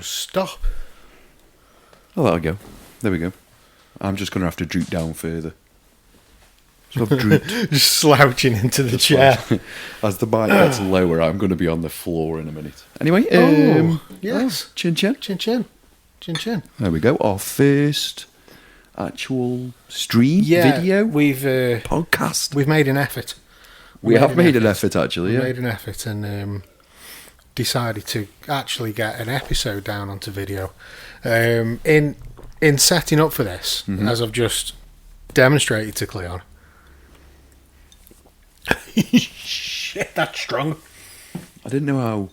just stop. Oh, that'll go. There we go. I'm just going to have to droop down further. So I've drooped. Just slouching into the chair. As the mic gets lower, I'm going to be on the floor in a minute. Anyway, yes. Chin chin. Chin chin. Chin chin. There we go. Our first actual stream, video, podcast. We've made an effort. We have made an effort, actually. We made an effort and decided to actually get an episode down onto video. In setting up for this, as I've just demonstrated to Cleon. Shit, that's strong. I didn't know how.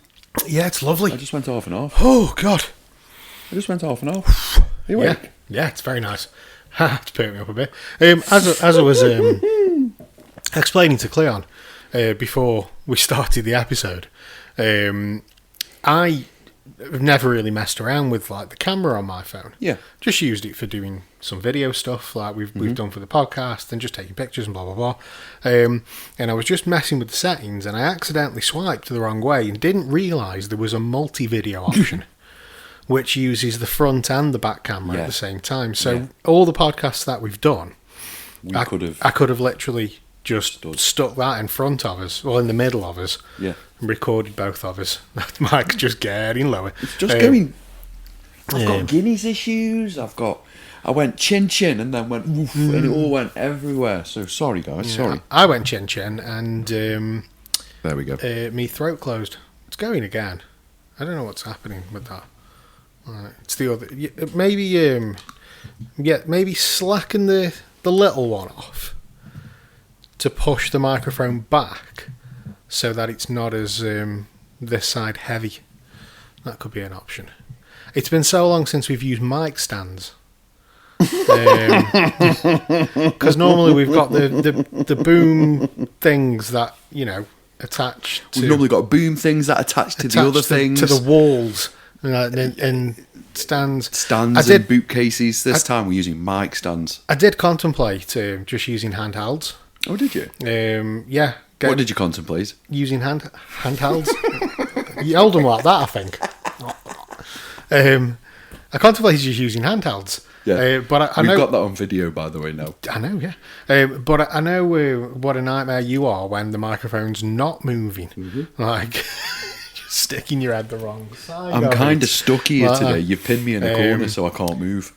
Yeah, it's lovely. I just went half and half. Oh, God. I just went half and half. Are you awake? Yeah, it's very nice. It's putting me up a bit. As I was explaining to Cleon before we started the episode, I have never really messed around with like the camera on my phone. Yeah. Just used it for doing some video stuff like we've done for the podcast and just taking pictures and blah, blah, blah. And I was just messing with the settings and I accidentally swiped the wrong way and didn't realise there was a multi-video option. Which uses the front and the back camera at the same time. So all the podcasts that we've done, I could have literally just stuck that in front of us, well, in the middle of us, and recorded both of us. That mic's just getting lower. It's just going. I've got Guinness issues. I went chin chin and then went woof, and it all went everywhere. So sorry, guys. Sorry. I went chin chin and there we go. Me throat closed. It's going again. I don't know what's happening with that. It's the other. Maybe slacken the little one off to push the microphone back so that it's not as this side heavy. That could be an option. It's been so long since we've used mic stands. Because normally we've got the boom things that attach to. We've normally got boom things that attach to the other things, to the walls. And stands and bookcases. This time we're using mic stands. I did contemplate just using handhelds. Oh, did you? Yeah. What did you contemplate? Using handhelds. You older like that, I think. I contemplated just using handhelds. Yeah, but I we've know, got that on video, by the way, now. I know, yeah. But I know what a nightmare you are when the microphone's not moving. Like... sticking your head the wrong side. I'm kind of stuck here today. You've pinned me in a corner, so I can't move.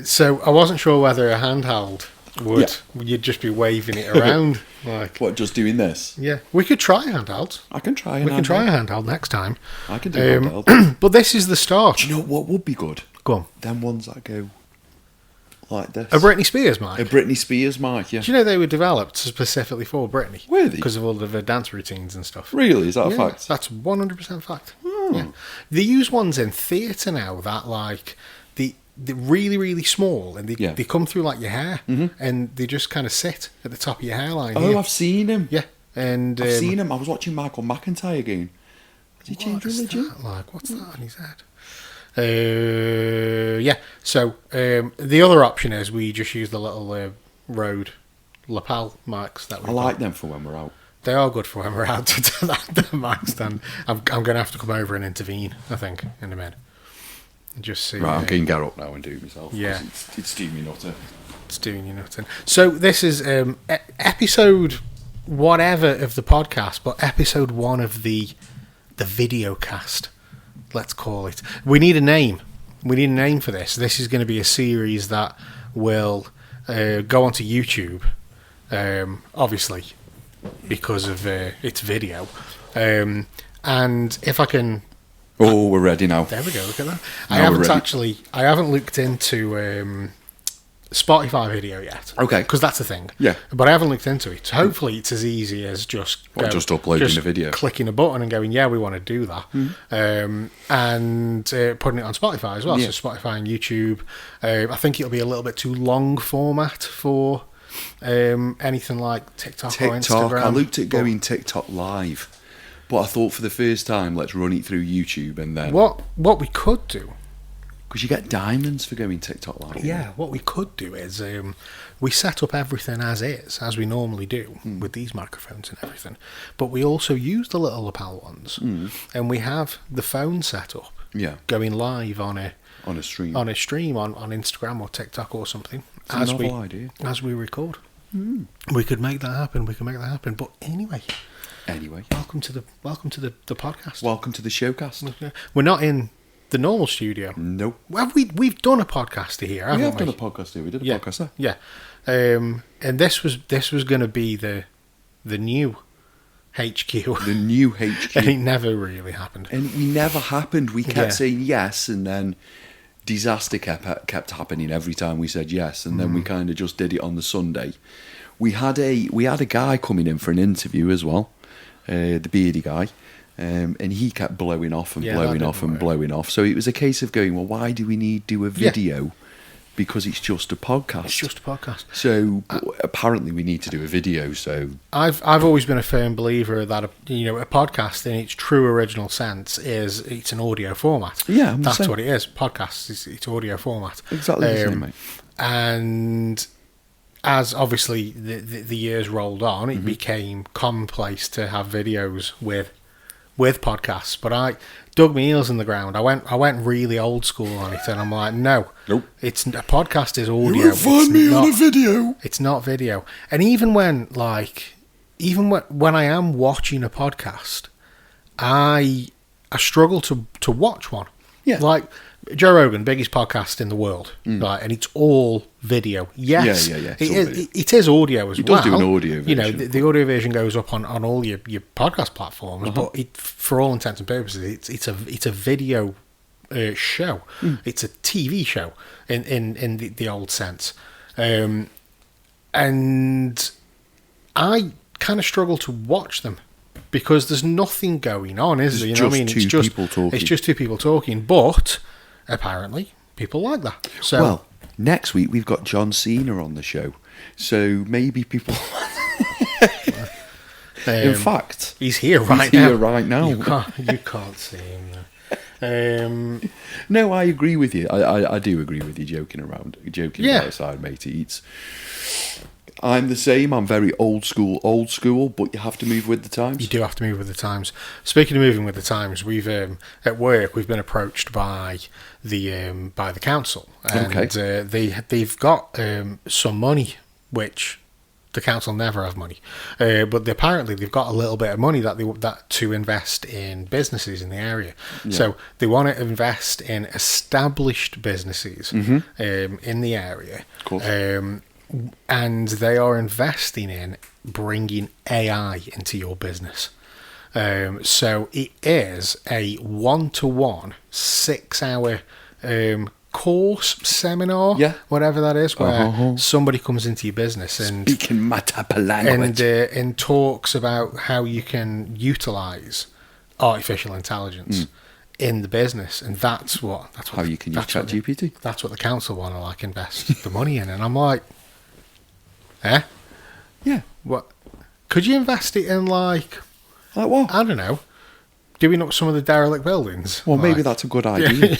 So I wasn't sure whether a handheld would. You'd just be waving it around, like what? Just doing this? Yeah, we could try handhelds. I can try. We can try a handheld next time. I can do handheld. But this is the start. Do you know what would be good? Go on. Them ones that go like this. A Britney Spears mic. A Britney Spears mic. Yeah. Do you know they were developed specifically for Britney? Were they? Because of all of her dance routines and stuff. Really? Is that a fact? That's 100% fact. Yeah. They use ones in theatre now that like they're really, really small and they come through like your hair and they just kind of sit at the top of your hairline. Oh, I've seen him. Yeah. And I've seen him. I was watching Michael McIntyre again. Has he changed religion? What's that on his head? So the other option is we just use the little Rode lapel mics that we like them for when we're out. They are good for when we're out to the mic stand. I'm going to have to come over and intervene, I think, in a minute. Just see. Right, I can get up now and do it myself. Yeah. It's doing me nutter. It's doing you nothing. So this is episode whatever of the podcast, but episode 1 of the video cast, let's call it. We need a name. We need a name for this. This is going to be a series that will go onto YouTube, obviously, because of its video. And if I can... Oh, we're ready now. There we go, look at that. I haven't looked into Spotify video yet. Okay. Because that's the thing. Yeah. But I haven't looked into it. So hopefully it's as easy as just uploading a video. Clicking a button and going, yeah, we want to do that. And putting it on Spotify as well. Yeah. So Spotify and YouTube. I think it'll be a little bit too long format for anything like TikTok or Instagram. I looked at going TikTok live. But I thought for the first time, let's run it through YouTube and then... What we could do... Because you get diamonds for going TikTok live. Yeah, what we could do is we set up everything as is, as we normally do with these microphones and everything. But we also use the little lapel ones. And we have the phone set up going live on a stream on Instagram or TikTok or something it's a novel idea. as we record. We could make that happen. But anyway, welcome to the podcast. Welcome to the showcast. We're not in the normal studio. Nope. Well, we've done a podcast here. We have done a podcast here. We did a podcast there. Yeah. And this was going to be the new HQ. The new HQ. And it never really happened. And we never happened. We kept saying yes, and then disaster kept happening every time we said yes, and then we kind of just did it on the Sunday. We had a guy coming in for an interview as well, the beardy guy. And he kept blowing off and blowing off and blowing off. So it was a case of going, well, why do we need to do a video? Yeah. Because it's just a podcast. It's just a podcast. So apparently we need to do a video. So I've always been a firm believer that a podcast in its true original sense it's an audio format. Yeah, that's what it is. Podcasts, it's audio format. Exactly the same, mate. And as obviously the years rolled on, it became commonplace to have videos with podcasts, but I dug my heels in the ground. I went really old school on it, and I'm like, no, nope. It's a podcast is audio. You find me on a video. It's not video. And even when I am watching a podcast, I struggle to watch one. Yeah, like Joe Rogan, biggest podcast in the world, right? And it's all video. Yes, it is audio as well. He does do an audio version. You know, the audio version goes up on all your podcast platforms, but for all intents and purposes, it's a video show. It's a TV show in the old sense, and I kind of struggle to watch them. Because there's nothing going on, is there? You know what I mean? It's just two people talking, but apparently people like that. So, well, next week we've got John Cena on the show, so maybe people. In fact, he's here right now. You can't see him. No, I agree with you. I do agree with you. Joking outside, matey. I'm the same. I'm very old school, but you have to move with the times. You do have to move with the times. Speaking of moving with the times, we've at work we've been approached by the council, and they've got some money, which the council never have money, but apparently they've got a little bit of money that to invest in businesses in the area. Yeah. So they want to invest in established businesses in the area. Of course. And they are investing in bringing AI into your business. So it is a 1-to-1 6-hour course, seminar, whatever that is, where somebody comes into your business and speaking my type of language and talks about how you can utilize artificial intelligence in the business, and that's how you can use ChatGPT. That's what the council want to invest the money in, and I'm like. Yeah. What? Could you invest it in like what? I don't know. Doing up some of the derelict buildings. Well, maybe that's a good idea.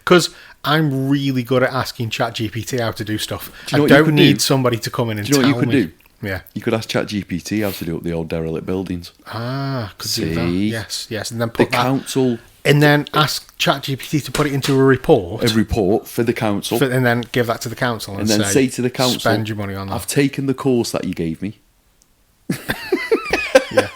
Because I'm really good at asking ChatGPT how to do stuff. Do you I don't need somebody to come in and tell me. Do you know what you could do? Yeah. You could ask ChatGPT how to do up the old derelict buildings. Could do that. Yes. And then put the council. And then ask ChatGPT to put it into a report. A report for the council. And then give that to the council. And then say to the council, spend your money on that. I've taken the course that you gave me. Yeah.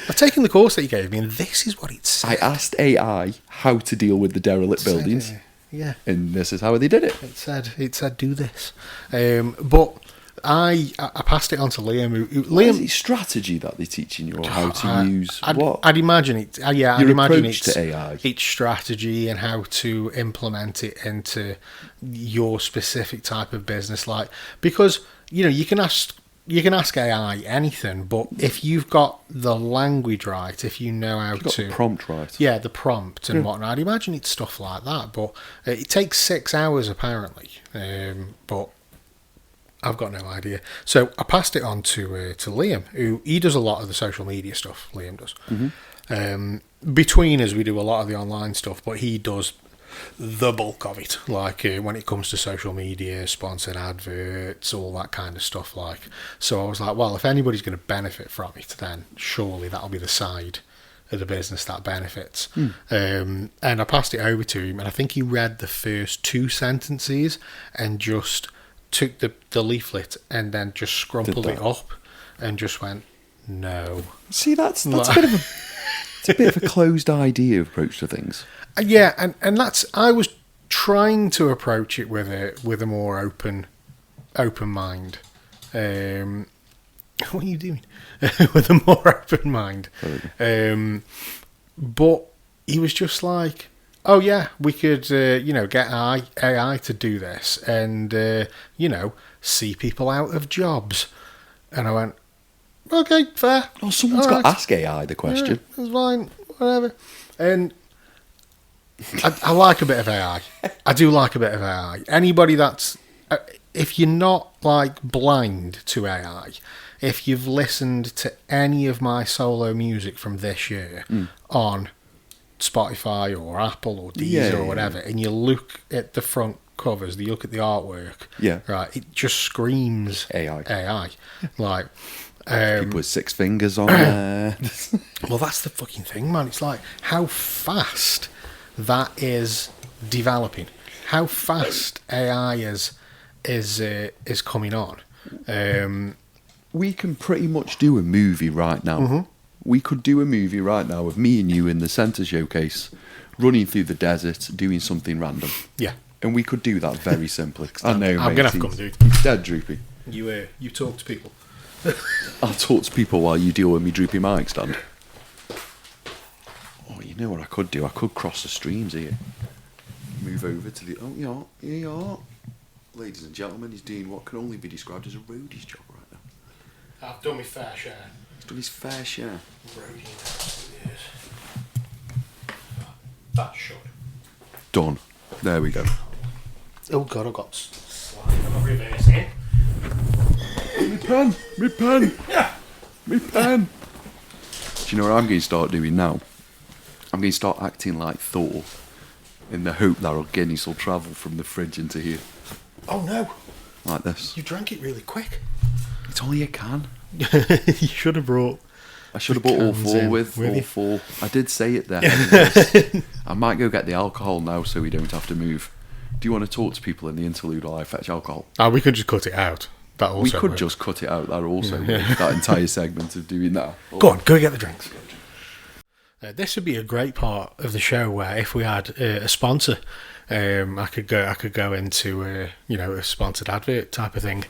I've taken the course that you gave me, and this is what it said. I asked AI how to deal with the derelict buildings. Yeah. And this is how they did it. It said do this. But I passed it on to Liam. Is it strategy that they're teaching you, or how to use what? I'd imagine it. I'd imagine it's to AI. It's strategy and how to implement it into your specific type of business. Because you can ask AI anything, but if you've got the language right, if you know how to the prompt right, the prompt and whatnot, I'd imagine it's stuff like that. But it takes 6 hours apparently. But I've got no idea. So I passed it on to Liam, who he does a lot of the social media stuff. Liam does. Between us, we do a lot of the online stuff, but he does the bulk of it. When it comes to social media, sponsored adverts, all that kind of stuff. So I was like, well, if anybody's going to benefit from it, then surely that'll be the side of the business that benefits. And I passed it over to him, and I think he read the first 2 sentences and just took the leaflet and then just scrumpled it up and just went, no. See, that's a bit of it's a bit of a closed idea approach to things. Yeah, and that's, I was trying to approach it with a more open mind. What are you doing? With a more open mind. But he was just like, oh yeah, we could, get AI to do this and, see people out of jobs. And I went, okay, fair. Oh, someone's got to ask AI the question. Yeah, that's fine, whatever. And I like a bit of AI. I do like a bit of AI. Anybody that's, if you're not like blind to AI, if you've listened to any of my solo music from this year on Spotify or Apple or Deezer or whatever, and you look at the front covers, you look at the artwork, right, it just screams AI. Like, people with 6 fingers on there. Well, that's the fucking thing, man. It's like how fast that is developing, how fast AI is coming on. We can pretty much do a movie right now. We could do a movie right now of me and you in the centre showcase, running through the desert, doing something random. Yeah. And we could do that very simply. I know, I'm mate. going to have to come do it. He's dead droopy. You talk to people. I'll talk to people while you deal with me droopy mic stand. Oh, you know what I could do? I could cross the streams here. Move over to the... Oh, yeah, here you are. Ladies and gentlemen, he's doing what can only be described as a roadie's job right now. I've done my fair share. He's done his fair share. Roadie now, yes. That should. Done. There we go. Oh God, I've got slide. I've got reverse in. Me pen! Me pen! Yeah. Me pen! Do you know what I'm going to start doing now? I'm going to start acting like Thor in the hope that our Guinness will travel from the fridge into here. Oh no. Like this. You drank it really quick. It's only a can. You should have brought... I should have bought all four with all you? 4. I did say it there. I might go get the alcohol now so we don't have to move. Do you want to talk to people in the interlude while I fetch alcohol? We could just cut it out. That also We could work. just cut it out. That also work. That entire segment of doing that. Go on, go get the drinks. This would be a great part of the show where if we had a sponsor, I could go into a sponsored advert type of thing.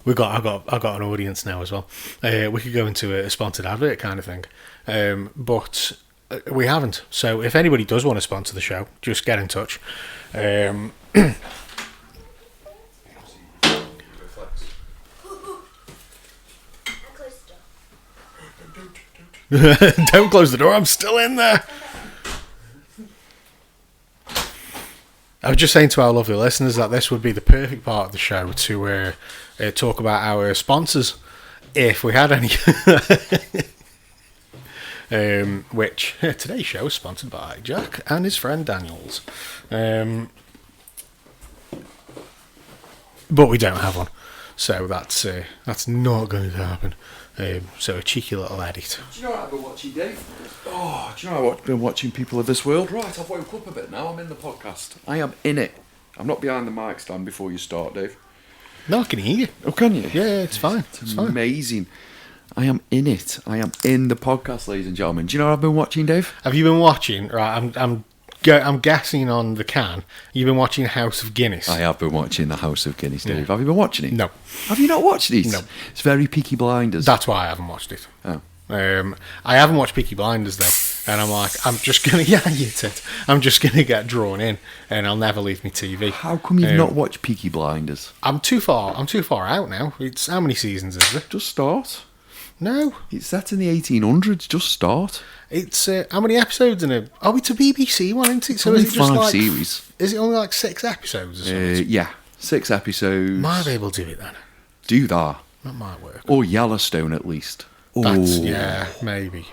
I got an audience now as well. We could go into a sponsored advert kind of thing, but we haven't. So if anybody does want to sponsor the show, just get in touch. Don't close the door, I'm still in there. I was just saying to our lovely listeners that this would be the perfect part of the show to talk about our sponsors, if we had any. Which today's show is sponsored by Jack and his friend Daniels. But we don't have one, so that's not going to happen. So a cheeky little edit. Do you know what I've been watching, Dave? Oh, do you know what I've been watching People of This World? Right, I've woke up a bit now. I'm in the podcast. I am in it. I'm not behind the mic stand before you start, Dave. No, I can hear you. Oh, can you? Yeah, it's fine. It's amazing. I am in it. I am in the podcast, ladies and gentlemen. Do you know what I've been watching, Dave? Have you been watching? Right, I'm guessing on the can. You've been watching House of Guinness. I have been watching the House of Guinness, Dave. Yeah. Have you been watching it? No. Have you not watched it? No. It's very Peaky Blinders. That's why I haven't watched it. Oh. I haven't watched Peaky Blinders though, and I'm like, I'm just gonna I'm just gonna get drawn in, and I'll never leave my TV. How come you've not watched Peaky Blinders? I'm too far out now. It's how many seasons is it? Just start. No, it's set in the 1800s. Just start. It's how many episodes in it? Oh, it's a BBC one, isn't it? So is it just 5 series? Is it only like 6 episodes or something? Yeah, 6 episodes. Might be able to do it then. Do that. That might work. Or Yellowstone at least. That's, yeah, maybe.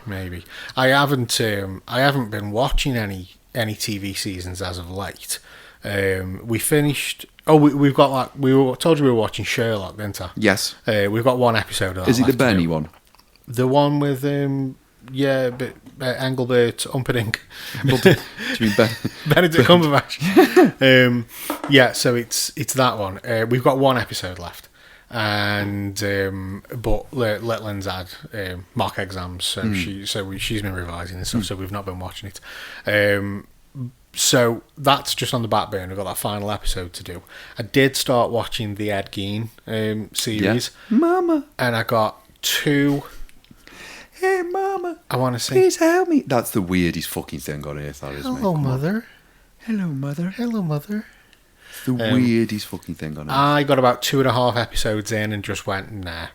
I haven't been watching any TV seasons as of late. We finished. Oh, we've got told you we were watching Sherlock, didn't I? Yes. We've got one episode of that. Is it the Benny one? The one with but Engelbert Humperdinck. Do you mean Benedict Cumberbatch. Yeah, so it's that one. We've got one episode left, and but Letland's had mock exams, so she's been revising and stuff. So we've not been watching it. So that's just on the back burner. We've got that final episode to do. I did start watching the Ed Gein series, Mama, and I got 2. Hey, Mama, I want to say, please help me. That's the weirdest fucking thing on earth, that is, mate. hello, mother. Hello, mother. Hello, mother. The weirdest fucking thing on earth. I got about 2.5 episodes in and just went, nah,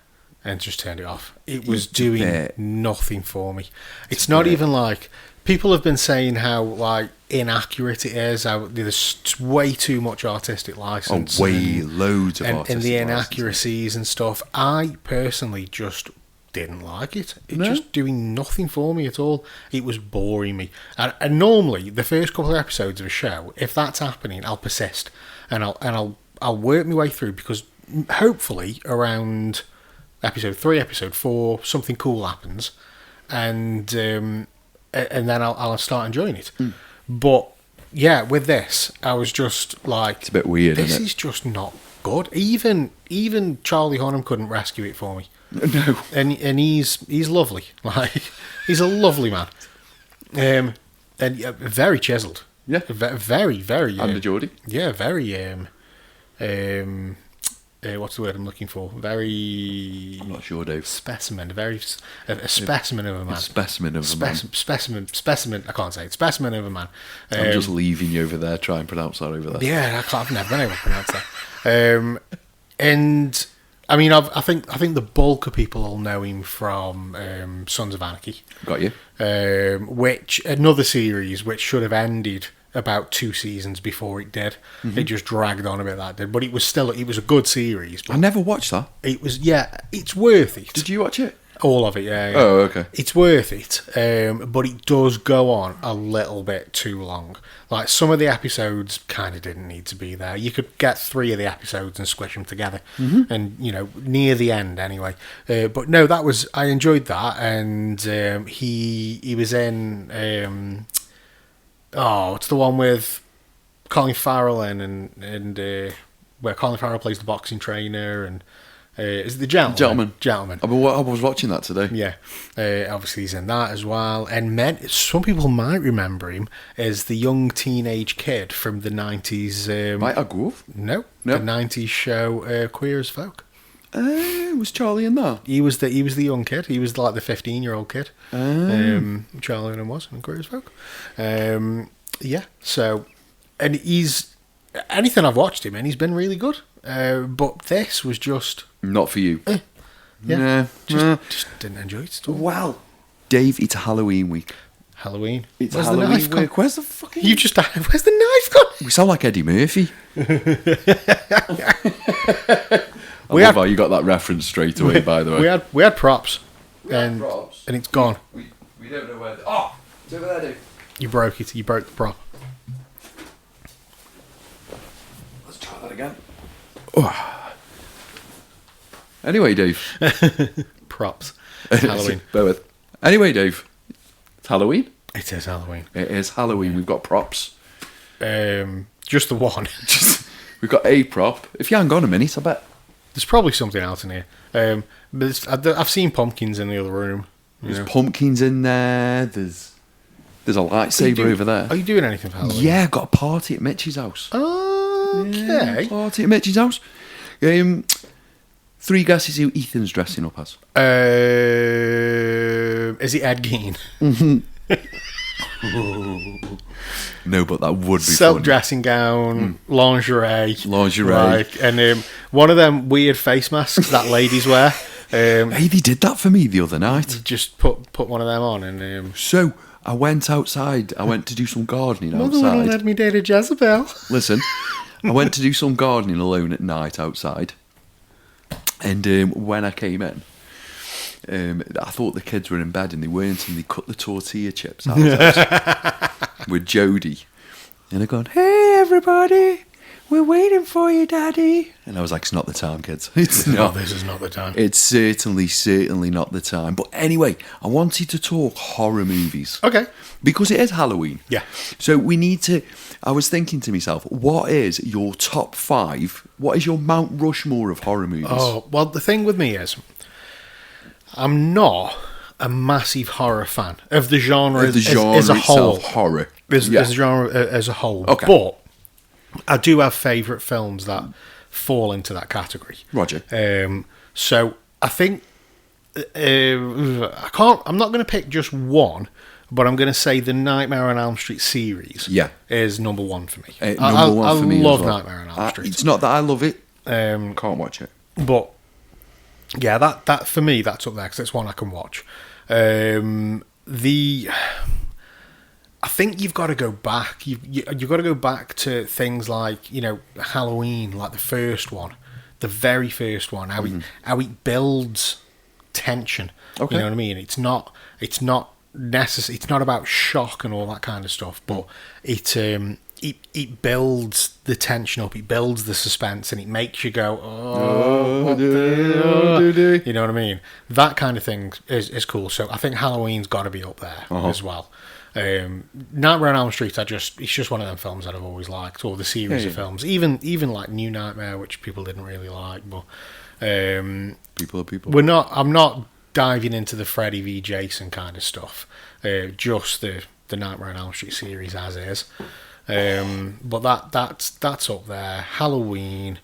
and just turned it off. It was doing nothing for me. It's not even like... People have been saying how like inaccurate it is. How there's way too much artistic license. Loads of artistic and the inaccuracies and stuff. I personally just didn't like it. Just doing nothing for me at all. It was boring me. And normally the first couple of episodes of a show, if that's happening, I'll persist and I'll work my way through, because hopefully around episode 3, episode 4, something cool happens, and then I'll start enjoying it. But yeah, with this, I was just like, it's a bit weird. This isn't it? is just not good. Even Charlie Hunnam couldn't rescue it for me. No, and he's lovely. Like, he's a lovely man, and very chiseled. Yeah, very very. And the Geordie. Yeah, very. What's the word I'm looking for? Very... I'm not sure, Dave. Specimen. A specimen of a man. Specimen of a man. Specimen. I can't say it. Specimen of a man. I'm just leaving you over there. Try and pronounce that over there. Yeah, I've never been able to pronounce that. And I mean, I think the bulk of people will know him from Sons of Anarchy. Got you. Which another series which should have ended about 2 seasons before it did. It just dragged on a bit, that did, but it was a good series. I never watched that. It's worth it. Did you watch it? All of it, yeah. Oh, okay. It's worth it, but it does go on a little bit too long. Like, some of the episodes kind of didn't need to be there. You could get 3 of the episodes and squish them together, and near the end anyway. But no, I enjoyed that, and he was in. It's the one with Colin Farrell and where Colin Farrell plays the boxing trainer, and is it The Gentleman? Gentleman. I was watching that today. Yeah, obviously he's in that as well. And some people might remember him as the young teenage kid from the 90s. Might I go? No, the 90s show Queer as Folk. Was Charlie in that? He was the young kid. He was like the 15-year-old kid. Charlie and was in Queer as Folk. Yeah. So, and he's anything I've watched him in, he's been really good. But this was just not for you. Yeah. Just didn't enjoy it. Well, Dave, it's Halloween week. Halloween. It's Where's Halloween the knife week. gone? Where's the fucking? Where's the knife gone? We sound like Eddie Murphy. I love how you got that reference straight away. By the way, we had props, and it's gone. We don't know where. It's over there, Dave. You broke it. You broke the prop. Let's try that again. Anyway, Dave. Props. It's Halloween. Bear with. Anyway, Dave. It's Halloween. It is Halloween. It is Halloween. We've got props. Just the one. We've got a prop. If you hang on a minute, I bet. There's probably something else in here. But I've seen pumpkins in the other room. There's pumpkins in there. There's a lightsaber over there. Are you doing anything for Halloween? Yeah, got a party at Mitch's house. Okay. Yeah, party at Mitch's house. 3 guesses who Ethan's dressing up as. Is it Ed Gein? No, but that would be silk fun. Dressing gown, lingerie, and one of them weird face masks that ladies wear. Hey, they did that for me the other night. Just put one of them on, and so I went outside. I went to do some gardening Mother outside. wouldn't let me date a Jezebel. Listen, I went to do some gardening alone at night outside, and when I came in, I thought the kids were in bed and they weren't, and they cut the tortilla chips out with Jodie, and they're going, "Hey everybody, we're waiting for you, Daddy. And I was like, it's not the time, kids. It's No, not. this is not the time. It's certainly not the time. But anyway, I wanted to talk horror movies. Okay. Because it is Halloween. Yeah. So we need to... I was thinking to myself, what is your top 5? What is your Mount Rushmore of horror movies? Oh, well, the thing with me is, I'm not a massive horror fan of the genre, Of the genre as a whole. itself, horror. As Yeah. a genre as a whole. Okay. But I do have favourite films that fall into that category. Roger. So I think I'm not going to pick just one, but I'm going to say the Nightmare on Elm Street series. Yeah. Is number one for me. Number one for me I love as well. Nightmare on Elm Street. It's not that I love it. Um, Can't watch it. But yeah, that for me, that's up there because it's one I can watch. I think you've got to go back. You've got to go back to things like Halloween, like the first one, the very first one. How it builds tension. Okay. You know what I mean? It's not necessary. It's not about shock and all that kind of stuff, but it builds the tension up, it builds the suspense, and it makes you go, you know what I mean? That kind of thing is cool. So I think Halloween's got to be up there as well. Nightmare on Elm Street, it's just one of them films that I've always liked, or the series of films, even like New Nightmare, which people didn't really like, but People are people. I'm not diving into the Freddy v Jason kind of stuff, just the Nightmare on Elm Street series as is. But that's up there. Halloween.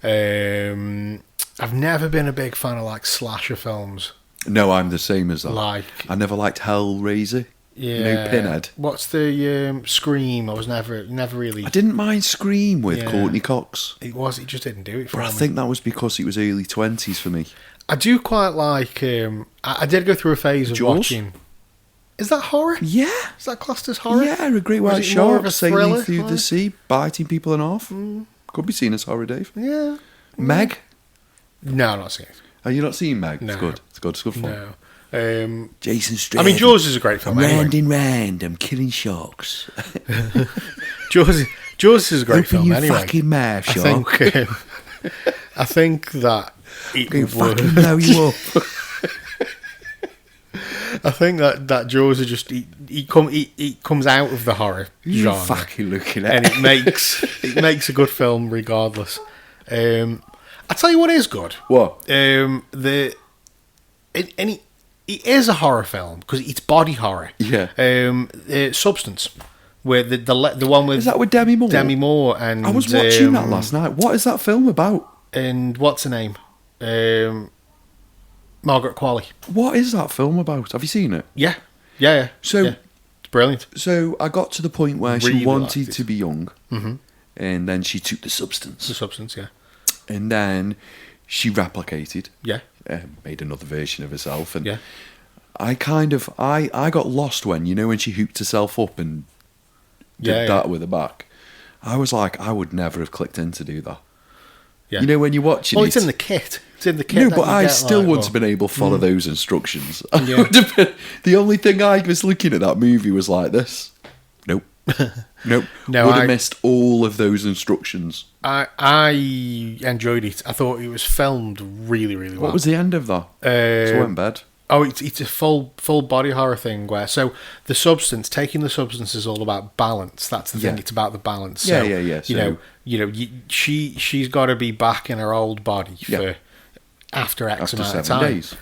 I've never been a big fan of like slasher films. No, I'm the same as that. Like, I never liked Hellraiser. yeah, Pinhead. What's the Scream? I was never really. I didn't mind Scream with Yeah. Courtney Cox. It just didn't do it for But me. I think that was because it was early 20s for me. I do quite like. I did go through a phase of Jaws? watching. Is that horror? Yeah. Is that classed as horror? Yeah, a great Or white is it more of shark a sailing thriller, through like? the sea, biting people in half. Could be seen as horror, Dave. Yeah. Meg? No, I'm not seeing it. Are you not seeing Meg? No. It's good. It's good. It's good fun. No. Jason I Stratham. mean, Jaws is a great film. Anyway. Round and round, I'm killing sharks. Jaws is a great Open film. your Anyway, fucking mouth, I shark. think. I think that it I'll would. fucking blow you up. I think that Jaws is just it comes out of the horror You genre, fucking looking at and it makes a good film regardless. I tell you what is good. What? It is a horror film because it's body horror. Yeah. Substance, where the one with Is that with Demi Moore? Demi Moore and I was watching that last night. What is that film about? and what's her name? Margaret Qualley. What is that film about? Have you seen it? Yeah. So- yeah. It's brilliant. So I got to the point where Really she liked wanted it. to be young, and then she took the substance, The Substance, yeah. and then she replicated, Yeah. made another version of herself, and Yeah. I got lost when she hooped herself up and did that with her back. I was like, I would never have clicked in to do that. Yeah. When you're watching Well, it. it's in the kit. It's in the kit. No, that but you I get, still like, wouldn't have been able to follow those instructions. Yeah. The only thing I was looking at that movie was like this. Nope. Nope. No, Would have missed all of those instructions. I enjoyed it. I thought it was filmed really, really well. What was the end of that? So I went in bed. Oh, it's a full body horror thing where taking the substance is all about balance. That's the thing. Yeah. It's about the balance. Yeah, So, yeah. So- she's got to be back in her old body Yeah. for after X After amount of 7 time. days.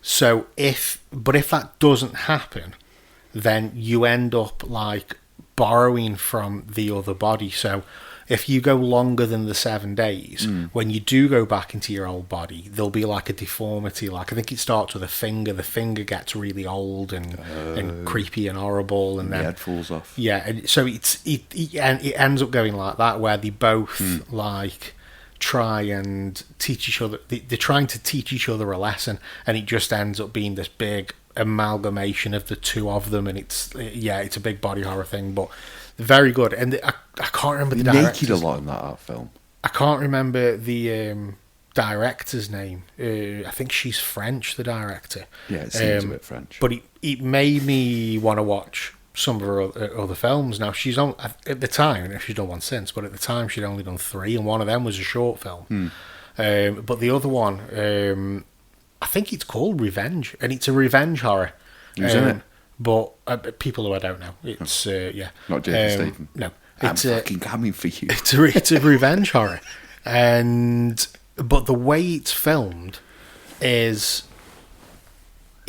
So if that doesn't happen, then you end up like borrowing from the other body. So if you go longer than the 7 days, when you do go back into your old body, there'll be like a deformity. Like I think it starts with a finger. The finger gets really old and creepy and horrible, and The then head falls off. yeah. And so it ends up going like that, where they both like try and teach each other. They're trying to teach each other a lesson, and it just ends up being this big amalgamation of the two of them, and it's a big body horror thing, but very good. And I can't remember the Naked director's. a lot in that film. I can't remember the director's name. I think she's French, the director. Yeah, it seems a bit French. But it made me want to watch some of her other films. Now, she's on, at the time, if she's done one since, but at the time she'd only done 3, and one of them was a short film. But the other one, I think it's called Revenge, and it's a revenge horror. Who's in it? But people who I don't know, it's Not Jason Statham. No, I'm fucking coming for you. it's a revenge horror, but the way it's filmed is.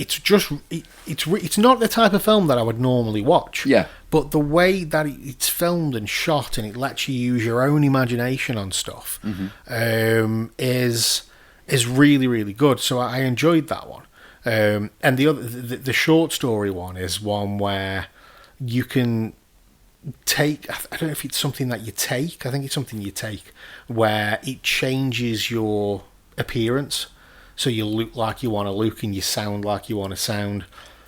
It's not the type of film that I would normally watch. Yeah. But the way that it's filmed and shot, and it lets you use your own imagination on stuff, is really, really good. So I enjoyed that one. And the short story one is one where you can take. I don't know if it's something that you take. I think it's something you take where it changes your appearance. So you look like you want to look, and you sound like you want to sound,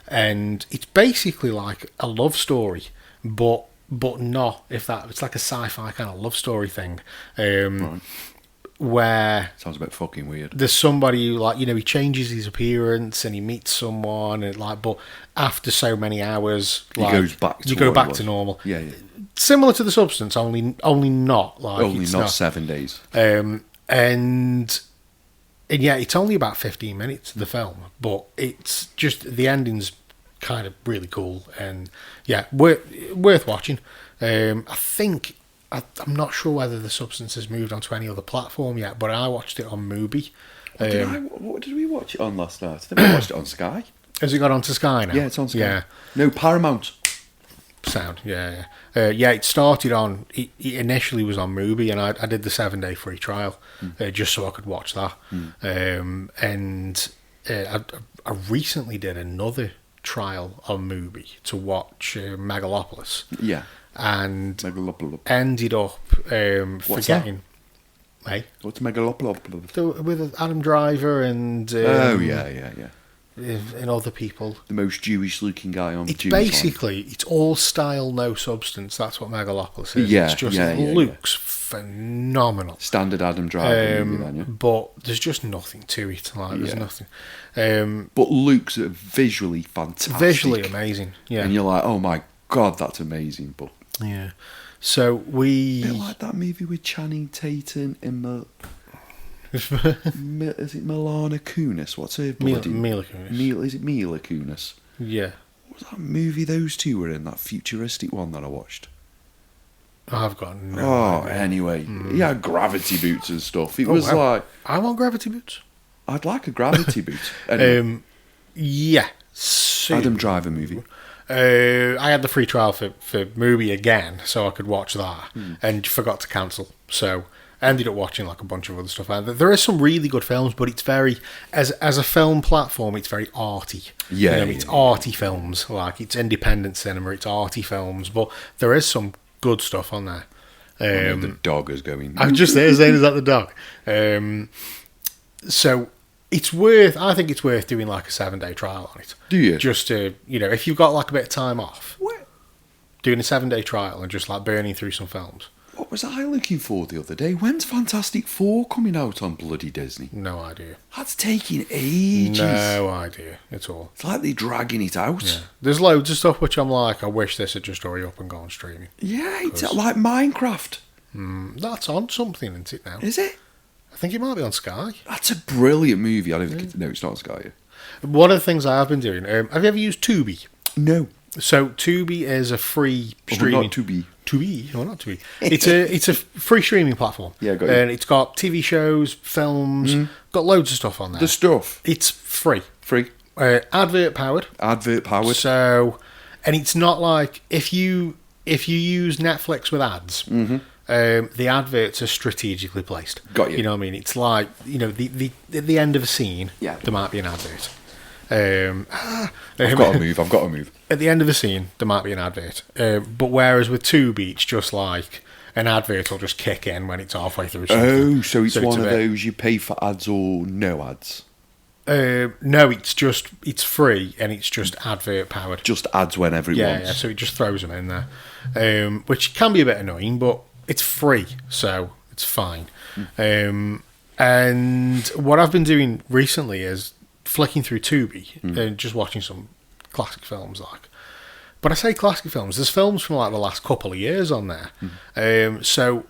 and it's basically like a love story, but not it's like a sci-fi kind of love story thing, Right. Where Sounds a bit fucking weird. there's somebody who, like, he changes his appearance and he meets someone, and but after so many hours, He goes back to you go what he back was. to normal. Yeah. Similar to The Substance, only not like Only it's not 7 days. And yeah, it's only about 15 minutes of the film, but it's just, the ending's kind of really cool, and yeah, worth watching. I think, I'm not sure whether The Substance has moved onto any other platform yet, but I watched it on Mubi. What did we watch it on last night? I think we watched it on Sky. Has it got onto Sky now? Yeah, it's on Sky. Yeah. No, Paramount. Sound, yeah. It started on, it initially was on Mubi, and I did the 7-day free trial, just so I could watch that. I recently did another trial on Mubi to watch Megalopolis. Yeah. And Megalopolis. ended up forgetting. Hey? What's Megalopolis? With Adam Driver and... yeah. And other people. The most Jewish-looking guy on It's Jewish basically, it's all style, no substance. That's what Megalopolis is. Yeah, it's just, yeah, it looks phenomenal. Standard Adam Driver movie, then, yeah. But there's just nothing to it. Like, there's nothing. But Luke's visually fantastic. Visually amazing. Yeah. And you're like, oh my God, that's amazing. But Yeah. So a bit like that movie with Channing Tatum and is it Milana Kunis? What's her bloody... Mila Kunis. Is it Mila Kunis? Yeah. What was that movie those two were in? That futuristic one that I watched? I've got no idea. Anyway. He had gravity boots and stuff. It was like... I want gravity boots. I'd like a gravity boot. Anyway, Yeah. So, Adam Driver movie. I had the free trial for Mubi again, so I could watch that, and forgot to cancel. So I ended up watching like a bunch of other stuff. And there are some really good films, but it's very, as a film platform, it's very arty. Yeah, it's arty films. Like, it's independent cinema, it's arty films, but there is some good stuff on there. The dog is going... I'm just there saying, is that the dog? So I think it's worth doing like a 7-day trial on it. Do you? Just to, if you've got like a bit of time off, What? doing a 7-day trial and just like burning through some films. What was I looking for the other day? When's Fantastic Four coming out on bloody Disney? No idea. That's taking ages. No idea at all. It's like they're dragging it out. Yeah. There's loads of stuff which I'm like, I wish this had just hurry up and gone streaming. Yeah, it's like Minecraft. That's on something, isn't it now? Is it? I think it might be on Sky. That's a brilliant movie. I don't think no, it's not on Sky yet. One of the things I have been doing, have you ever used Tubi? No. So Tubi is a free streaming... Not to be. Tubi? Oh, not Tubi. It's a free streaming platform. Yeah, got you. And it's got TV shows, films, got loads of stuff on there. The stuff. It's free. Free. Advert powered. Advert powered. So, and it's not like if you use Netflix with ads, the adverts are strategically placed. Got you. You know what I mean? It's like, the at the end of a scene, Yeah. there might be an advert. I've got to move. At the end of the scene, there might be an advert. But whereas with Tubi, it's just like an advert will just kick in when it's halfway through something. Oh, so it's one a of bit- those you pay for ads or no ads? No, it's free and it's just advert powered. Just ads whenever it wants. Yeah, so it just throws them in there, which can be a bit annoying, but it's free, so it's fine. And what I've been doing recently is flicking through Tubi and just watching some classic films. Like, But I say classic films. There's films from like the last couple of years on there. So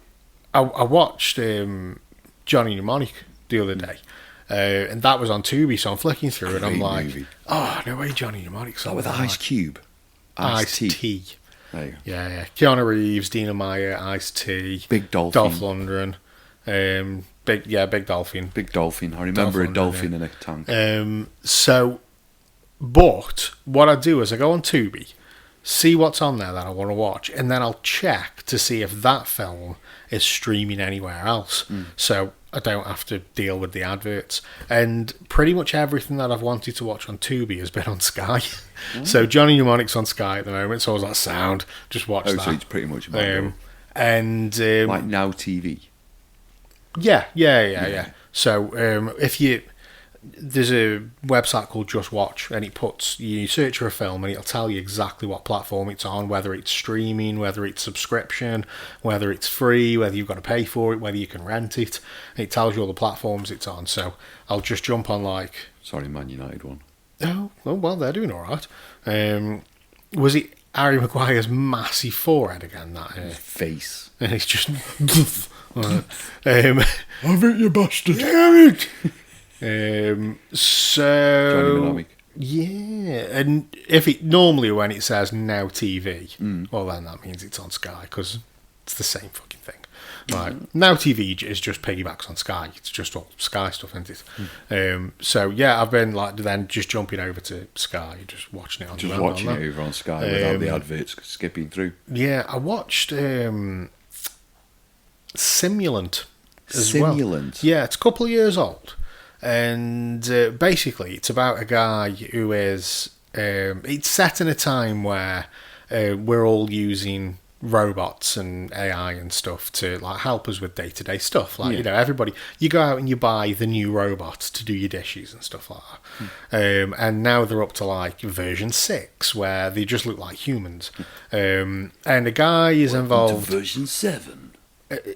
I watched Johnny Mnemonic the other day. And that was on Tubi, so I'm flicking through and I'm like, movie. oh, no way Johnny Mnemonic's on With there. Ice Cube. Ice-T. There you go. Yeah. Keanu Reeves, Dina Meyer, Ice-T. Big Dolphin. Dolph Lundgren. Big Dolphin. Big Dolphin. I remember a dolphin yeah. in a tank. But what I do is I go on Tubi, see what's on there that I want to watch, and then I'll check to see if that film is streaming anywhere else. So I don't have to deal with the adverts. And pretty much everything that I've wanted to watch on Tubi has been on Sky. So Johnny Mnemonic's on Sky at the moment, so I was like, sound, just watch that. So it's pretty much and like Now TV. Yeah. So there's a website called Just Watch, and you search for a film and it'll tell you exactly what platform it's on, whether it's streaming, whether it's subscription, whether it's free, whether you've got to pay for it, whether you can rent it. It tells you all the platforms it's on. So I'll just jump on Sorry, Man United one. Oh well, they're doing all right. Was it Harry Maguire's massive forehead again? That face, and it's just have it, you bastard! Damn it! So Johnny Mnemonic. Yeah, and if it normally when it says Now TV, well then that means it's on Sky because it's the same fucking thing. Right, Now TV is just piggybacks on Sky. It's just all Sky stuff, isn't it? So yeah, I've been then just jumping over to Sky, just watching it on. Just watching it over on Sky without the adverts skipping through. Yeah, I watched Simulant as well. Yeah, it's a couple of years old. And basically, it's about a guy who is. It's set in a time where we're all using robots and AI and stuff to help us with day-to-day stuff. Everybody, you go out and you buy the new robots to do your dishes and stuff like that. And now they're up to version 6, where they just look like humans. And a guy is involved. To version 7.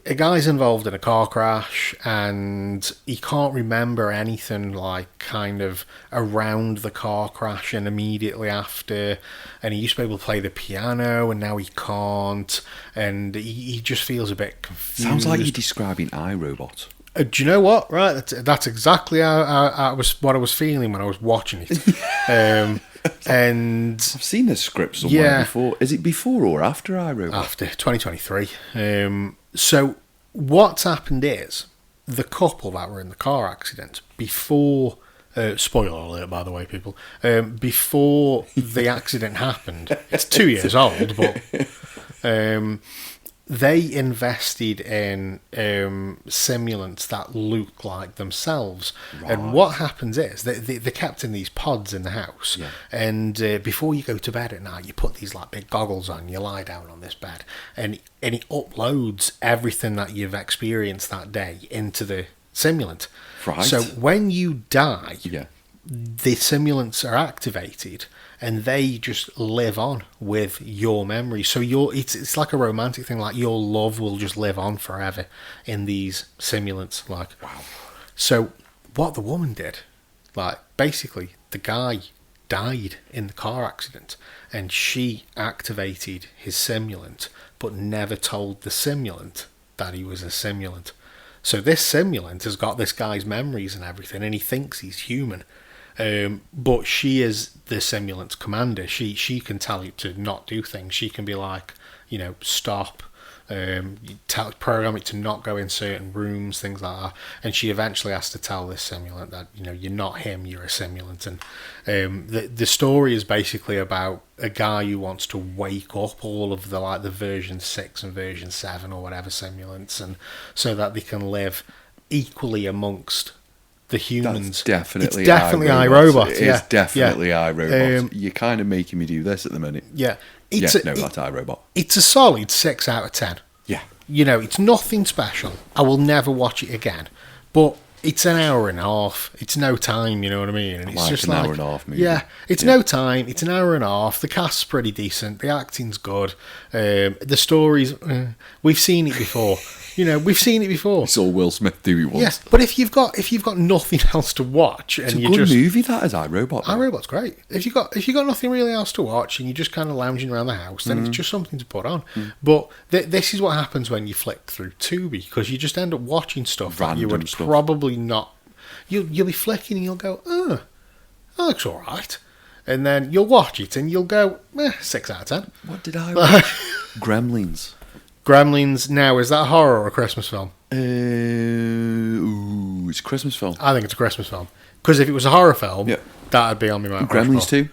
A guy's involved in a car crash and he can't remember anything kind of around the car crash and immediately after, and he used to be able to play the piano and now he can't, and he just feels a bit confused. Sounds like you're describing iRobot. Do you know what? Right, that's exactly what I was feeling when I was watching it. And I've seen this script somewhere before. Is it before or after iRobot? After 2023. So what's happened is the couple that were in the car accident before. Spoiler alert, by the way, people. Before the accident happened, it's 2 years old, but they invested in simulants that look like themselves. Right. And what happens is they're kept in these pods in the house. Yeah. And before you go to bed at night, you put these big goggles on, you lie down on this bed, and it uploads everything that you've experienced that day into the simulant. Right. So when you die, the simulants are activated and they just live on with your memory. So it's like a romantic thing, your love will just live on forever in these simulants. Wow. So what the woman did, basically the guy died in the car accident and she activated his simulant but never told the simulant that he was a simulant. So this simulant has got this guy's memories and everything, and he thinks he's human. But she is the simulant's commander. She can tell you to not do things. She can be stop. Program it to not go in certain rooms, things like that. And she eventually has to tell this simulant that you're not him, you're a simulant. And the story is basically about a guy who wants to wake up all of the version 6 and version 7 or whatever simulants, and so that they can live equally amongst the humans. That's definitely iRobot. It's definitely iRobot. You're kind of making me do this at the minute. Yeah. That's iRobot. It's a solid 6 out of 10. Yeah. It's nothing special. I will never watch it again. But It's an hour and a half. It's no time, you know what I mean? And it's Like just an hour and a half movie. Yeah, it's no time. It's an hour and a half. The cast's pretty decent. The acting's good. The story's... we've seen it before. We've seen it before. It's all Will Smith do he wants. Yes, but if you've got nothing else to watch, and It's a you good just movie, that is, iRobot. iRobot's great. If you got nothing really else to watch and you're just kind of lounging around the house, then it's just something to put on. But this is what happens when you flick through Tubi, because you just end up watching stuff that you Random would stuff. probably not. You'll be flicking and you'll go, that looks all right, and then you'll watch it and you'll go, 6 out of 10. What did I watch? Gremlins. Gremlins. Now, is that a horror or a Christmas film? It's a Christmas film. I think it's a Christmas film. Because if it was a horror film, Yeah. that'd be on my Mount Gremlins Rushmore. 2.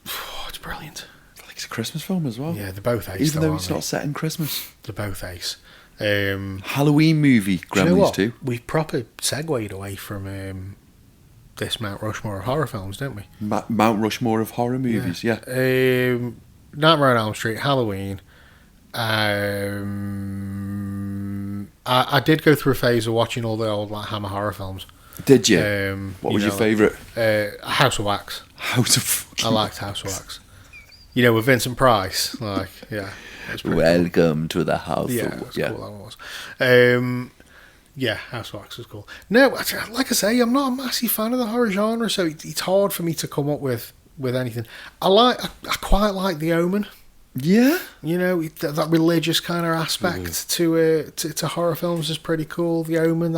Oh, it's brilliant. I think it's a Christmas film as well. Yeah, they're both ace. Even though, though aren't it's they? not set in Christmas. They're both ace. Halloween movie, Do you know Gremlins what? 2. We've proper segued away from this Mount Rushmore of horror films, don't we? Mount Rushmore of horror movies, yeah. Nightmare on Elm Street, Halloween. I did go through a phase of watching all the old Hammer horror films. Did you? What was your favourite? House of Wax. House of fucking I liked House of Wax. With Vincent Price. Yeah. That's pretty Welcome to the house. Yeah, of, that's cool, that one was. House of Wax was cool. No, like I say, I'm not a massive fan of the horror genre, so it's hard for me to come up with anything. I quite like The Omen. Yeah. That religious kind of aspect to horror films is pretty cool. The Omen,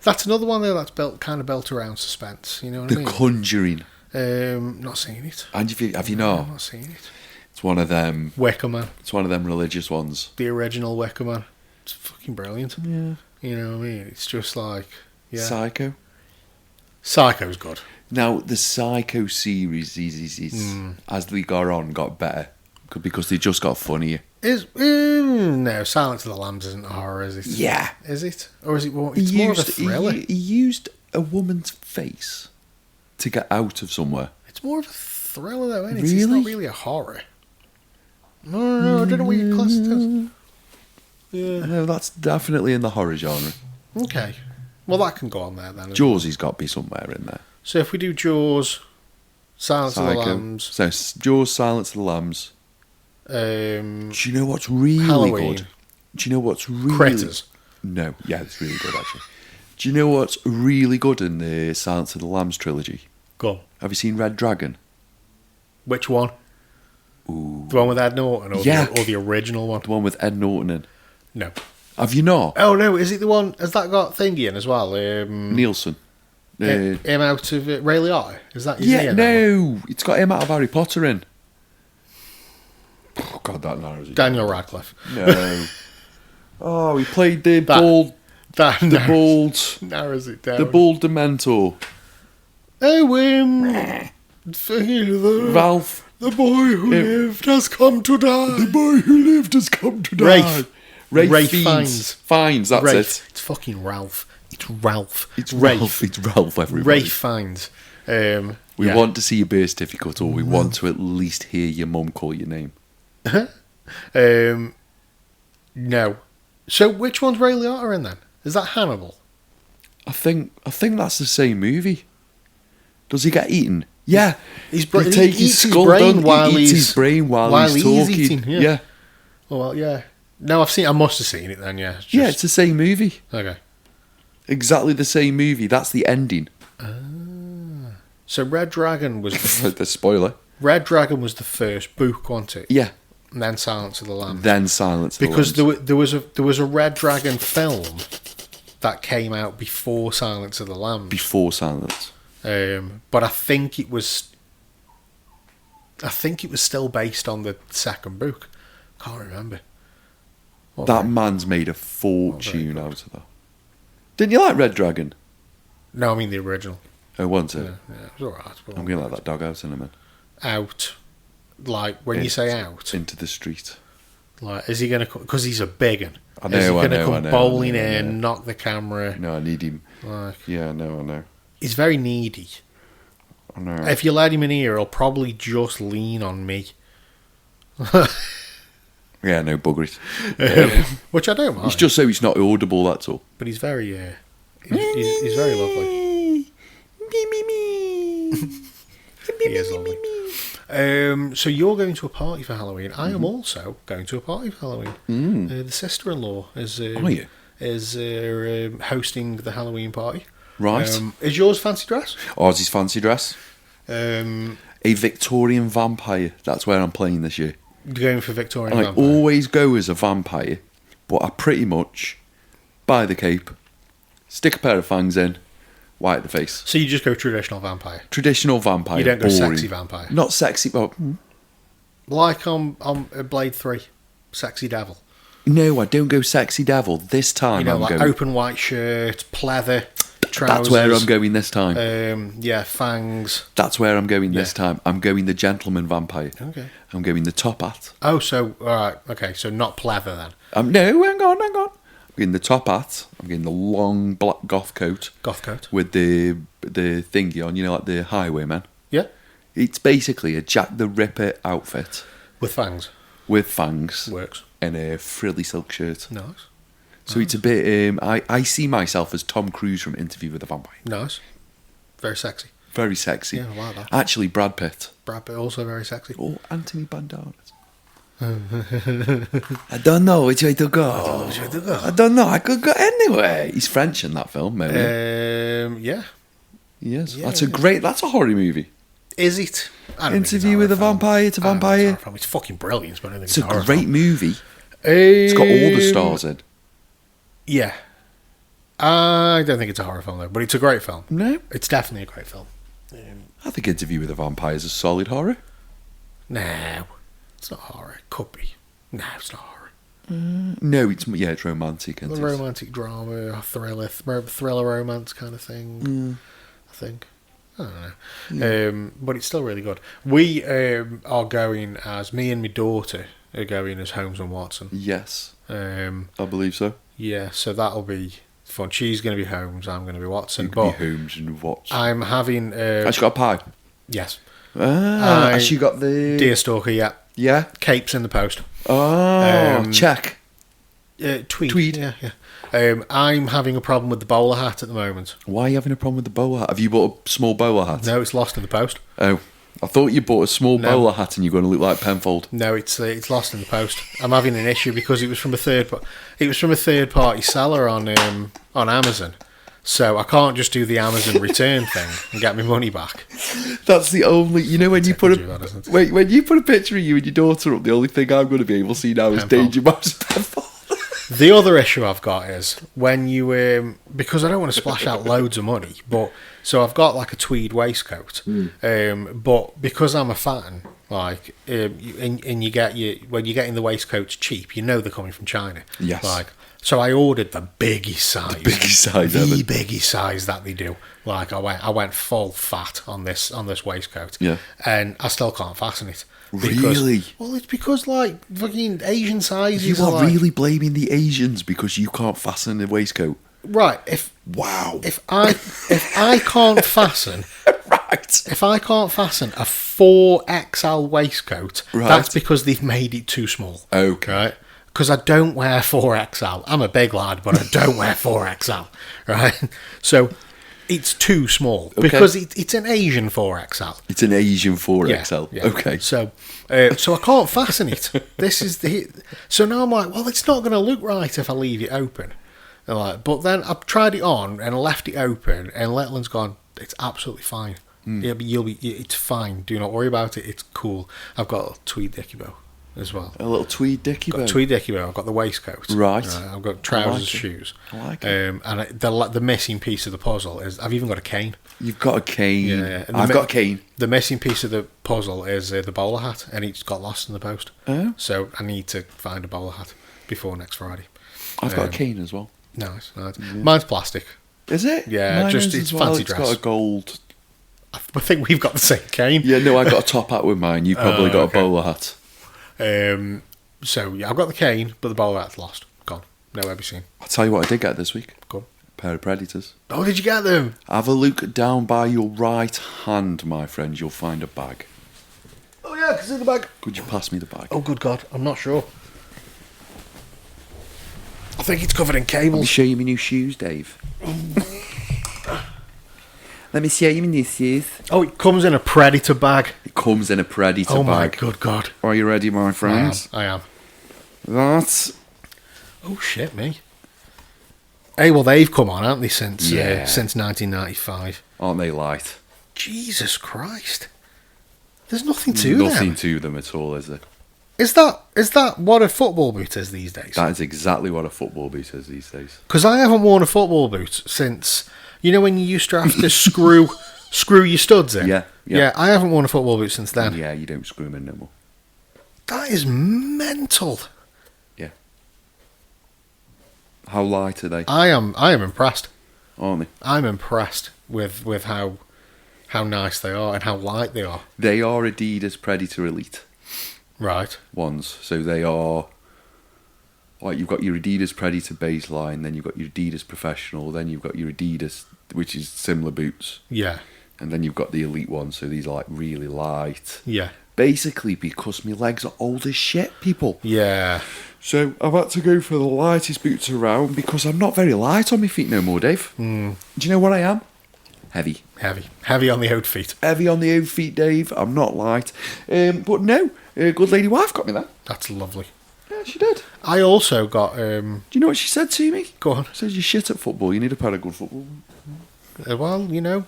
that's another one there that's built around suspense. You know what I The mean? Conjuring. Not seen it. And have you not? I've not seen it. It's one of them. Wicker Man. It's one of them religious ones. The original Wicker Man. It's fucking brilliant. Yeah. You know what I mean? It's just like, yeah. Psycho. Psycho's good. Now the Psycho series is as we got better because they just got funnier. No, Silence of the Lambs isn't a horror, is it? Yeah. Is it? Or is it more? It's more of a thriller. He used a woman's face to get out of somewhere. It's more of a thriller, though, isn't it? Really? It's not really a horror. No, I don't know what you class it as. Yeah. No, that's definitely in the horror genre. Okay. Well, that can go on there then. Jaws has got to be somewhere in there. So if we do Jaws, Silence of the Lambs. So Jaws, Silence of the Lambs. Do you know what's really Halloween. good? Do you know what's really... Critters. No, yeah, it's really good actually. Do you know what's really good in the Silence of the Lambs trilogy? Go on. Have you seen Red Dragon? Which one? Ooh. The one with Ed Norton or, Yeah. or the original one? The one with Ed Norton in. No. Have you not? Oh, no. Is it the one... Has that got Thingy in as well? Nielsen. Him out of Ray Liotta? Is that... is he Yeah, in that one? no. It's got him out of Harry Potter in. Oh, God, that narrows it. Daniel Radcliffe. No. Oh, he played the bald... That The bald... narrows it down. The bald Dementor. Oh, Ralph. the boy who lived has come to die. The boy who lived has come to die. Rafe Fiennes. Fiennes, that's Rafe. it. It's fucking Ralph. It's Ralph. It's Rafe. Ralph. It's Ralph, everybody. Rafe Fiennes. We want to see your birth certificate, or we want to at least hear your mum call your name. No. So which one's Ray Liotta in then? Is that Hannibal? I think that's the same movie. Does he get eaten? Yeah. He take eats his his skull brain down, while he eats he's his brain while he's talking. eating. Yeah. Well, yeah. No, I must have seen it then. Yeah. Yeah, it's the same movie. Okay. Exactly the same movie. That's the ending. So Red Dragon was The spoiler. Red Dragon was the first book, wasn't it? Yeah. And then Silence of the Lambs. Then Silence of the Because Lambs. there was a Red Dragon film that came out before Silence of the Lambs. Before Silence. But I think it was still based on the second book. Can't remember. That man's made a fortune out of that. Didn't you like Red Dragon? No, I mean the original. Oh, wasn't it? Yeah, it was alright. I'm going to let that dog out in a minute. Out. Like, when you say out, Into the street. like, is he going to... Because he's a big one. I know, Is he I going to know, come I know, bowling I know, I in, know. knock the camera? No, I need him. Like, Yeah, I know. he's very needy. I know. If you let him in here, he'll probably just lean on me. Yeah, no, bugger it. Which I don't mind. It's just so it's not audible, that's all. But he's very He's very lovely. He is lovely. So you're going to a party for Halloween. I am also going to a party for Halloween. The sister-in-law is hosting the Halloween party. Right. Is yours fancy dress? Ours is fancy dress. A Victorian vampire. That's where I'm playing this year. You're going for Victorian I vampire? always go as a vampire, but I pretty much buy the cape, stick a pair of fangs in, white the face. So you just go traditional vampire? Traditional vampire. You don't go boring. sexy vampire? Not sexy. Well, Like on Blade 3, sexy devil. no, I don't go sexy devil. This time You know, I'm like going. open white shirt, pleather, trousers. That's where I'm going this time. Fangs. That's where I'm going this time. I'm going the gentleman vampire. Okay. I'm going the top hat. Oh, so all right, okay, so not pleather then. No, hang on. I'm getting the top hat. I'm getting the long black goth coat. Goth coat. With the thingy on, like the highwayman. Yeah. It's basically a Jack the Ripper outfit. With fangs. With fangs. Works. And a frilly silk shirt. Nice. So it's a bit... I see myself as Tom Cruise from Interview with a Vampire. Nice. Very sexy. Very sexy. Yeah, I like that. Actually, Brad Pitt. Brad Pitt also very sexy. Or Anthony Banderas. I don't know which way to go. I don't know. I could go anywhere. He's French in that film, maybe. Yeah. Yes. Yeah, That's a horror movie. Is it? I don't think Interview with a Vampire. It's a vampire. It's fucking brilliant, but I don't think It's a horror great film. movie. It's got all the stars in. Yeah. I don't think it's a horror film though, but it's a great film. No. It's definitely a great film. I think Interview with a Vampire is a solid horror. No, it's not horror. It could be. No, it's not horror. No, it's romantic. A romantic drama, thriller romance kind of thing. I think. I don't know. But it's still really good. We are going as, me and my daughter are going as Holmes and Watson. Yes, I believe so. Yeah, so that'll be fun. She's going to be Holmes, I'm going to be Watson. You could be Holmes and Watson. I'm having... Has she got a pie? Yes. Has she got the... Deerstalker, yeah. Yeah? Capes in the post. Oh, check. Tweed. Yeah. I'm having a problem with the bowler hat at the moment. Why are you having a problem with the bowler hat? Have you bought a small bowler hat? No, it's lost in the post. Oh, I thought you bought a small bowler hat and you're going to look like Penfold. No, it's lost in the post. I'm having an issue because it was from a third party seller on Amazon. So I can't just do the Amazon return thing and get my money back. That's the only... when you put when you put a picture of you and your daughter up, the only thing I'm going to be able to see now is Danger Mouse Penfold. The other issue I've got is when you... because I don't want to splash out loads of money, but... So I've got like a tweed waistcoat, but because I'm a fan, like, when you're getting the waistcoats cheap, they're coming from China. Yes. Like, so I ordered the biggest size. The biggest size the ever. biggest size that they do. Like I went full fat on this waistcoat. Yeah. And I still can't fasten it. Really? Well, it's because like fucking Asian sizes. You are like, really blaming the Asians because you can't fasten the waistcoat. Right. Wow. If I can't fasten Right. If I can't fasten a 4XL waistcoat, that's because they've made it too small. Okay. Right? Because I don't wear 4XL. I'm a big lad, but I don't wear 4XL. Right? So it's too small because it's an Asian 4XL. It's an Asian 4XL. Yeah. Okay. So I can't fasten it. So now I'm like, well, it's not going to look right if I leave it open. But then I've tried it on and left it open, and Letland's gone, it's absolutely fine. It's fine. Do not worry about it. It's cool. I've got a tweed dicky bow as well. A little tweed dicky bow. Tweed dicky bow. I've got the waistcoat. Right. I've got trousers, shoes. I like it. And the missing piece of the puzzle is I've even got a cane. You've got a cane. Yeah. I've got a cane. The missing piece of the puzzle is the bowler hat, and it's got lost in the post. Oh. So I need to find a bowler hat before next Friday. I've got a cane as well. Nice. Mm-hmm. Mine's plastic. Is it? Yeah, Mine just is it's fancy It's dress. got a gold. I think we've got the same cane. Yeah, no, I got a top hat with mine. You've probably got a bowler hat. So yeah, I've got the cane, but the bowler hat's lost. Gone. Nowhere to be seen. I'll tell you what I did get this week. Go on. A pair of Predators. Oh, did you get them? Have a look down by your right hand, my friend. You'll find a bag. Oh yeah, because in the bag. Could you pass me the bag? Oh good God, I'm not sure. I think it's covered in Let me cables. show you my new shoes, Dave. Let me see how you this is. Oh, it comes in a Predator bag. It comes in a Predator bag. Oh my good God. Are you ready, my friends? I am. That's... Oh shit, me. Hey, well, they've come on, haven't they, since 1995? Aren't they light? Jesus Christ. There's nothing to them. Nothing to them at all, is there? Is that what a football boot is these days? That is exactly what a football boot is these days. Because I haven't worn a football boot since... You know when you used to have to screw your studs in? Yeah. I haven't worn a football boot since then. Yeah, you don't screw them in no more. That is mental. Yeah. How light are they? I am impressed. Aren't they? I'm impressed with how nice they are and how light they are. They are Adidas Predator Elite Right. ones. So they are... Like, you've got your Adidas Predator baseline, then you've got your Adidas Professional, then you've got your Adidas, which is similar boots. Yeah. And then you've got the Elite ones, so these are like really light. Yeah. Basically because my legs are old as shit, people. Yeah. So I've had to go for the lightest boots around because I'm not very light on my feet no more, Dave. Do you know what I am? Heavy. Heavy on the old feet. Heavy on the old feet, Dave. I'm not light. But no, good lady wife got me that. That's lovely. Yeah, she did. I also got... Do you know what she said to me? Go on. She says, you're shit at football, you need a pair of good football. Well, you know,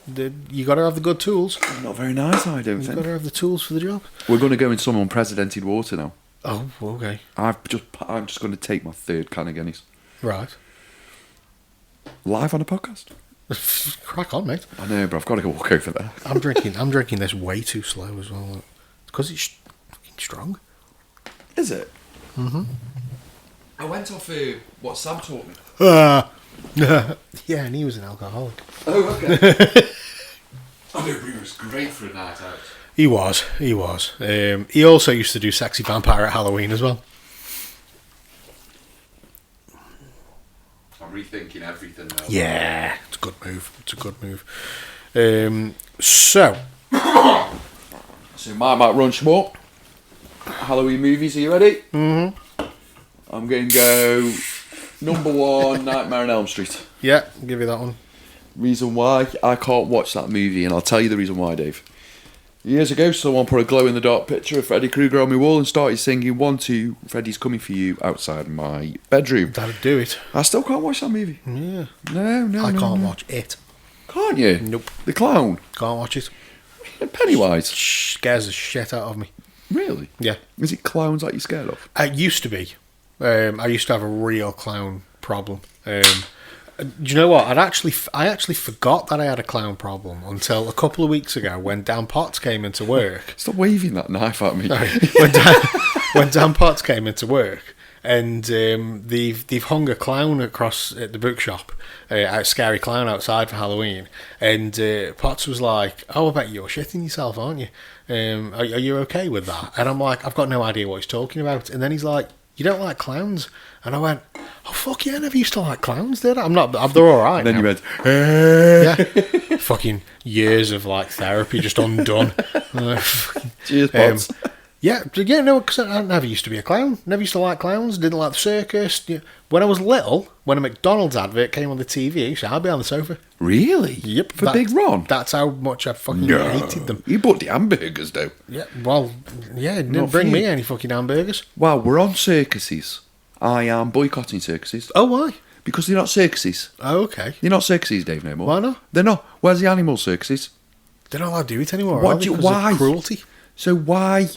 you got to have the good tools. Not very nice, I don't You've think. got to have the tools for the job. We're going to go in some unprecedented water now. Oh, okay. I'm just going to take my third can of Guinness. Right. Live on a podcast. Crack on, mate. I know, but I've got to go walk over there. I'm drinking this way too slow as well. Because it's fucking strong. Is it? Mm-hmm. I went off what Sam taught me. Yeah, and he was an alcoholic. Oh, okay. I know, but it was great for a night out. He was. He also used to do Sexy Vampire at Halloween as well. I'm rethinking everything now. Yeah, it's a good move. So my Mount Run Schmuck. Halloween movies, are you ready? Mm-hmm. I'm going to go number 1, Nightmare on Elm Street. Yeah, I'll give you that one. Reason why I can't watch that movie, and I'll tell you the reason why, Dave. Years ago, someone put a glow-in-the-dark picture of Freddy Krueger on my wall and started singing 1, 2, Freddy's coming for you outside my bedroom. That'd do it. I still can't watch that movie. Yeah. No. I can't watch it. Can't you? Nope. The clown. Can't watch it. Pennywise. Scares the shit out of me. Really? Yeah. Is it clowns that you're scared of? It used to be. I used to have a real clown problem. Do you know what? I actually forgot that I had a clown problem until a couple of weeks ago when Dan Potts came into work. Stop waving that knife at me. When Dan Potts came into work, and they've hung a clown across at the bookshop, a scary clown outside for Halloween, and Potts was like, "Oh, I bet you're shitting yourself, aren't you? Are you okay with that?" And I'm like, "I've got no idea what he's talking about." And then he's like, "You don't like clowns?" And I went, "Oh fuck yeah, I never used to like clowns, did I? I'm not. They're all right." And then now. you went, Yeah, fucking years of like therapy just undone. cheers, Potts. Yeah, no, because I never used to be a clown. Never used to like clowns. Didn't like the circus. When I was little, when a McDonald's advert came on the TV, so I'd be on the sofa. Really? Yep. For Big Ron? That's how much I fucking hated them. You bought the hamburgers, though. Yeah, well, yeah, it didn't Not bring for me you. any fucking hamburgers. Well, we're on circuses. I am boycotting circuses. Oh, why? Because they're not circuses. Oh, okay. They're not circuses, Dave, no more. Why not? They're not. Where's the animal circuses? They're not allowed to do it anymore. What Are they? do you- 'Cause why? of cruelty. So why,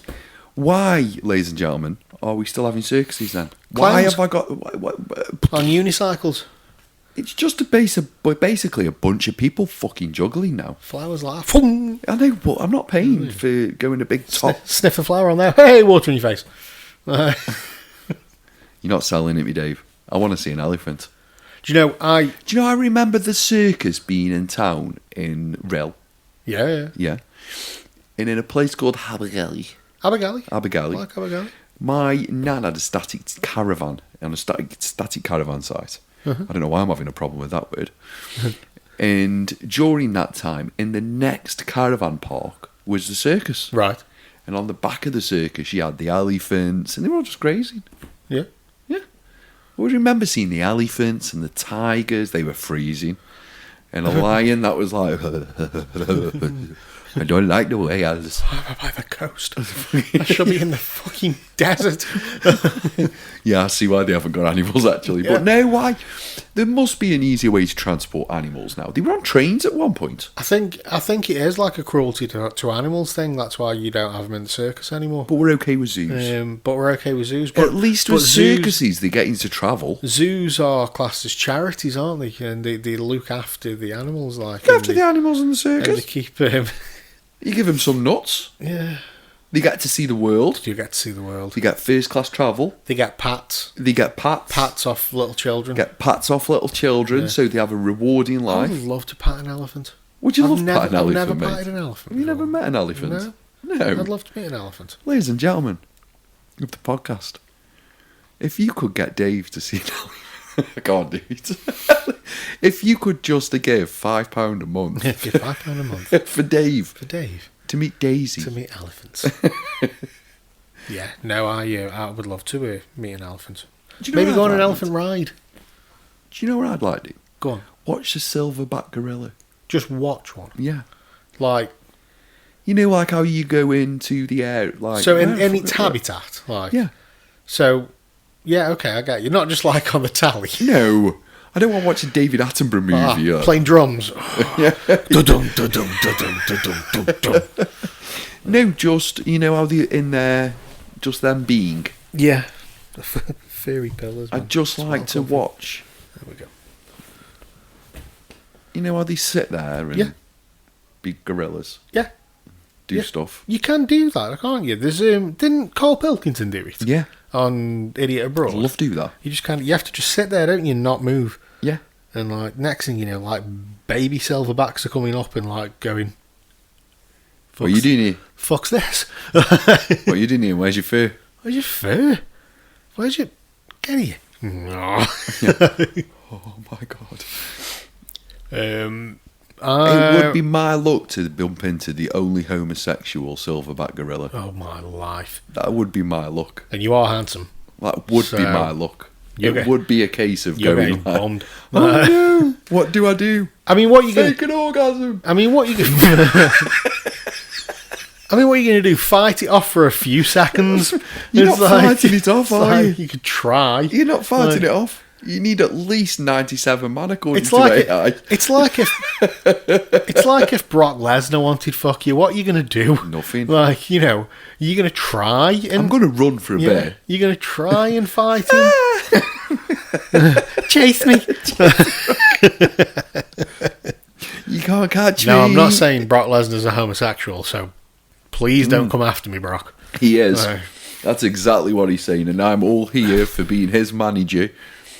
ladies and gentlemen, are we still having circuses then? Why Clowns. have I got... On unicycles. It's just basically a bunch of people fucking juggling now. Flowers like... Fung! I know, but I'm not paying for going to big top... Sniff a flower on there. Hey, water in your face. You're not selling it me, Dave. I want to see an elephant. Do you know, I remember the circus being in town in Rill? Yeah. Yeah. And in a place called Abergele. Abergele. Like Abergele. My nan had a static caravan on a static caravan site. I don't know why I'm having a problem with that word. And during that time, in the next caravan park was the circus. Right. And on the back of the circus, you had the elephants, and they were all just grazing. Yeah. Yeah. I always remember seeing the elephants and the tigers. They were freezing. And a lion that was like, I don't like the whales. I'm by the coast. I should be in the fucking desert. Yeah, I see why they haven't got animals actually. Yeah. But no, why? There must be an easier way to transport animals now. They were on trains at one point. I think it is like a cruelty to animals thing. That's why you don't have them in the circus anymore. But we're okay with zoos. But we're okay with zoos. But At least but with circuses, they're getting to travel. Zoos are classed as charities, aren't they? And they look after the animals, like Look after the animals in the and circus. they keep. You give them some nuts. Yeah, They get to see the world. you get to see the world. They get first class travel. They get pats They get pats. off little children. Get pats off little children, Yeah. so they have a rewarding I life. would love to pat an elephant. Would you I've love never, pat an elephant, I've never mate? patted an elephant. Have you never before. met an elephant? No. No. I'd love to meet an elephant. Ladies and gentlemen of the podcast, if you could get Dave to see an elephant, I can't do it. If you could just give £5 a month Give £5 a month for Dave for Dave to meet Daisy. to meet elephants. Yeah, no, I would love to meet an elephant. Do you know Maybe where go on I'd an like elephant ride. Do you know what I'd like to do? Go on, Watch the silverback gorilla. just watch one. Yeah. Like You know, like how you go into the air, like so where in the fuck its is it? habitat. Like Yeah. So, yeah, okay, I get you. Not just like on the tally. No, I don't want to watch a David Attenborough movie. Playing drums. Yeah. Dum-dum, dum-dum, dum-dum, dum-dum, dum-dum. No, just you know how they in there, just them being. Yeah. The fairy pillars. Man. I'd just like to comfy. watch. There we go. You know how they sit there and Yeah. be gorillas, Yeah. do Yeah. stuff. You can do that, can't you? There's didn't Cole Pilkington do it? Yeah, On Idiot Abroad. I'd love to do that. You have to just sit there, don't you, and not move. Yeah. And like next thing you know, like baby silverbacks are coming up and like going. What are you doing here? Fuck's this? What are you doing here? Where's your fur? Where's your fur? Where's your... Get here. No. Oh my god. I It would be my luck to bump into the only homosexual silverback gorilla. Oh, my life. That would be my luck. And you are handsome. That would So, be my luck. you're It would be a case of You're going getting like, bombed. oh no, what do I do? I mean, what are you going Fake an orgasm. I mean, what are you going I mean, what are you going to do? Fight it off for a few seconds? You're It's not fighting it off, it's are like, you? You could try. You're not fighting Like- it off. You need at least 97 man according It's to like AI. it's like if Brock Lesnar wanted fuck you. What are you going to do? Nothing. Like, you know, you're going to try and I'm going to run for a bit. you're going to try and fight him. Chase me. You can't catch me. No, I'm not saying Brock Lesnar's a homosexual, so please don't come after me, Brock. He is. No. That's exactly what he's saying. And I'm all here for being his manager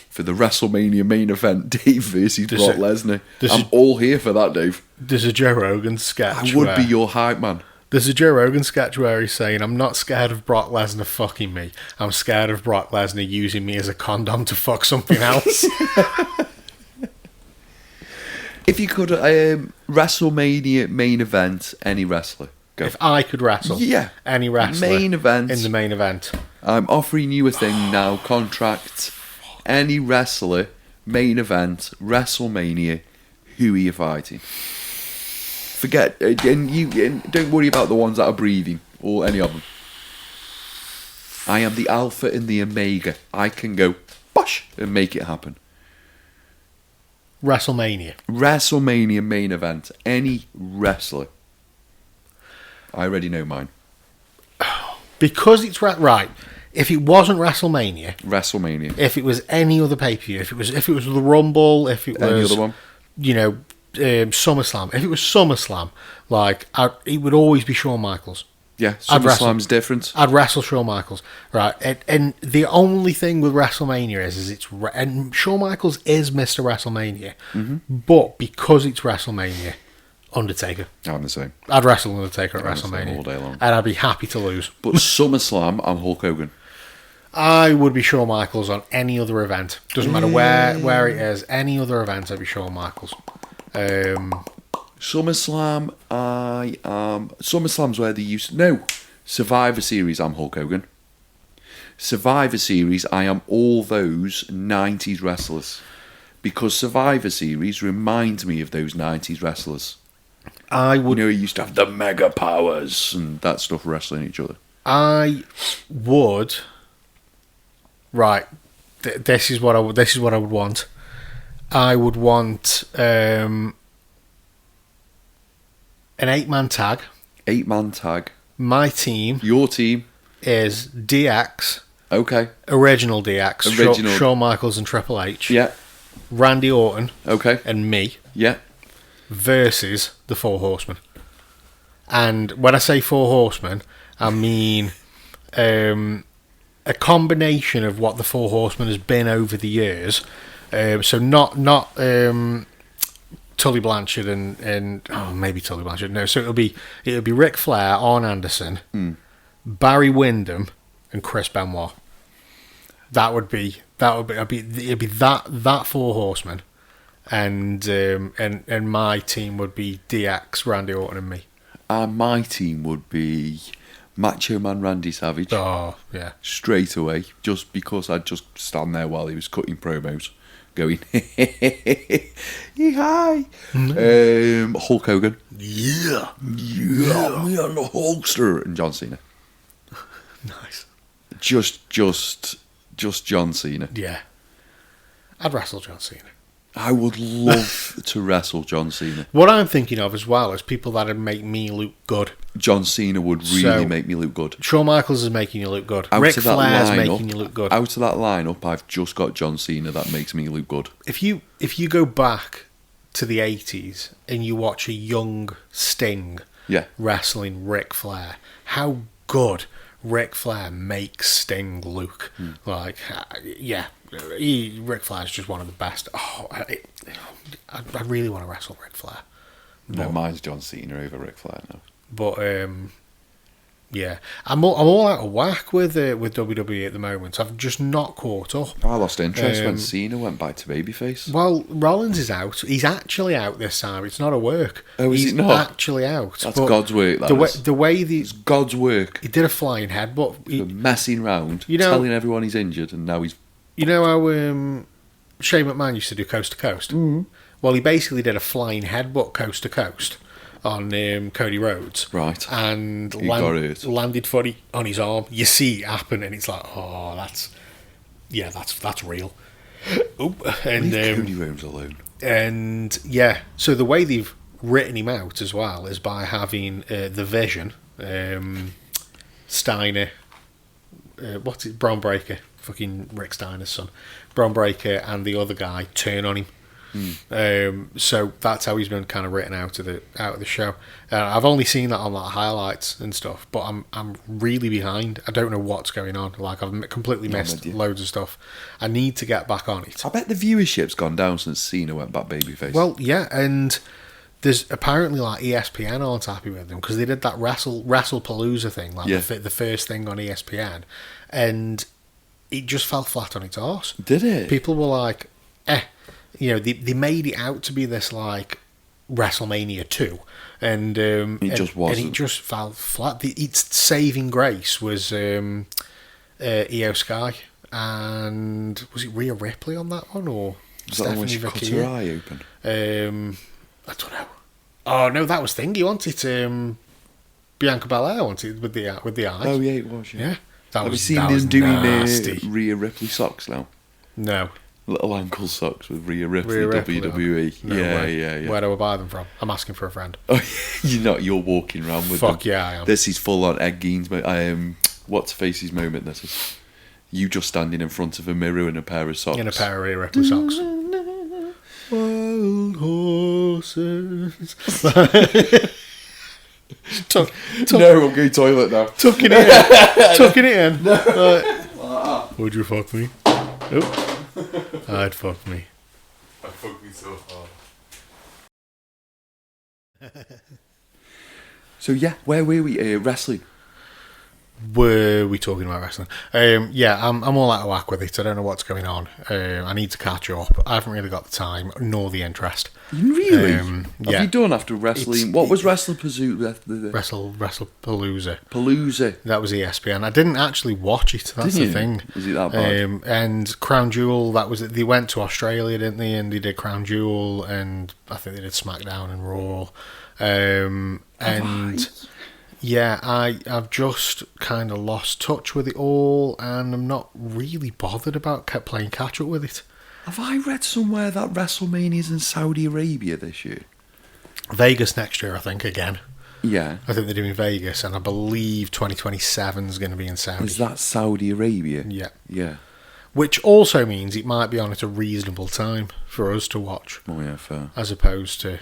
for the WrestleMania main event, Dave versus This Brock is- Lesnar. this I'm is- all here for that, Dave. There's a Joe Rogan sketch. I would where- be your hype man. There's a Joe Rogan sketch where he's saying, "I'm not scared of Brock Lesnar fucking me. I'm scared of Brock Lesnar using me as a condom to fuck something else." If you could, WrestleMania main event, any wrestler, go. If I could wrestle, Yeah. any wrestler Main event. in the main event, I'm offering you a thing now, contract. Any wrestler, main event, WrestleMania, who are you fighting? Forget, and don't worry about the ones that are breathing, or any of them. I am the Alpha and the Omega. I can go, bosh, and make it happen. WrestleMania. WrestleMania main event, any wrestler. I already know mine. Because it's right. If it wasn't WrestleMania, WrestleMania. if it was any other pay per view, if it was the Rumble, if it was Any other one? you know, SummerSlam. If it was SummerSlam, like it would always be Shawn Michaels. Yeah, I'd wrestle. SummerSlam's different. I'd wrestle Shawn Michaels, right? And the only thing with WrestleMania is and Shawn Michaels is Mr. WrestleMania, but because it's WrestleMania, Undertaker. I'm the same. I'd wrestle Undertaker at I'm the same WrestleMania all day long. and I'd be happy to lose. But SummerSlam, I'm Hulk Hogan. I would be Shawn Michaels on any other event. Doesn't matter where it is. Any other event, I'd be Shawn Michaels. SummerSlam, I am... SummerSlam's where they used... No. Survivor Series, I'm Hulk Hogan. Survivor Series, I am all those 90s wrestlers. because Survivor Series reminds me of those 90s wrestlers. I would. You know, he used to have the mega powers and that stuff wrestling each other. I would. Right. This is what I would. This is what I would want. I would want an 8-man tag. 8-man tag. My team. Your team is DX. Okay. Original DX. Original. Shawn Michaels and Triple H. Yeah. Randy Orton. Okay. And me. Yeah. Versus the Four Horsemen. And when I say Four Horsemen, I mean a combination of what the Four Horsemen has been over the years. So not Tully Blanchard and maybe Tully Blanchard. No, so it'll be Ric Flair, Arn Anderson, Barry Windham, and Chris Benoit. It'd be that Four Horsemen, and my team would be DX, Randy Orton, and me. And my team would be Macho Man Randy Savage. Oh yeah, straight away, just because I'd just stand there while he was cutting promos, going, hi. Hulk Hogan. Yeah, me and the Hulkster. And John Cena. Nice. Just John Cena. Yeah. I'd wrestle John Cena. I would love to wrestle John Cena. What I'm thinking of as well is people that'd make me look good. John Cena would really make me look good. Shawn Michaels is making you look good. Ric Flair's making you look good. Out of that lineup, I've just got John Cena that makes me look good. If you go back to the 80s and you watch a young Sting wrestling Ric Flair, how good Ric Flair makes Sting look. Like, yeah. Ric Flair's just one of the best. I really want to wrestle Ric Flair. No, mine's John Cena over Ric Flair now. But yeah, I'm all out of whack with WWE at the moment. I've just not caught up. I lost interest when Cena went back to babyface. Well, Rollins is out. He's actually out this time. It's not a work. Oh, is He's it not? actually out. That's God's work. The way it's God's work. He did a flying headbutt. He messing round, telling everyone he's injured, and now he's. You know how Shane McMahon used to do coast to coast? Mm-hmm. Well, he basically did a flying headbutt coast to coast on Cody Rhodes. Right. And landed footy on his arm. You see it happen, and it's like, oh, that's real. Oop. And leave Cody Rhodes alone. And yeah, so the way they've written him out as well is by having the Vision, Steiner, Braun Breaker, fucking Rick Steiner's son, Braun Breaker, and the other guy turn on him. So that's how he's been kind of written out of the show. I've only seen that on like highlights and stuff, but I'm really behind. I don't know what's going on. Like, I've completely missed loads of stuff. I need to get back on it. I bet the viewership's gone down since Cena went back babyface. Well, yeah, and there's apparently like ESPN aren't happy with them because they did that WrestlePalooza thing, like the first thing on ESPN, and it just fell flat on its arse. Did it? People were like, you know, they made it out to be this like WrestleMania 2, and it just wasn't. And it just fell flat. Its saving grace was Io Sky, and was it Rhea Ripley on that one, or was that when she cut her eye open? I don't know. Oh no, that was thing. He wanted Bianca Belair wanted with the eye. Oh yeah, it was. Yeah. Have you seen them doing Rhea Ripley socks now? No. Little ankle socks with Rhea Ripley, WWE. No way. Yeah. Where do I buy them from? I'm asking for a friend. Oh, you're walking around with Fuck them. Yeah, I am. This is full on Ed Gein's what's Facey's moment, this is. You just standing in front of a mirror in a pair of socks. In a pair of Rhea Ripley socks. Wild horses. No, I'm going to toilet now. Tucking it in. No. Would you fuck me? Nope. I'd fuck me. I'd fuck me so hard. So yeah, where were we? Wrestling. Were we talking about wrestling? Yeah, I'm all out of whack with it. I don't know what's going on. I need to catch up. I haven't really got the time nor the interest. Really? Yeah. Have you done after wrestling? What was WrestlePalooza? Palooza. That was ESPN. I didn't actually watch it. That's the thing. Was it that bad? And Crown Jewel. That was it. They went to Australia, didn't they? And they did Crown Jewel, and I think they did SmackDown and Raw. Yeah, I've just kind of lost touch with it all, and I'm not really bothered about playing catch up with it. Have I read somewhere that WrestleMania's in Saudi Arabia this year? Vegas next year, I think, again. Yeah. I think they're doing Vegas, and I believe 2027 is going to be in Saudi. Is that Saudi Arabia? Yeah. Yeah. Which also means it might be on at a reasonable time for us to watch. Oh, yeah, fair. As opposed to,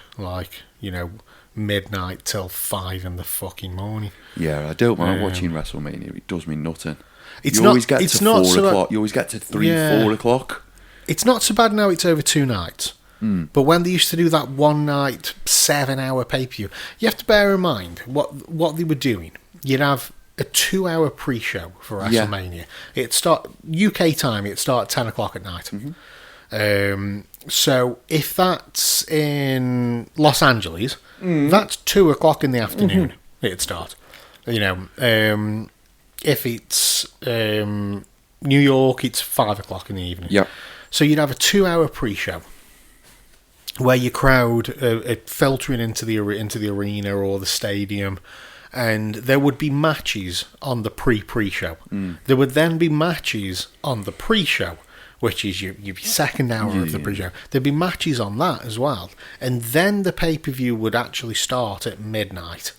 midnight till 5 in the fucking morning. Yeah, I don't mind watching WrestleMania. It does me nothing. You always get to 4 o'clock. You always get to 4 o'clock. It's not so bad now it's over 2 nights. But when they used to do that one night, 7-hour pay-per-view, you have to bear in mind what they were doing. You'd have a 2-hour pre-show for WrestleMania. Yeah. UK time, it'd start at 10 o'clock at night. So if that's in Los Angeles, that's 2 o'clock in the afternoon. It'd start. If it's New York, it's 5 o'clock in the evening. Yep. So you'd have a 2-hour pre-show where your crowd filtering into the arena or the stadium, and there would be matches on the pre-show. There would then be matches on the pre-show, which is your second hour of the pre-show. There'd be matches on that as well, and then the pay-per-view would actually start at midnight,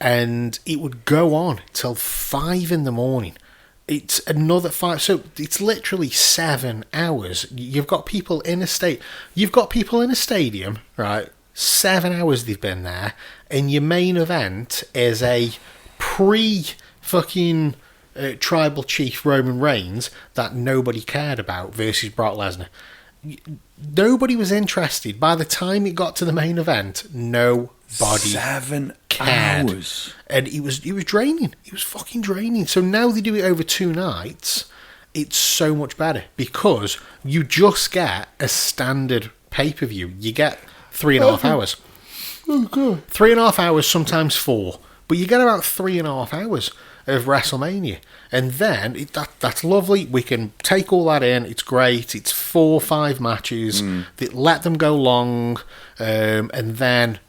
and it would go on till 5 in the morning. It's another 5, so it's literally 7 hours. You've got people in a stadium, right? 7 hours they've been there, and your main event is a pre-fucking tribal chief Roman Reigns that nobody cared about versus Brock Lesnar. Nobody was interested. By the time it got to the main event, nobody 7 cared. hours. And it was draining. It was fucking draining. So now they do it over 2 nights. It's so much better because you just get a standard pay-per-view. You get 3.5 hours. Oh, God. 3.5 hours, sometimes 4. But you get about 3.5 hours of WrestleMania. And then, that's lovely. We can take all that in. It's great. It's 4 or 5 matches. That let them go long. And then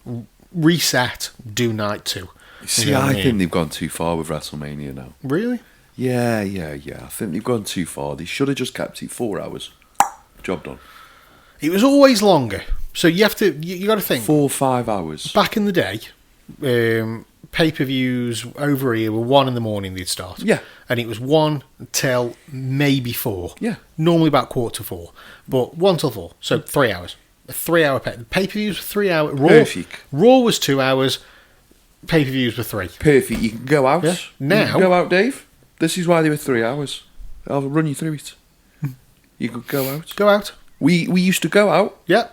reset, do night 2. See, I think they've gone too far with WrestleMania now. Really? Yeah. I think they've gone too far. They should have just kept it 4 hours. Job done. It was always longer. So you got to think. 4 or 5 hours. Back in the day, pay-per-views over here were 1 in the morning they'd start. Yeah. And it was 1 till maybe 4. Yeah. Normally about 3:45. But 1 till 4. So 3 hours. A 3-hour pay-per-views were 3 hours. Perfect. Raw was 2 hours. Pay-per-views were 3. Perfect. You can go out. Yeah. Now. You can go out, Dave. This is why they were 3 hours. I'll run you through it. You could go out. Go out. We used to go out. Yeah.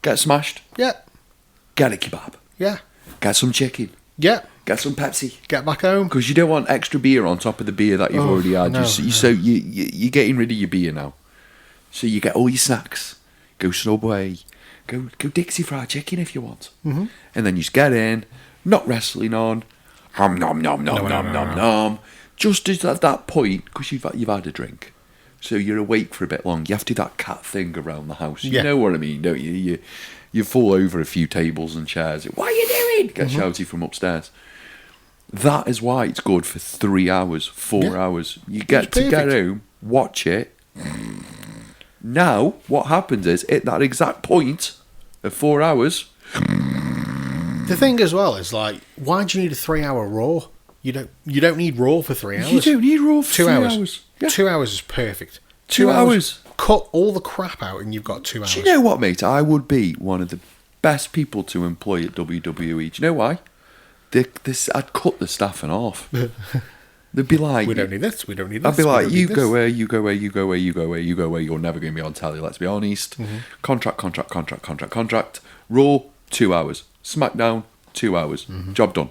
Get smashed. Yeah. Get a kebab. Yeah. Get some chicken. Yeah. Get some Pepsi. Get back home. Because you don't want extra beer on top of the beer that you've already had. No, So you're getting rid of your beer now. So you get all your snacks. Go Subway. Go Dixie Fried Chicken if you want. And then you just get in. Not wrestling on. Nom nom nom nom nom nom nom. Just at that point, because you've had a drink. So you're awake for a bit long. You have to do that cat thing around the house. You know what I mean, don't you? You fall over a few tables and chairs. What are you doing? Get shouted from upstairs. That is why it's good for 3 hours, 4 hours. You get to get home, watch it. Now, what happens is, at that exact point of 4 hours... The thing as well is, why do you need a 3-hour Raw? You don't need Raw for 3 hours. You don't need Raw for 2 3 hours. hours. Yeah. 2 hours is perfect. 2 hours. Cut all the crap out and you've got 2 hours. Do you know what, mate? I would be one of the best people to employ at WWE. Do you know why? I'd cut the staff in half. They'd be like... We don't need this, we don't need this. I'd be like, you go where, you go where, you go where, you go where, you go where. You're never going to be on telly, let's be honest. Contract. Raw, 2 hours. SmackDown, 2 hours. Job done.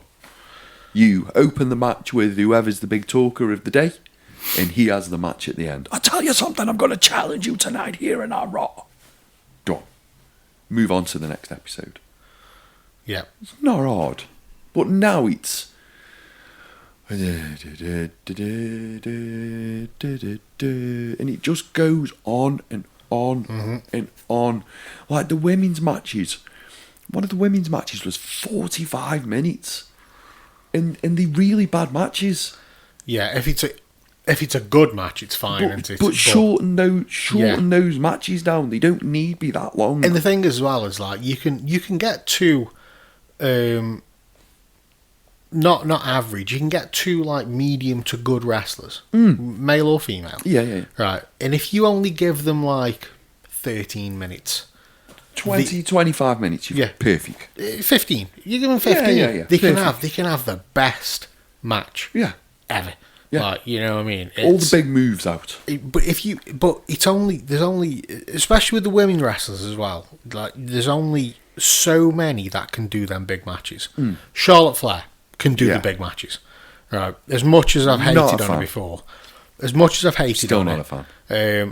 You open the match with whoever's the big talker of the day, and he has the match at the end. I tell you something, I'm going to challenge you tonight here in our Raw. Go on. Move on to the next episode. Yeah. It's not hard. But now it's... And it just goes on and on and on. Like the women's matches. One of the women's matches was 45 minutes. And they're really bad matches. Yeah, if it's a good match, it's fine. But shorten those matches down. They don't need to be that long. And the thing as well is like you can get two, not average. You can get two like medium to good wrestlers, male or female. Yeah. Right, and if you only give them like 13 minutes. 25 minutes, perfect. 15. You give them 15. Yeah. They can have the best match ever. Yeah. Like, you know what I mean? All the big moves out. There's only, especially with the women wrestlers as well, like there's only so many that can do them big matches. Charlotte Flair can do the big matches. Right. As much as I've hated on her before, Still not a fan.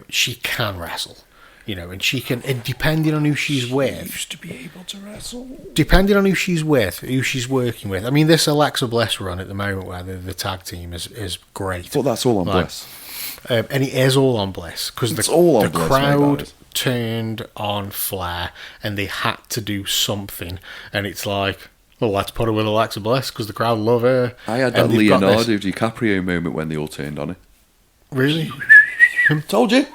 She can wrestle. You know, and she can, and depending on who she's with, used to be able to wrestle. Depending on who she's with, who she's working with. I mean, this Alexa Bliss run at the moment, where the tag team is great. But that's all on Bliss, and it is all on Bliss because the crowd turned on Flair, and they had to do something. And it's like, well, let's put her with Alexa Bliss because the crowd love her. I had that Leonardo DiCaprio moment when they all turned on her. Really? Told you.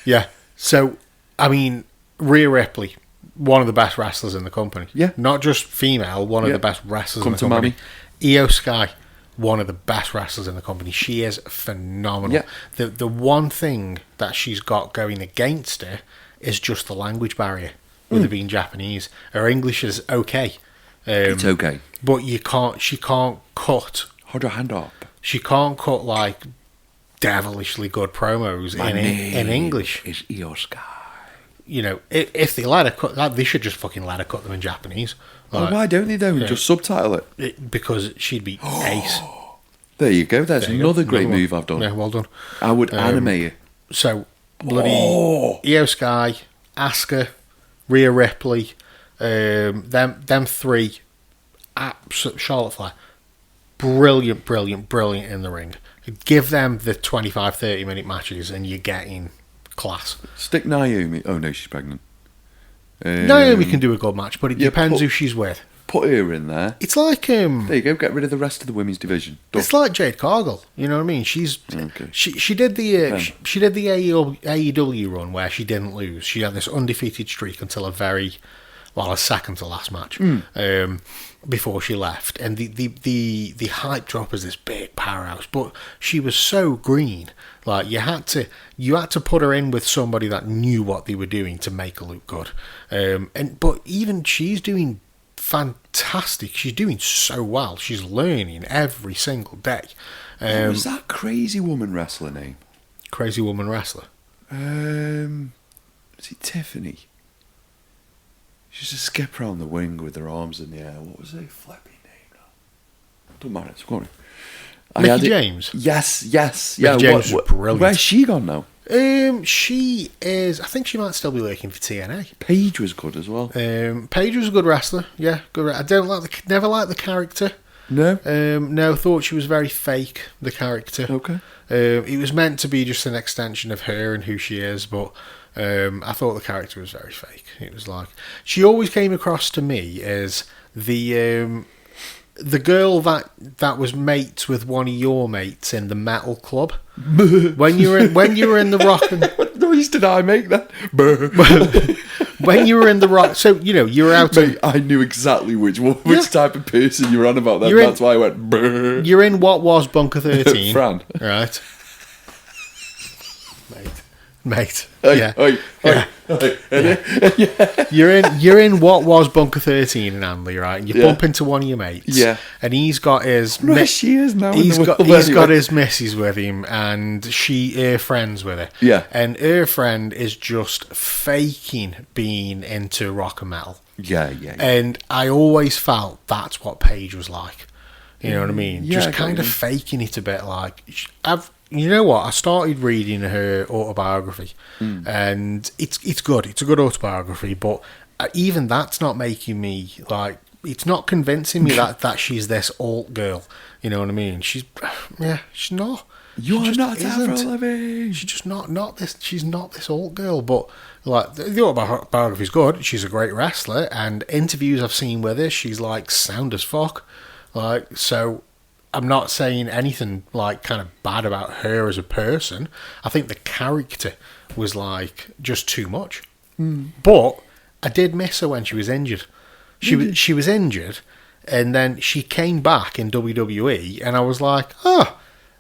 Yeah. So, I mean, Rhea Ripley, one of the best wrestlers in the company. Yeah. Not just female, one of the best wrestlers in the company. Mammy. Io Sky, one of the best wrestlers in the company. She is phenomenal. Yeah. The one thing that she's got going against her is just the language barrier with her being Japanese. Her English is okay. It's okay. But she can't cut. Hold your hand up. She can't cut like devilishly good promos in English. Is Io Sky. You know, if they let her cut that, they should just fucking let her cut them in Japanese. Like, why don't they though? Just subtitle it. Because she'd be ace. There you go. There's another great move I've done. Yeah, well done. I would animate it. So, bloody Io Sky, Asuka, Rhea Ripley, them three, Charlotte Flair, brilliant in the ring. Give them the 25-30 minute matches and you're getting class. Stick Naomi. Oh no, she's pregnant. Naomi can do a good match, but it depends who she's with. Put her in there. It's like there you go. Get rid of the rest of the women's division. Done. It's like Jade Cargill. You know what I mean? She's okay. She did the she did the AEW run where she didn't lose. She had this undefeated streak until a second to last match. Before she left, and the hype drop as this big powerhouse, but she was so green. Like you had to put her in with somebody that knew what they were doing to make her look good. But even she's doing fantastic. She's doing so well. She's learning every single day. What was that crazy woman wrestler name? Crazy woman wrestler. Is it Tiffany? She's a skip around the wing with her arms in the air. What was her flipping name now? Don't matter, it's going. Mickey James? Yes. Mickey James was brilliant. Where's she gone now? She is, I think she might still be working for TNA. Paige was good as well. Paige was a good wrestler, yeah. Good. I never liked the character. No? No, thought she was very fake, the character. Okay. It was meant to be just an extension of her and who she is, but I thought the character was very fake. It was like she always came across to me as the girl that was mates with one of your mates in the metal club when you were in the rock and what noise did I make then? When you were in the rock, so you know you were out. Mate, I knew exactly which type of person you were on about. That's why I went. Brr. You're in what was Bunker 13, Fran, right? Mate. mate. Hey, Yeah. hey, Yeah. hey. You're in what was bunker 13 in Hanley, right? And you Yeah. bump into one of your mates. Yeah. And he's got his Where she is now. He's in the got world he's got anyway. his missus with him, and her friends with her. Yeah. And her friend is just faking being into rock and metal. Yeah. And I always felt that's what Paige was like. You know what I mean? Yeah, I Just get kind what of you faking it a bit. Like you know what? I started reading her autobiography, and it's good. It's a good autobiography, but even that's not making me like. It's not convincing me that she's this alt girl. You know what I mean? She's not. You She are just not isn't. Avril Lavigne. She's just not this. She's not this old girl. But like the autobiography's good. She's a great wrestler, and interviews I've seen with her, she's like sound as fuck. Like, so I'm not saying anything like kind of bad about her as a person. I think the character was like just too much. But I did miss her when she was injured. She was injured, and then she came back in WWE, and I was like, oh,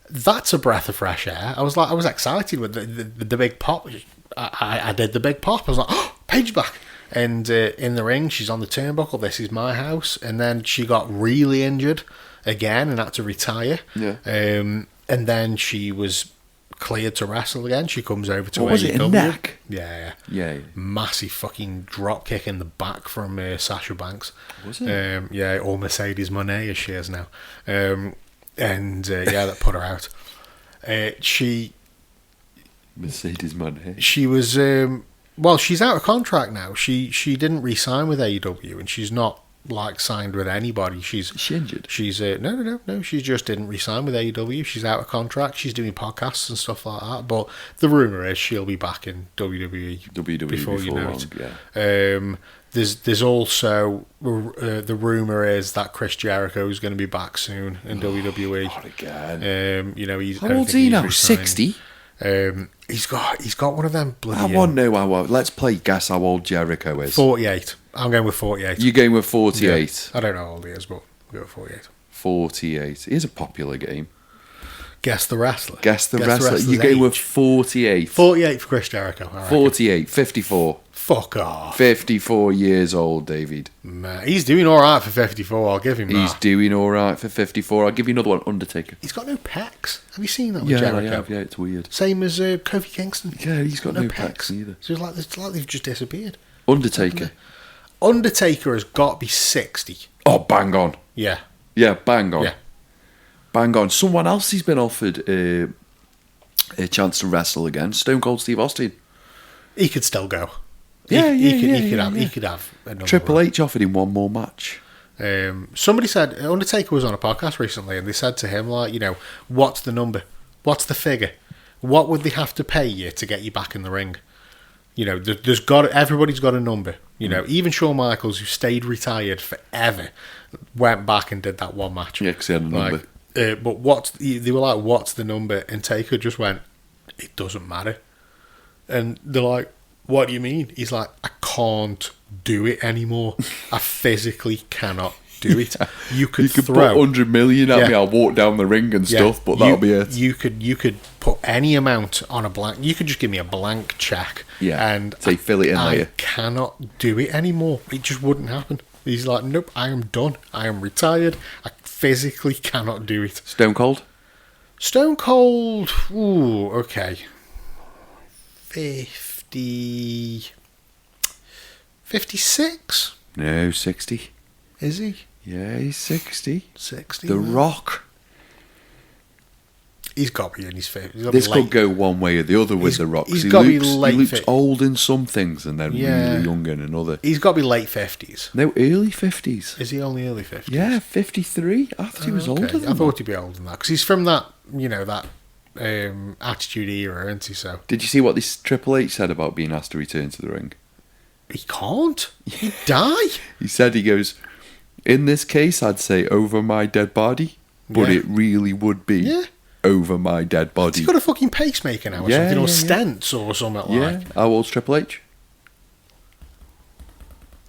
that's a breath of fresh air. I was excited with the big pop. I did the big pop. I was like, oh, Paige back. And in the ring, she's on the turnbuckle. This is my house. And then she got really injured again and had to retire. Yeah. And then she was cleared to wrestle again. She comes over to AEW. What was it, a neck? Yeah. Yeah. Massive fucking drop kick in the back from Sasha Banks. Was it? Yeah, or Mercedes Moné as she is now. That put her out. Mercedes Moné. She was she's out of contract now. She didn't re-sign with AEW, and she's not like signed with anybody. Is she injured? She's no. She just didn't re-sign with AEW. She's out of contract. She's doing podcasts and stuff like that. But the rumor is she'll be back in WWE before you know long, it. Yeah. There's also the rumor is that Chris Jericho is going to be back soon in WWE. Not again. He's How old's he now? 60. He's got one of them bloody. I want to know how old. Let's play guess how old Jericho is. 48. I'm going with 48. You're going with 48. Yeah. I don't know how old he is, but I'll go with 48. 48. It is a popular game. Guess the wrestler. Guess the wrestler. You're going with 48. 48 for Chris Jericho. 48. 54. Fuck off. 54 years old, David. Man, he's doing all right for 54. I'll give him that. He's doing all right for 54. I'll give you another one, Undertaker. He's got no pecs. Have you seen that with Jericho? I have. Yeah, it's weird. Same as Kofi Kingston. Yeah, he's got no pecs either. So it's like they've just disappeared. Undertaker. Undertaker has got to be 60. Oh, bang on. Yeah. Yeah, bang on. Yeah. Bang on. Someone else he's been offered a chance to wrestle again. Stone Cold Steve Austin. He could still go. He He could have another Triple run. H offered him one more match. Somebody said Undertaker was on a podcast recently, and they said to him, like, what's the number? What's the figure? What would they have to pay you to get you back in the ring? Everybody's got a number. Even Shawn Michaels, who stayed retired forever, went back and did that one match. Yeah, because he had a number. But they were like, what's the number? And Taker just went, it doesn't matter. And they're like, what do you mean? He's like, I can't do it anymore. I physically cannot do it. You could put throw 100 million at me, I'll walk down the ring and stuff, but that'll be it. You could put any amount on a blank. You could just give me a blank check. Yeah. And say fill it in I later. cannot do it anymore. It just wouldn't happen. He's like, nope, I am done. I am retired. I physically cannot do it. Stone Cold? Stone Cold, ooh, okay. 56? No, 60. Is he? Yeah, he's 60. 60. The Rock. He's got to be in his 50s. This could go one way or the other with The Rock. He's got to be late. He looks old in some things and then really young in another. He's got to be late 50s. No, early 50s. Is he only early 50s? Yeah, 53. I thought he was older than that. I thought he'd be older than that. Because he's from that, that Attitude Era, isn't he? So. Did you see what this Triple H said about being asked to return to the ring? He can't. He'd die. He goes, in this case, I'd say over my dead body, but it really would be over my dead body. He's got a fucking pacemaker now or something, or stents or something like that. How old's Triple H?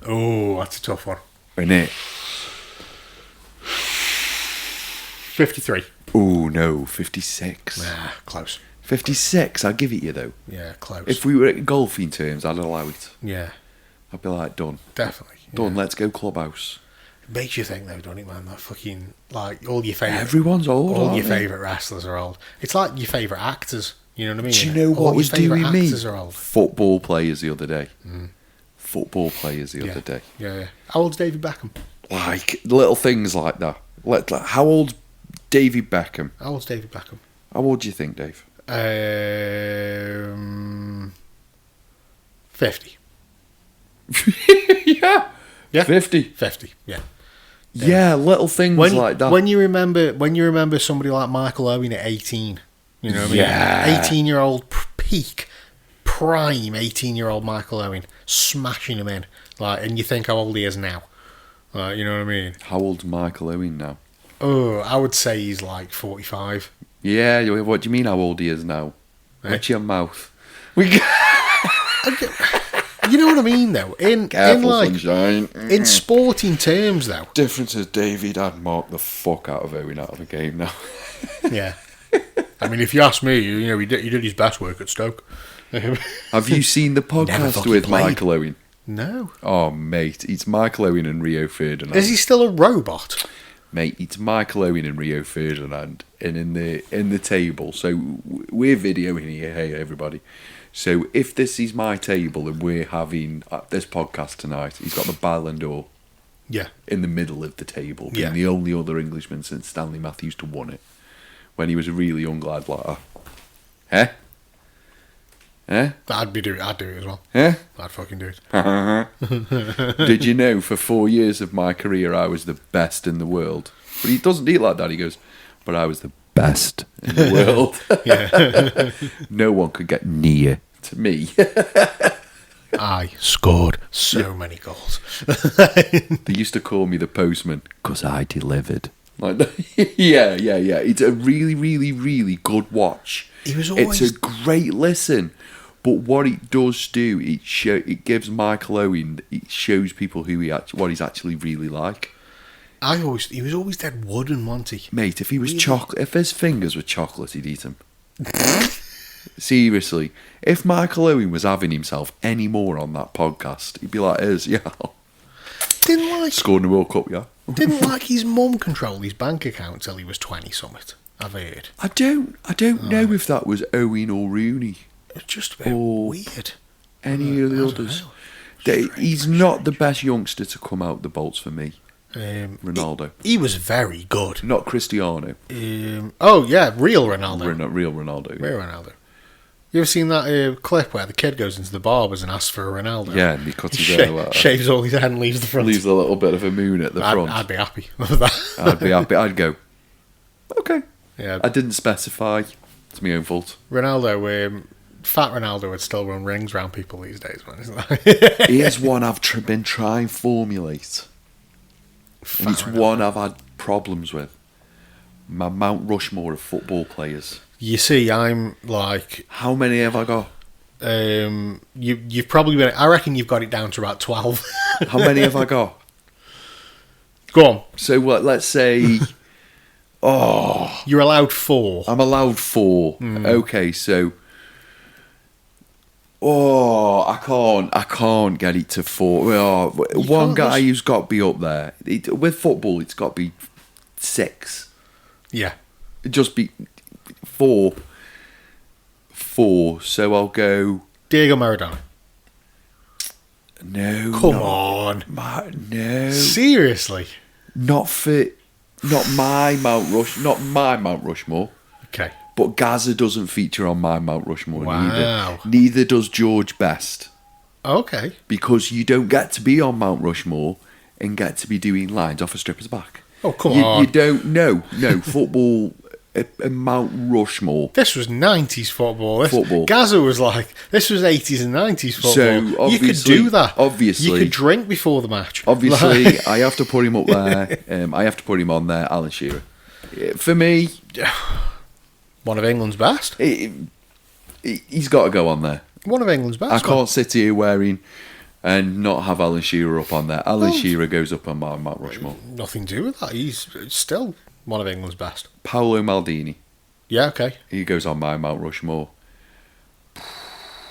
Oh, that's a tough one. Isn't it? 53. Oh, no, 56. Nah, close. 56, I'd give it you, though. Yeah, close. If we were at golfing terms, I'd allow it. Yeah. I'd be like, done. Definitely. Done, yeah. let's go clubhouse. It makes you think, though, doesn't it, man? That fucking, like, all your favourite... Everyone's old, all aren't your they? favourite wrestlers are old. It's like your favourite actors, you know what I mean? Do you know All what your was favourite doing me? actors are old. Football players the other day. Football players the other day. Yeah. How old's David Beckham? Like, little things like that. Like, how old's David Beckham? How old's David Beckham? How old do you think, Dave? 50. Yeah. 50. 50, yeah. Yeah, little things like that. When you remember somebody like Michael Owen at 18, you know what I mean? 18-year-old peak, prime 18-year-old Michael Owen, smashing him in. Like, and you think how old he is now. You know what I mean? How old's Michael Owen now? Oh, I would say he's like 45. Yeah, what do you mean how old he is now? Watch your mouth. You know what I mean, though? Sunshine. In sporting terms, though. Difference is David, I'd mark the fuck out of Owen out of a game now. Yeah. I mean, if you ask me, you know, he did his best work at Stoke. Have you seen the podcast with played. Michael Owen? No. Oh, mate, it's Michael Owen and Rio Ferdinand. Is he still a robot? Mate, it's Michael Owen and Rio Ferdinand, and in the table. So we're videoing here, hey everybody. So if this is my table and we're having this podcast tonight, he's got the Ballon d'Or. Yeah. In the middle of the table, being Yeah. the only other Englishman since Stanley Matthews to won it, when he was a really young lad like that. I'd do it as well. I'd fucking do it. Did you know for 4 years of my career I was the best in the world? But he doesn't eat like that. He goes, but I was the best in the world. No one could get near to me. I scored so many goals. They used to call me the postman because I delivered. Like, yeah. It's a really, really, really good watch. It's a great listen. But what it does do, it gives Michael Owen, it shows people what he's actually really like. He was always dead wooden, wasn't he? Mate, if he was if his fingers were chocolate, he'd eat them. Seriously, if Michael Owen was having himself any more on that podcast, he'd be like, scored in the World Cup, yeah. Didn't like his mum control his bank account till he was 20-something, I've heard. I don't know if that was Owen or Rooney. It's just a bit weird. Any of the others. He's not the best youngster to come out the bolts for me. Ronaldo. He was very good. Not Cristiano. Real Ronaldo. Real Ronaldo. Real Ronaldo. You ever seen that clip where the kid goes into the barbers and asks for a Ronaldo? Yeah, and he cuts his hair like that. Shaves all his head and leaves the front. Leaves a little bit of a moon at the front. I'd be happy with that. I'd be happy. I'd go, okay. Yeah. I didn't specify. It's my own fault. Ronaldo, fat Ronaldo would still run rings around people these days, man. Here's one I've been trying to formulate. And it's one I've had problems with. My Mount Rushmore of football players. You see, I'm like... How many have I got? You've probably been... I reckon you've got it down to about 12. How many have I got? Go on. So what? Let's say... You're allowed 4. I'm allowed 4. Okay, so... I can't get it to 4. One guy who's got to be up there. With football, it's got to be 6. Yeah. It'd just be 4. So I'll go... Diego Maradona. No. Come on. No. Seriously? Not my Mount Rushmore. Okay. But Gaza doesn't feature on my Mount Rushmore Wow. Neither does George Best. Okay. Because you don't get to be on Mount Rushmore and get to be doing lines off a stripper's back. Oh, come on. You don't know. No, football, a Mount Rushmore. This was 90s football. Gaza was like, this was 80s and 90s football. So, you could do that. Obviously. You could drink before the match. Obviously, I have to put him up there. I have to put him on there, Alan Shearer. For me... One of England's best. He's got to go on there. One of England's best. I can't sit here wearing and not have Alan Shearer up on there. Alan Shearer goes up on Mount Rushmore. Nothing to do with that. He's still one of England's best. Paolo Maldini. Yeah, okay. He goes on my Mount Rushmore.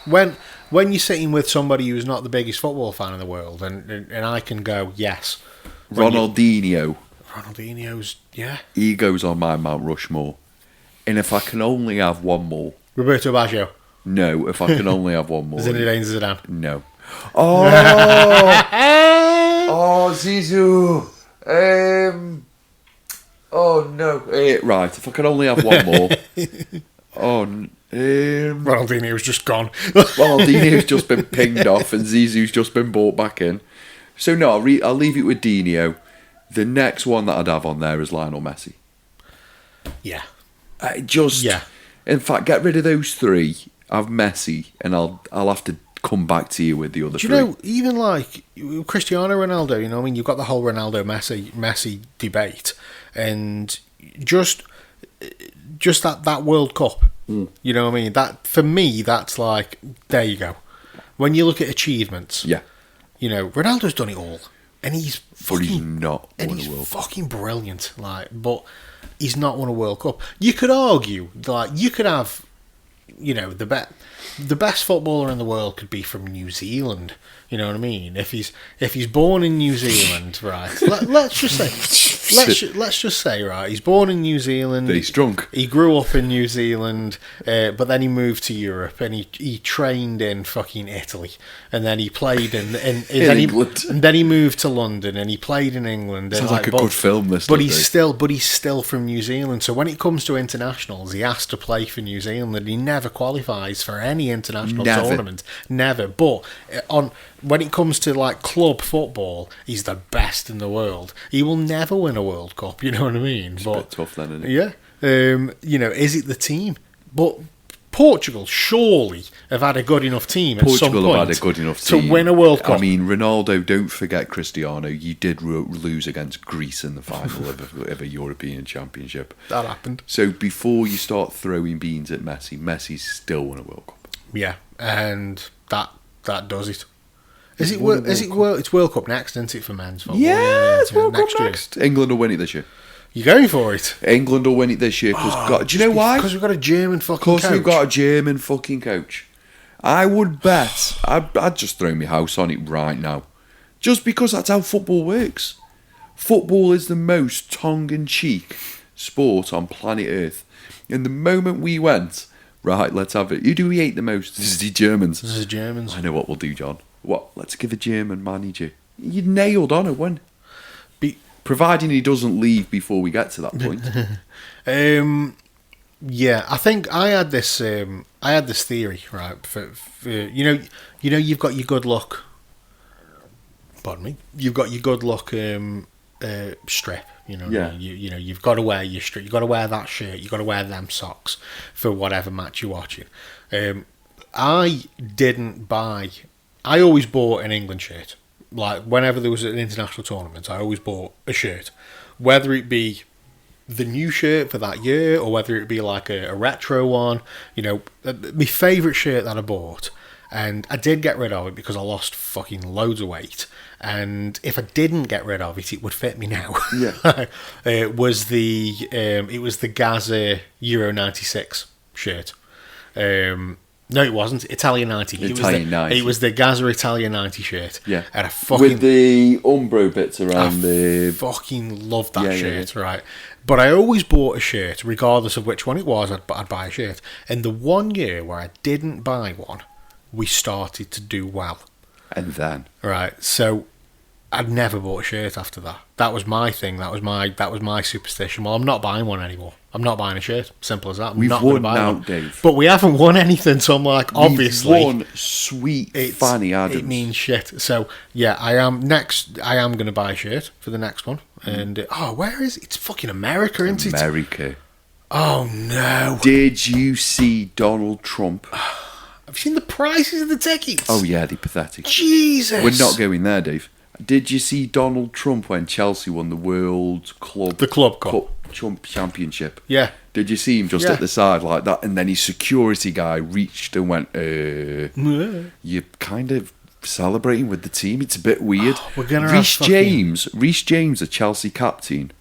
When you're sitting with somebody who's not the biggest football fan in the world, and I can go, yes. Ronaldinho's, yeah. He goes on my Mount Rushmore. And if I can only have one more... Roberto Baggio. No, if I can only have one more... Zinedine Zidane. No. Oh! Oh, Zizou! Oh, no. Right, if I can only have one more... Ronaldinho's just gone. Ronaldinho's just been pinged off and Zizou's just been brought back in. So no, I'll leave it with Dino. The next one that I'd have on there is Lionel Messi. Yeah. In fact, get rid of those three. Have Messi, and I'll have to come back to you with the other three. Do you know, even like Cristiano Ronaldo, you know what I mean? You've got the whole Ronaldo Messi debate, and just that World Cup. You know what I mean? That, for me, that's like, there you go. When you look at achievements, yeah, you know, Ronaldo's done it all, and he's fucking brilliant. Like, but he's not won a World Cup. You could argue, like, you could have, you know, the best footballer in the world could be from New Zealand. You know what I mean? If he's born in New Zealand, right? Let's just say, right? He's born in New Zealand. He's drunk. He grew up in New Zealand, but then he moved to Europe and he trained in fucking Italy, and then he played in England. And then he moved to London and he played in England. Sounds like a good film. This, but he's still from New Zealand. So when it comes to internationals, he has to play for New Zealand, and he never qualifies for any international tournament. Never. But when it comes to like club football, he's the best in the world. He will never win a World Cup, you know what I mean? It's a bit tough then, isn't it? Yeah. You know, is it the team? But Portugal surely have had a good enough team at some point have had a good enough team to win a World Cup. I mean, Ronaldo, don't forget Cristiano. You did lose against Greece in the final of a European Championship. That happened. So before you start throwing beans at Messi's still won a World Cup. Yeah, and that does it. It's World Cup next, isn't it, for men's football? Yeah, it's World Cup next. England will win it this year. You're going for it? England will win it this year. Do you know why? Because we've got a German fucking coach. Because we've got a German fucking coach. I would bet, I'd just throw my house on it right now. Just because that's how football works. Football is the most tongue-in-cheek sport on planet Earth. And the moment we went, right, let's have it. Who do we hate the most? This is the Germans. I know what we'll do, John. What? Let's give a German manager. You nailed on a win. Providing he doesn't leave before we get to that point. Yeah, I think I had this theory, right? For you know, you've got your good luck. Pardon me. You've got your good luck strip. You know, yeah. You know, you've got to wear your strip. You've got to wear that shirt. You've got to wear them socks for whatever match you're watching. I always bought an England shirt. Like, whenever there was an international tournament, I always bought a shirt. Whether it be the new shirt for that year, or whether it be like a retro one. You know, my favourite shirt that I bought, and I did get rid of it because I lost fucking loads of weight. And if I didn't get rid of it, it would fit me now. Yeah. It was the Gaza Euro 96 shirt. No, it wasn't. Italian 90. It was the Gaza Italian 90 shirt. Yeah. And with the Umbro bits around I fucking loved that shirt, right? But I always bought a shirt, regardless of which one it was, I'd buy a shirt. And the one year where I didn't buy one, we started to do well. And then? Right, so I'd never bought a shirt after that. That was my thing. That was my superstition. Well, I'm not buying one anymore. I'm not buying a shirt. Simple as that. We've won now, Dave. But we haven't won anything, so I'm like, obviously. We've won sweet Fanny Adams. It means shit. So, yeah, I am going to buy a shirt for the next one. And, where is it? It's fucking America, isn't it? America. Oh, no. Did you see Donald Trump? Have you seen the prices of the tickets? Oh, yeah, they're pathetic. Jesus. We're not going there, Dave. Did you see Donald Trump when Chelsea won the World Club Cup Championship? Yeah. Did you see him just at the side like that? And then his security guy reached and went, you're kind of celebrating with the team. It's a bit weird. We're gonna Reece James, the Chelsea captain.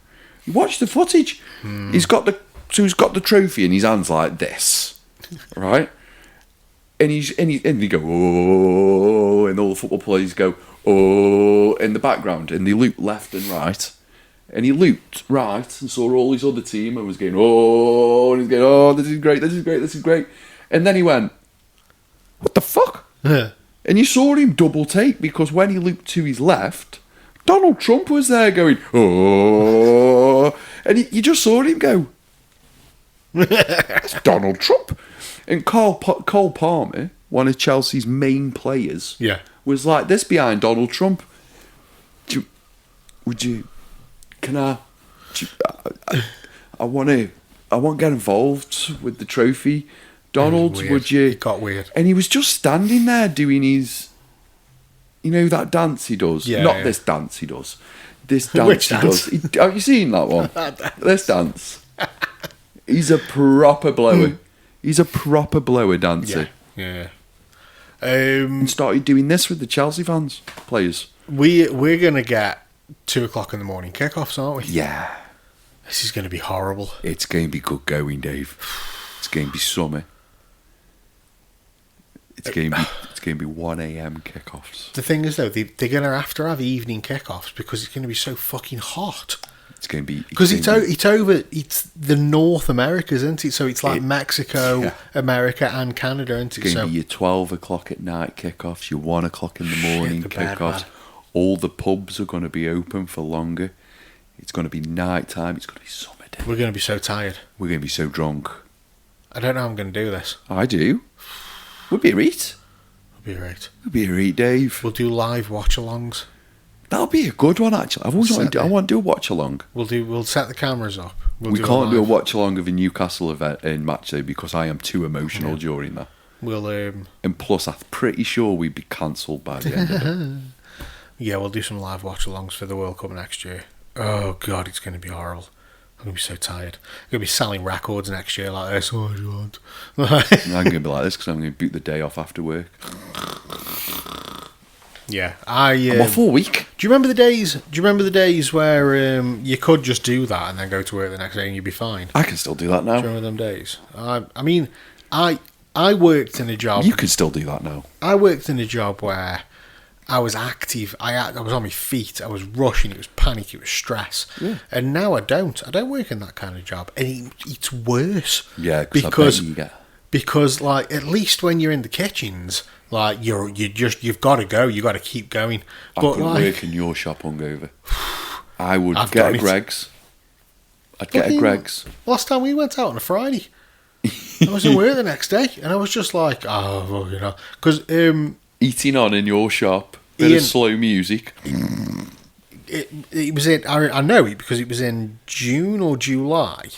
You watch the footage. He's got the So he's got the trophy in his hands like this, right? And they go, oh, and all the football players go, oh, in the background, and they loop left and right. And he looped right and saw all his other team and was going, oh, and he's going, oh, this is great, this is great, this is great. And then he went, what the fuck? And you saw him double take, because when he looped to his left, Donald Trump was there going, oh, and you just saw him go, that's Donald Trump. And Cole Palmer, one of Chelsea's main players, was like this behind Donald Trump. I want to get involved with the trophy. Donald, would you? It got weird. And he was just standing there doing his, that dance he does. This dance he does. This dance Which he dance? does. Have you seen that one? This dance. He's a proper blower. He's a proper blower dancer. Yeah. And started doing this with the Chelsea players. We're gonna get 2:00 in the morning kickoffs, aren't we? Yeah. This is gonna be horrible. It's going to be good going, Dave. It's going to be summer. It's going to be 1 a.m. kickoffs. The thing is, though, they're gonna have to have evening kickoffs because it's gonna be so fucking hot. It's going to be because it's the North America, isn't it? So it's like Mexico, America, and Canada, isn't it? It's going to be your 12 o'clock at night kickoffs, your 1 o'clock in the morning kickoffs. All the pubs are going to be open for longer. It's going to be night time. It's going to be summer day. We're going to be so tired. We're going to be so drunk. I don't know how I'm going to do this. I do. We'll be a reet. We'll be right. We'll be a reet, Dave. We'll do live watch-alongs. That'll be a good one, actually. I want to do a watch-along. We'll set the cameras up. We can't do a watch-along of a Newcastle event in match day because I am too emotional during that. We'll and plus, I'm pretty sure we'd be cancelled by the end of it. Yeah, we'll do some live watch-alongs for the World Cup next year. Oh, God, it's going to be horrible. I'm going to be so tired. I'm going to be selling records next year like this. Oh, you want? I'm going to be like this because I'm going to boot the day off after work. Yeah, I'm off all week. Do you remember the days where you could just do that and then go to work the next day and you'd be fine? I can still do that now. Do you remember them days? I mean, I worked in a job. You can still do that now. I worked in a job where I was active. I was on my feet. I was rushing. It was panic. It was stress. Yeah. And now I don't. I don't work in that kind of job, and it's worse. Yeah, because like at least when you're in the kitchens, like you've got to go. You got to keep going. I could work in your shop hungover. I would get a Greggs. I'd get a Greggs. Last time we went out on a Friday, I was in work the next day, and I was just like, oh, well, because eating on in your shop, bit of slow music. It was in. I know it because it was in June or July.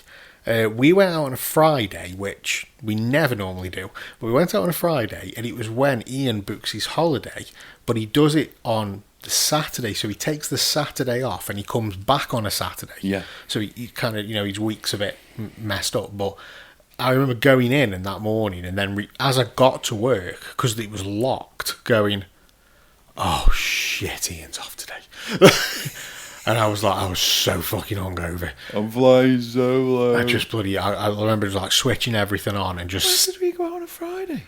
We went out on a Friday, which we never normally do. But we went out on a Friday, and it was when Ian books his holiday. But he does it on the Saturday, so he takes the Saturday off, and he comes back on a Saturday. Yeah. So he kind of, his week's a bit messed up. But I remember going in that morning, and then as I got to work, because it was locked, going, oh shit, Ian's off today. And I was so fucking hungover. I'm flying so low. I just I remember like switching everything on and just. Why did we go out on a Friday?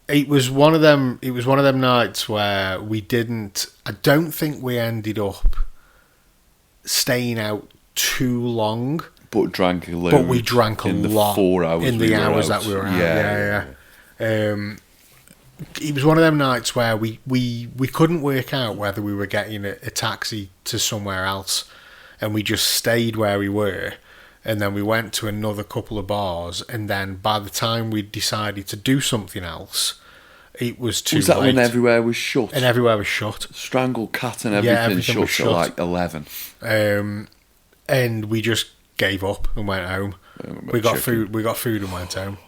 It was one of them nights where we didn't. I don't think we ended up staying out too long. But drank a lot. But we drank a lot 4 hours in the hours that we were out. Yeah. It was one of them nights where we couldn't work out whether we were getting a taxi to somewhere else, and we just stayed where we were, and then we went to another couple of bars, and then by the time we decided to do something else, it was too late. Was that when everywhere was shut? And everywhere was shut. Strangled Cat and everything shut at like 11. And we just gave up and went home. We got food and went home.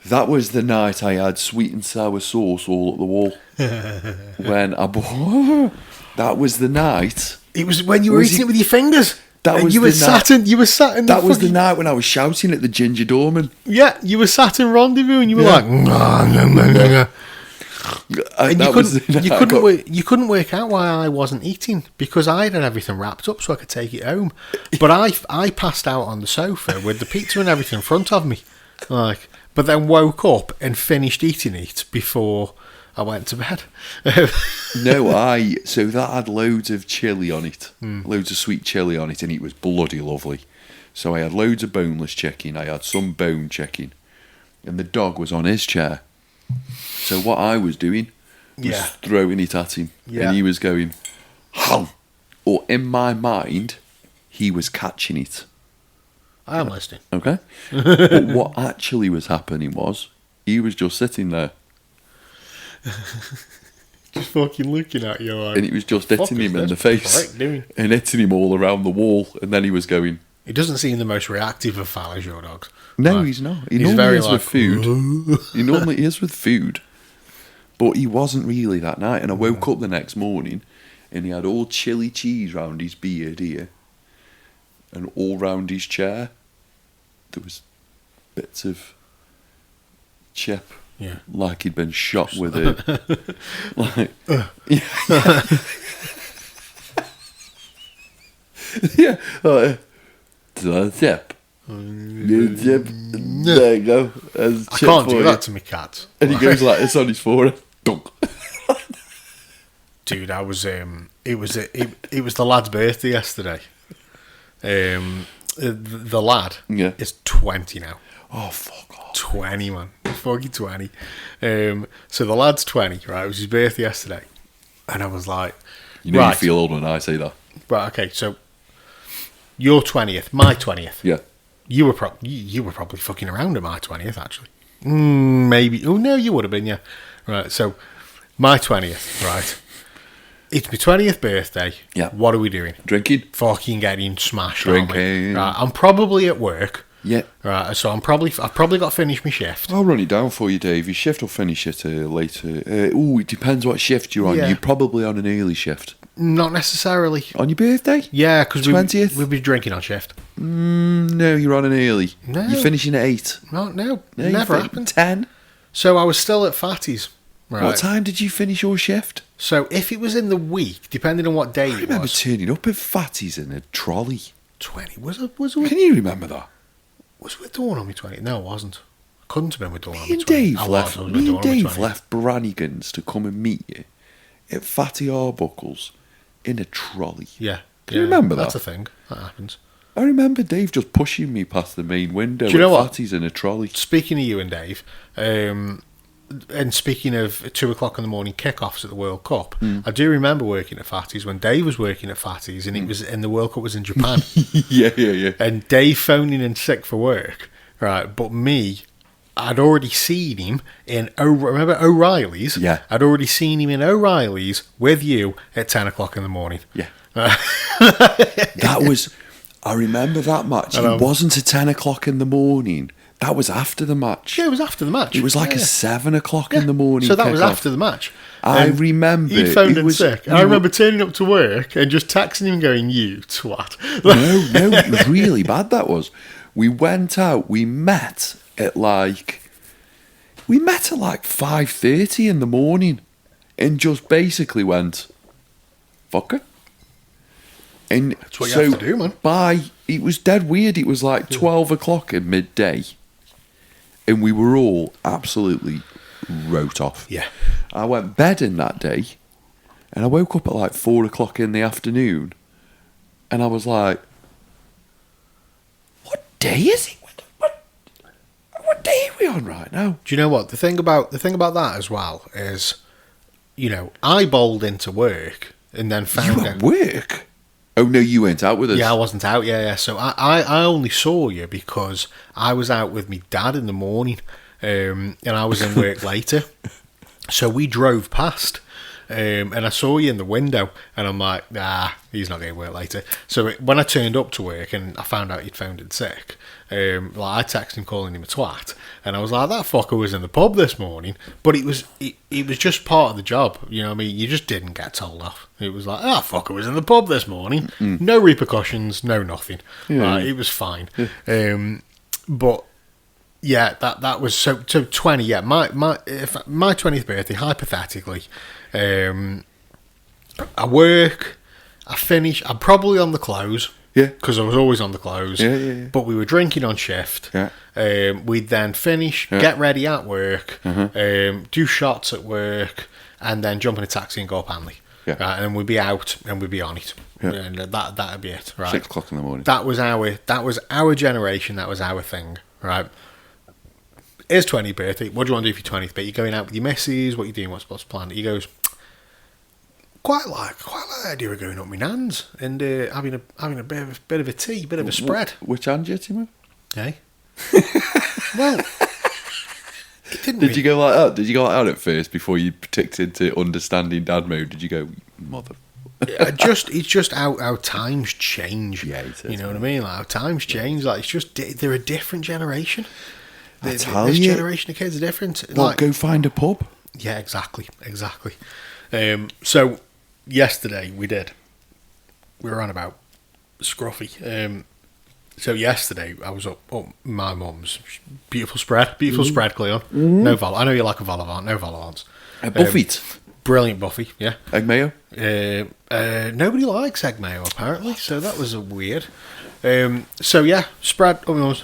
That was the night I had sweet and sour sauce all up the wall. When I bought. That was the night. It was when you were eating it with your fingers. That was you were sat in. That was the night when I was shouting at the ginger doorman. Yeah, you were sat in Rendezvous and you were like. And you couldn't work out why I wasn't eating, because I had everything wrapped up so I could take it home. But I passed out on the sofa with the pizza and everything in front of me, like. But then woke up and finished eating it before I went to bed. So that had loads of chilli on it, loads of sweet chilli on it, and it was bloody lovely. So I had loads of boneless chicken, I had some bone chicken, and the dog was on his chair. So what I was doing was throwing it at him, and he was going, hum. Or in my mind, he was catching it. I am listening. Okay? But what actually was happening was, he was just sitting there. Just fucking looking at you. Like, and it was just hitting him in the face. And hitting him all around the wall. And then he was going... He doesn't seem the most reactive of fellas, your dogs. No, like, he's not. He normally is with food. He normally is with food. But he wasn't really that night. And I woke up the next morning, and he had all chili cheese round his beard here. And all round his chair, there was bits of chip, like he'd been shot with it. Like, chip. There you go. I can't do that to my cat. And he goes like this on his forehead. Dunk. Dude, I was. It was the lad's birthday yesterday. The lad is 20 now. Oh, fuck off. 20, man. Fucking 20. So the lad's 20, right? It was his birthday yesterday. And I was like... You know you feel old when I say that. Right, okay, so... Your 20th, my 20th. Yeah. You were probably fucking around at my 20th, actually. Maybe. Oh, no, you would have been, yeah. Right, so... My 20th, right? It's my 20th birthday. Yeah. What are we doing? Drinking. Fucking getting smashed. Drinking. Right. I'm probably at work. Yeah. Right. So I've probably got to finish my shift. I'll run it down for you, Dave. Your shift will finish it later. It depends what shift you're on. Yeah. You're probably on an early shift. Not necessarily. On your birthday? Yeah, because 20th? we'll be drinking on shift. No, you're on an early. No. You're finishing at 8. No, never happened. 10. So I was still at Fatty's. Right. What time did you finish your shift? So if it was in the week, depending on what day it was. I remember turning up at Fatty's in a trolley. 20. Was it? Can you remember that? Was it with Dawn on me 20? No, it wasn't. I couldn't have been with Dawn on Me me and 20. Dave left Brannigans to come and meet you at Fatty Arbuckle's in a trolley. Yeah. Can you remember That's that? a thing. That happens. I remember Dave just pushing me past the main window. Do you know what? Fatty's in a trolley. Speaking of you and Dave, and speaking of 2 o'clock in the morning kickoffs at the World Cup, I do remember working at Fatty's when Dave was working at Fatty's, and the World Cup was in Japan. Yeah. And Dave phoning in sick for work, right? But me, I'd already seen him in remember O'Reilly's. Yeah, I'd already seen him in O'Reilly's with you at 10 o'clock in the morning. Yeah, that was. I remember that match. It wasn't at 10 o'clock in the morning. That was after the match. Yeah, it was after the match. It was like a 7 o'clock in the morning. So that was after the match. I remember. He phoned in sick. I remember turning up to work and just texting him going, "You twat." No, it was really bad, that was. We went out, we met at like 5:30 in the morning and just basically went, fucker. And that's what you have to do, man. It was dead weird. It was like 12 o'clock at midday. And we were all absolutely wrote off. Yeah. I went bedding that day, and I woke up at like 4 o'clock in the afternoon, and I was like, what day is it? What day are we on right now? Do you know what? The thing about that as well is, I bowled into work and then found You at work? Oh, no, you went out with us. Yeah, I wasn't out. Yeah. So I only saw you because I was out with my dad in the morning, and I was in work later. So we drove past, and I saw you in the window, and I'm like, he's not going to work later. So when I turned up to work and I found out you'd phoned in sick, I texted him calling him a twat, and I was like, that fucker was in the pub this morning, but it was just part of the job, you know what I mean? You just didn't get told off. It was like, fucker was in the pub this morning, no repercussions, no nothing. Yeah. It was fine. Yeah. But Yeah, that was so 20. Yeah, my 20th birthday. Hypothetically, I work, I finish. I'm probably on the close. Yeah. Because I was always on the close. Yeah. But we were drinking on shift. Yeah. We'd then finish, get ready at work, do shots at work, and then jump in a taxi and go up Hanley. Yeah. Right, and then we'd be out and we'd be on it. Yeah. And that'd be it. Right. 6 o'clock in the morning. That was our generation. That was our thing. Right. It's 20th birthday. What do you want to do for your 20th birthday? You're going out with your missus. What are you doing? What's the plan? He goes, quite like the idea of going up with my nans and having a bit of a tea, bit of a spread. Which hand did you move? Hey. Well, Did you go like that? Did you go like that at first before you ticked into understanding dad mode? Did you go, mother? It's just how times change. Yeah, it is, you know what I mean? Like how times change. Like it's just they're a different generation. This you. generation of kids are different. Well, like, go find a pub. Yeah, exactly. So yesterday we were on about Scruffy. So yesterday I was up my mum's beautiful spread, Cleon. No vol. I know you like a vol au vent, no vol au vents. Buffet. Brilliant Buffy, yeah. Egg mayo? Nobody likes egg mayo apparently, so that was a weird. So yeah, spread up my mum's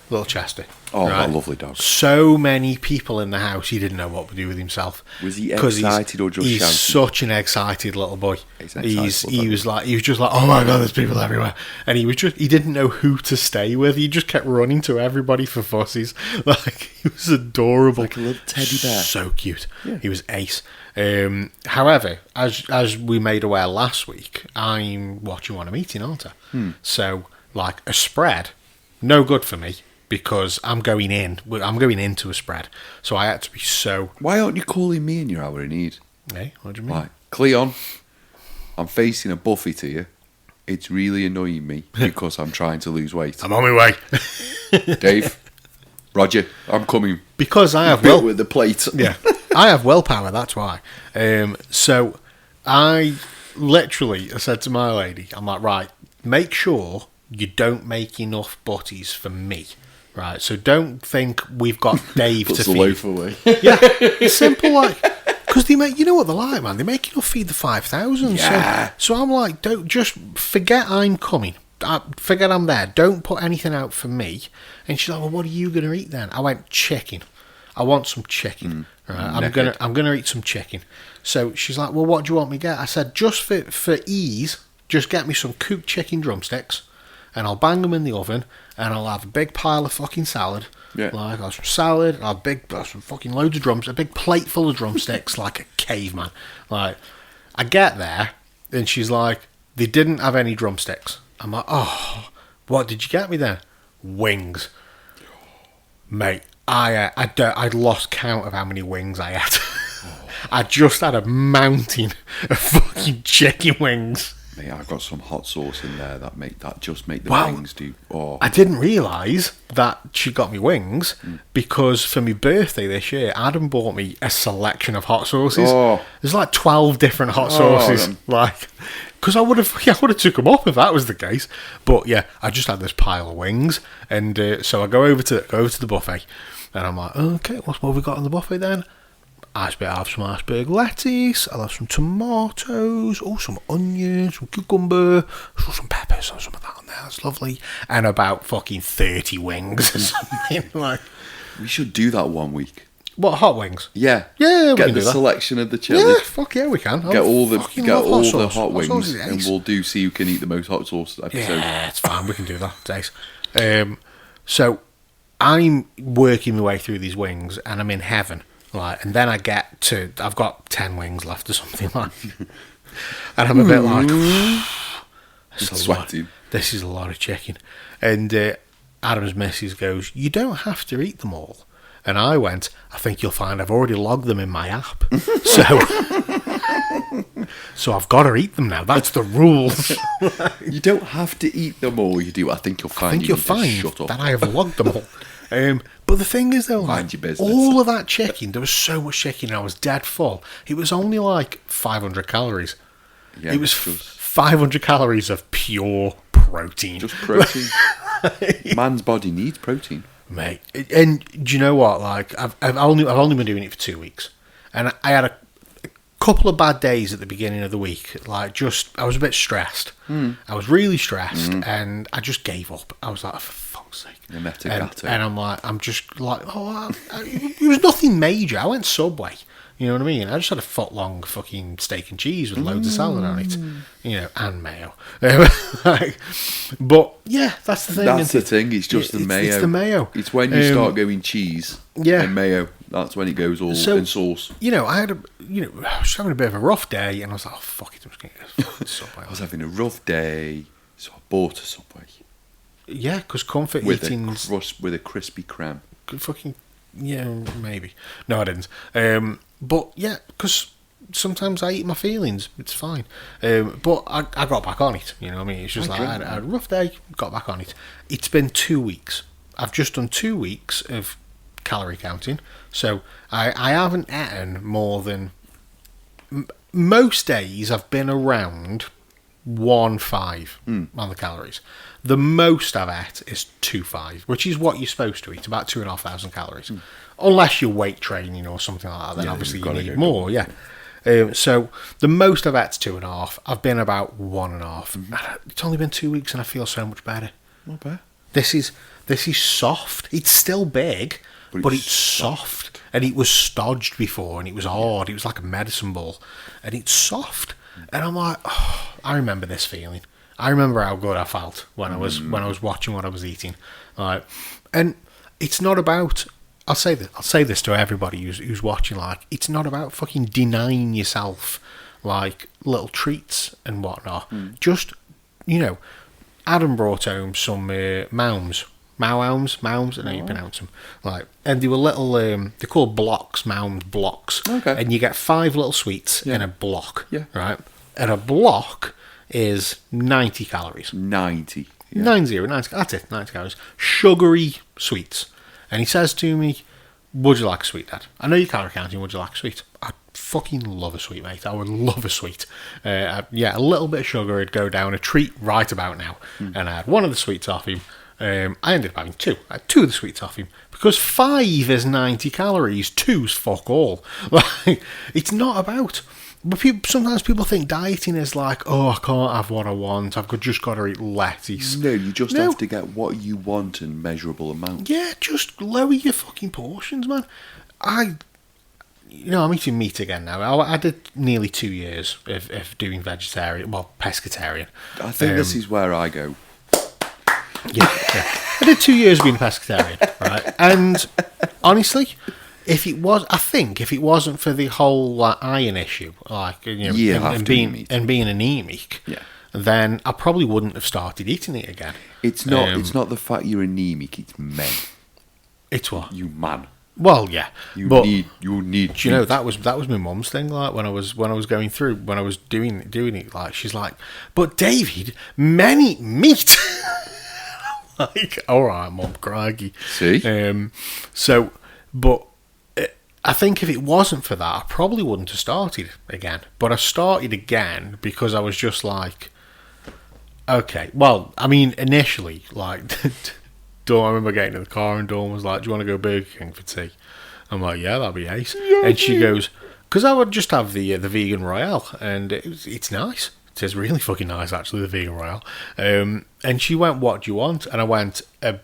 little Chester. Oh, right. That lovely dog. So many people in the house, he didn't know what to do with himself. Was he excited or just he's shouting? Such an excited little boy. He was just like, oh my god, there's people everywhere. And he didn't know who to stay with. He just kept running to everybody for fussies. Like, he was adorable. Like a little teddy bear. So cute. Yeah. He was ace. However, as we made aware last week, I'm watching one I'm eating, aren't I? So, like, a spread, no good for me. Because I'm going into a spread, so I had to be so. Why aren't you calling me in your hour in need? Hey, what do you mean? Right, Cleon, I'm facing a buffet to you. It's really annoying me because I'm trying to lose weight. I'm on my way. Dave, Roger, I'm coming. Because I have with the plate. Yeah, I have willpower. That's why. So I said to my lady, I'm like, right, make sure you don't make enough butties for me. Right, so don't think we've got Dave to feed. Loaf away. Yeah, it's simple, like, because they make, you know what they're like, man. They make enough feed the 5,000. Yeah. So I'm like, don't just forget I'm coming. Forget I'm there. Don't put anything out for me. And she's like, well, what are you gonna eat then? I went chicken. I want some chicken. Right, I'm gonna eat some chicken. So she's like, well, what do you want me to get? I said, just for ease, just get me some cooked chicken drumsticks. And I'll bang them in the oven, and I'll have a big pile of fucking salad. Yeah. Like, I'll have some salad, I'll have some fucking loads of drums, a big plate full of drumsticks, like a caveman. Like, I get there, and she's like, they didn't have any drumsticks. I'm like, oh, what did you get me then? Wings. Mate, I'd lost count of how many wings I had. I just had a mountain of fucking chicken wings. Mate, I've got some hot sauce in there that just make the wings do. Oh. I didn't realise that she got me wings because for my birthday this year, Adam bought me a selection of hot sauces. Oh. There's like 12 different hot sauces. Like, because I would have took them up if that was the case. But yeah, I just had this pile of wings, and so I go over to the buffet, and I'm like, okay, what have we got on the buffet then? I'll have some iceberg lettuce, I'll have some tomatoes, some onions, some cucumber, some peppers, some of that on there, that's lovely. And about fucking 30 wings or something. Like, we should do that one week. What, hot wings? Yeah. Yeah, we get can the do that. Selection of the chili. Yeah, fuck yeah, we can. Get all the hot wings, sauce and we'll see who can eat the most hot sauce episode. Yeah, it's fine, we can do that. It's ace. So, I'm working my way through these wings, and I'm in heaven. Like, and then I've got 10 wings left or something like that. And I'm a bit like, sweating. This is a lot of chicken. And Adam's missus goes, you don't have to eat them all. And I went, I think you'll find I've already logged them in my app. So I've got to eat them now. That's the rules. You don't have to eat them all, you do. I think you'll find that I have logged them all. But the thing is, though, like, all of that chicken, there was so much chicken, I was dead full. It was only like 500 calories. Yeah, it was 500 calories of pure protein. Just protein. Man's body needs protein. Mate. And do you know what? Like, I've only been doing it for 2 weeks, and I had a couple of bad days at the beginning of the week. Like, I was a bit stressed. I was really stressed, and I just gave up. I was like, for fuck's sake. And I'm like, it was nothing major. I went Subway. You know what I mean? I just had a foot-long fucking steak and cheese with loads of salad on it, and mayo. But yeah, that's the thing. That's the thing. It's just the mayo. It's the mayo. It's when you start going cheese and mayo. That's when it goes all in sauce. I was having a bit of a rough day, and I was like, oh, fuck it, I'm just going to get a fucking Subway. I was having a rough day, so I bought a Subway. Yeah, because comfort eating with a crispy crumb. Fucking maybe. No, I didn't. But yeah, because sometimes I eat my feelings. It's fine. But I got back on it. You know what I mean? It's just I had a rough day. Got back on it. It's been 2 weeks. I've just done 2 weeks of calorie counting. So I haven't eaten more than most days. I've been around 1.5 on the calories. The most I've ate is 2.5, which is what you're supposed to eat, about 2,500 calories. Unless you're weight training or something like that, then obviously you need more, so the most I've ate is 2.5. I've been about 1.5. It's only been 2 weeks and I feel so much better. Not bad. This is soft. It's still big, but it's soft. And it was stodged before, and it was hard. It was like a medicine ball, and it's soft. And I'm like, oh, I remember this feeling. I remember how good I felt when I was watching what I was eating. Like, and it's not about. I'll say this to everybody who's watching. Like, it's not about fucking denying yourself like little treats and whatnot. Just, Adam brought home some mounds. Mounds, I know you pronounce them. Like, and they were little. They're called blocks, mound blocks. Okay. And you get 5 little sweets in a block. Yeah. Right. And a block is 90 calories. 90. Yeah. 90. That's it. 90 calories. Sugary sweets. And he says to me, "Would you like a sweet, Dad? I know you're calorie counting. Would you like a sweet?" I fucking love a sweet, mate. I would love a sweet. A little bit of sugar would go down a treat right about now. And I had one of the sweets off him. I ended up having 2. I had 2 of the sweets off him because 5 is 90 calories. 2's fuck all. Like, it's not about. But sometimes people think dieting is like, oh, I can't have what I want. I've just got to eat lettuce. No, you just have to get what you want in measurable amounts. Yeah, just lower your fucking portions, man. I'm eating meat again now. I did nearly 2 years of doing vegetarian, pescatarian. I think this is where I go. Yeah. I did 2 years being a pescatarian, right? And honestly, if it wasn't for the whole iron issue, and being anemic, then I probably wouldn't have started eating it again. It's not the fact you're anemic. It's men. It's what? You man. Well, yeah. You need. Do you know that was my mum's thing? Like when I was going through, when I was doing it, like she's like, "But David, men eat meat." Like, all right, Mum, crikey. See. But I think if it wasn't for that, I probably wouldn't have started again. But I started again because I was just like, okay. Well, I mean, initially, like, Dawn, I remember getting in the car and Dawn was like, "Do you want to go Burger King for tea?" I'm like, "Yeah, that'd be ace." Yeah, and she goes, "Because I would just have the vegan Royale, and it's nice. It is really fucking nice, actually, the vegan Royale." And she went, "What do you want?" And I went, a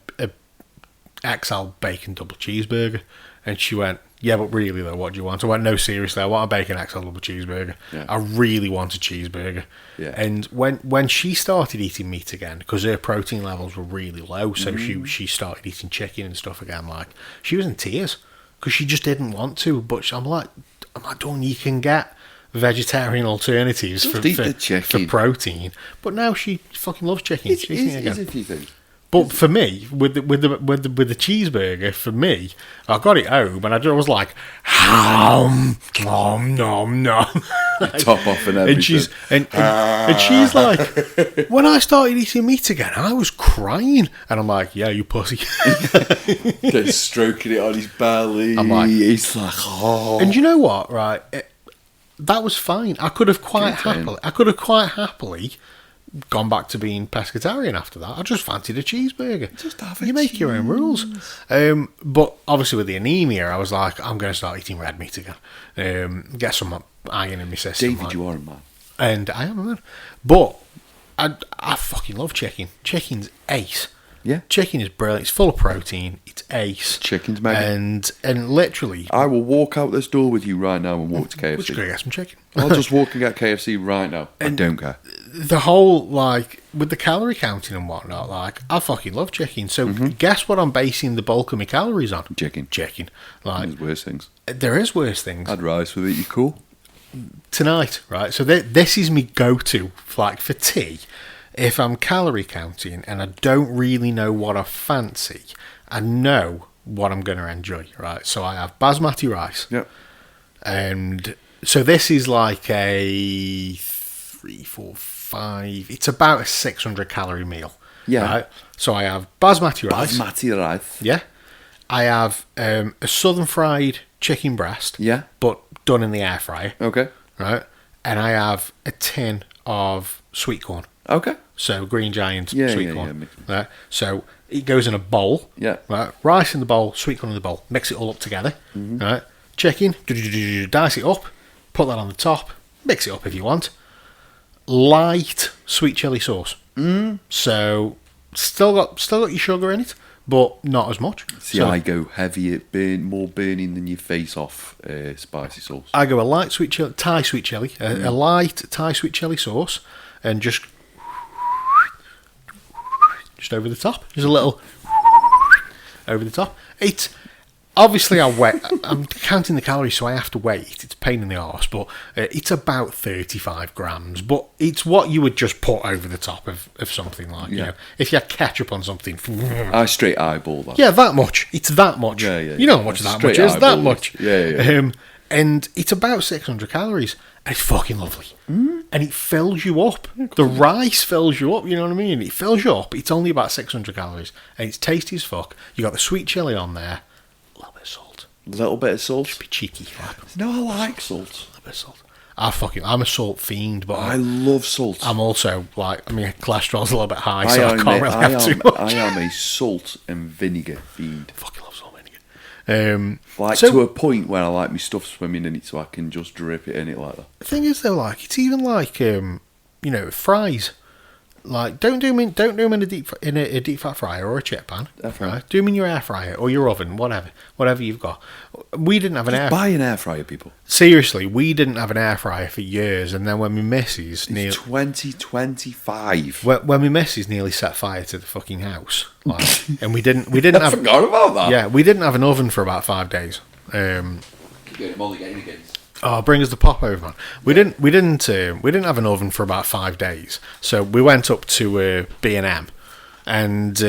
XL bacon double cheeseburger. And she went, "Yeah, but really though, what do you want?" I went, "No, seriously, I want a bacon XL double cheeseburger. Yeah. I really want a cheeseburger." Yeah. And when she started eating meat again, because her protein levels were really low, so she started eating chicken and stuff again. Like, she was in tears because she just didn't want to. But I'm like, Dawn, you can get vegetarian alternatives for protein. But now she fucking loves chicken. She's eating it again. Is a few things. But for me, with the cheeseburger, for me, I got it home and I was like, nom nom nom. Top off and everything. And she's like, when I started eating meat again, I was crying, and I'm like, "Yeah, you pussy." They're stroking it on his belly. I'm like, he's like, oh. And you know what? Right, that was fine. I could have quite happily gone back to being pescatarian after that. I just fancied a cheeseburger. Just have a You make your own rules. But obviously with the anemia, I was like, I'm going to start eating red meat again. Get some iron in my system. David, like. you are a man. And I am a man. But I fucking love chicken. Chicken's ace. Yeah. Chicken is brilliant. It's full of protein. It's ace. Chicken's mega. And literally... I will walk out this door with you right now and walk to KFC. We're just going to get some chicken. I'll just walk and get KFC right now. I don't care. The whole, like, with the calorie counting and whatnot, like, I fucking love chicken. So guess what I'm basing the bulk of my calories on? Chicken. Like, There's worse things. There is worse things. Had rice with it. You cool? Tonight, right? So this is me go-to, like, for tea. If I'm calorie counting and I don't really know what I fancy, I know what I'm going to enjoy, right? So I have basmati rice. Yep. And so this is like a 3, 4, 5... It's about a 600 calorie meal. Yeah. Right? So I have basmati rice. Basmati rice. Yeah. I have a southern fried chicken breast. Yeah. But done in the air fryer. Okay. Right? And I have a tin of sweet corn. Okay. So Green Giant sweet corn. Yeah. Right? So it goes in a bowl. Yeah. Right? Rice in the bowl, sweet corn in the bowl. Mix it all up together. Right? Chicken, dice it up, put that on the top. Mix it up if you want. Light sweet chili sauce. So still got your sugar in it, but not as much. See, I go heavier, more burning than your face off spicy sauce. I go a light sweet chili, Thai sweet chili, a light Thai sweet chili sauce, and just over the top. Just a little over the top. It's obviously I'm counting the calories, so I have to wait. It's a pain in the arse, but it's about 35 grams. But it's what you would just put over the top of something like, you know, if you had ketchup on something. I straight eyeball that. Yeah, that much. It's that much. Yeah. You know how much that much is. That much. Yeah. And it's about 600 calories. And it's fucking lovely. And it fills you up. The rice fills you up, you know what I mean? It fills you up. It's only about 600 calories. And it's tasty as fuck. You got the sweet chili on there. A little bit of salt. Little bit of salt. Just be cheeky. No, I like salt. A little bit of salt. I'm a salt fiend, but I love salt. I'm also like, I mean, cholesterol's a little bit high, so I can't really have too much. I am a salt and vinegar fiend. Fucking love salt and vinegar. To a point where I like my stuff swimming in it, so I can just drip it in it like that. The thing is, though, like it's even like fries. Like don't do them in a deep fat fryer or a chip pan. Right? Do them in your air fryer or your oven, whatever you've got. We didn't have buy an air fryer, people. Seriously, we didn't have an air fryer for years, and then when my missus 2025. When my missus nearly set fire to the fucking house, like, and we didn't I have. forgot about that. Yeah, we didn't have an oven for about 5 days. Oh, bring us the pop over, man. We didn't have an oven for about 5 days, so we went up to B&M, and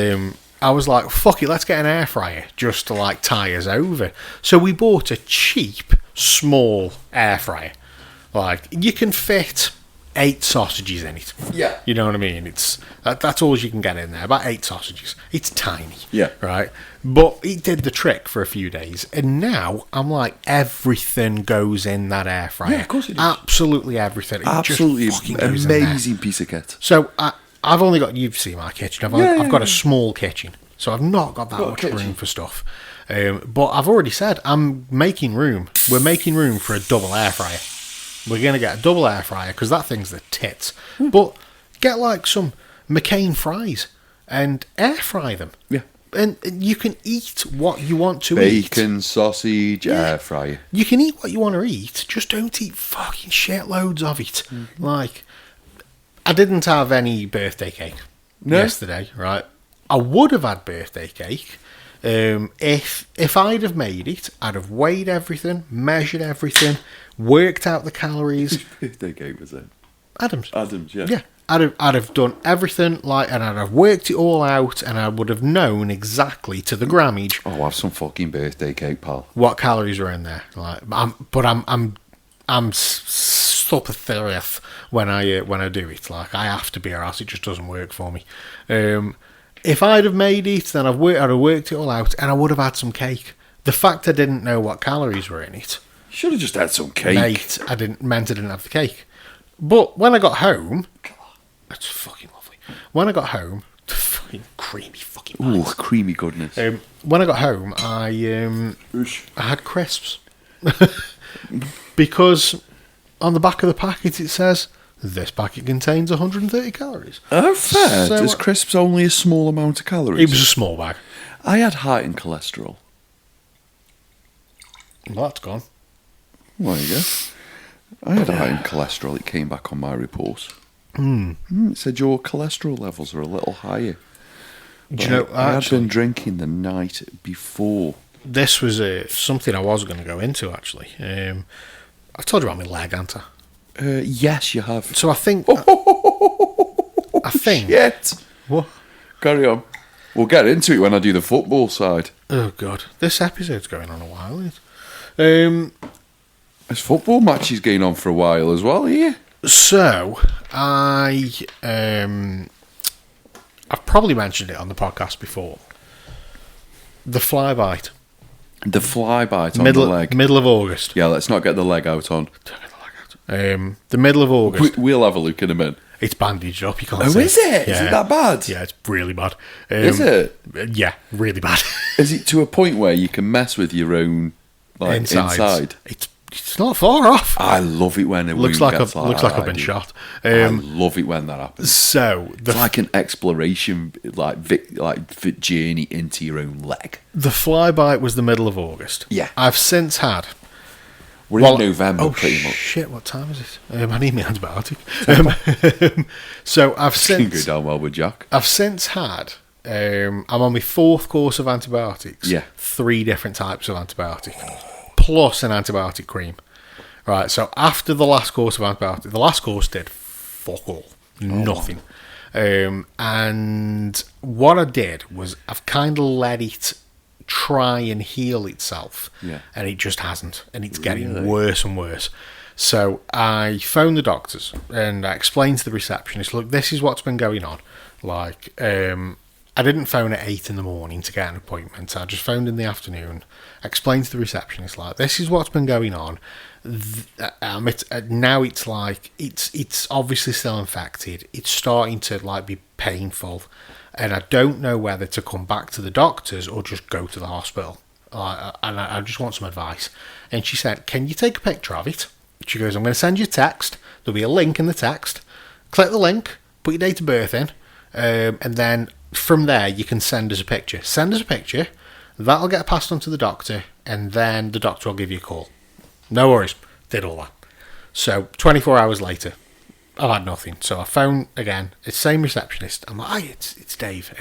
I was like, "Fuck it, let's get an air fryer just to like tie us over." So we bought a cheap, small air fryer. Like you can fit 8 sausages in it. Yeah, you know what I mean. That's all you can get in there. About 8 sausages. It's tiny. Yeah, right. But it did the trick for a few days, and now I'm like, everything goes in that air fryer. Yeah, of course it does. Absolutely everything. It absolutely just fucking goes in there. Amazing piece of kit. So I've only got, you've seen my kitchen. I've got a small kitchen, so I've not got that much room for stuff. But I've already said I'm making room. We're making room for a double air fryer. We're going to get a double air fryer because that thing's the tits. But get like some McCain fries and air fry them. Yeah. And you can eat what you want to eat. Bacon, sausage, air fryer. You can eat what you want to eat. Just don't eat fucking shitloads of it. Like, I didn't have any birthday cake yesterday, right? I would have had birthday cake. If I'd have made it, I'd have weighed everything, measured everything, worked out the calories. Whose birthday cake was it? Adam's, yeah. Yeah. I'd have done everything, and I'd have worked it all out, and I would have known exactly to the grammage. Oh, have some fucking birthday cake, pal. What calories are in there? Like, I'm super serious when I do it. Like, I have to be, or else it just doesn't work for me. If I'd have made it, then I'd have worked it all out, and I would have had some cake. The fact I didn't know what calories were in it, you should have just had some cake. Mate, I didn't have the cake. But when I got home, It's fucking lovely. When I got home, fucking creamy fucking Ooh, pies. creamy goodness. When I got home, I had crisps. Because on the back of the packet it says, this packet contains 130 calories. Oh, fair. So, Does crisps only a small amount of calories? It was a small bag. I had high in cholesterol. Well, that's gone. There you go. I had high in cholesterol. It came back on my report. It said your cholesterol levels are a little higher. Do you know, I had been drinking the night before. This was something I was going to go into, actually. I've told you about my leg, haven't I? Yes, you have. So I think... Shit. What? Carry on. We'll get into it when I do the football side. Oh, God. This episode's going on a while, isn't it? There's football matches going on for a while as well here. So, I've probably mentioned it on the podcast before. The fly bite. The fly bite on the leg. Middle of August. Yeah, let's not get the leg out on. Don't get the leg out. The middle of August. We'll have a look in a minute. It's bandaged up. You can't Oh, see. is it? Yeah. Is it that bad? Yeah, it's really bad. Is it? Yeah, really bad. Is it to a point where you can mess with your own inside? It's not far off. I love it when it looks like I've been shot. I love it when that happens. So it's like an exploration, like journey into your own leg. The fly bite was the middle of August. Yeah, I've since had. We're in November, pretty much. Shit! What time is it? I need my antibiotic. So I've since go down well with Jack. I've since had. I'm on my 4th course of antibiotics. Yeah, 3 different types of antibiotic, plus an antibiotic cream. Right. So after the last course of antibiotic, the last course did fuck all, nothing. And what I did was I've kind of let it try and heal itself, and it just hasn't, and it's getting worse and worse. So I phoned the doctors and I explained to the receptionist, look, this is what's been going on. Like, I didn't phone at 8 in the morning to get an appointment. I just phoned in the afternoon, explained to the receptionist, like, this is what's been going on. Now it's like it's obviously still infected. It's starting to like be painful, and I don't know whether to come back to the doctors or just go to the hospital. And I just want some advice. And she said, "Can you take a picture of it?" She goes, "I'm going to send you a text. There'll be a link in the text. Click the link, put your date of birth in, and then from there you can send us a picture. Send us a picture. That'll get passed on to the doctor, and then the doctor will give you a call." No worries. Did all that. So 24 hours later, I've had nothing. So I phone again. It's the same receptionist. I'm like, "Hi, it's Dave.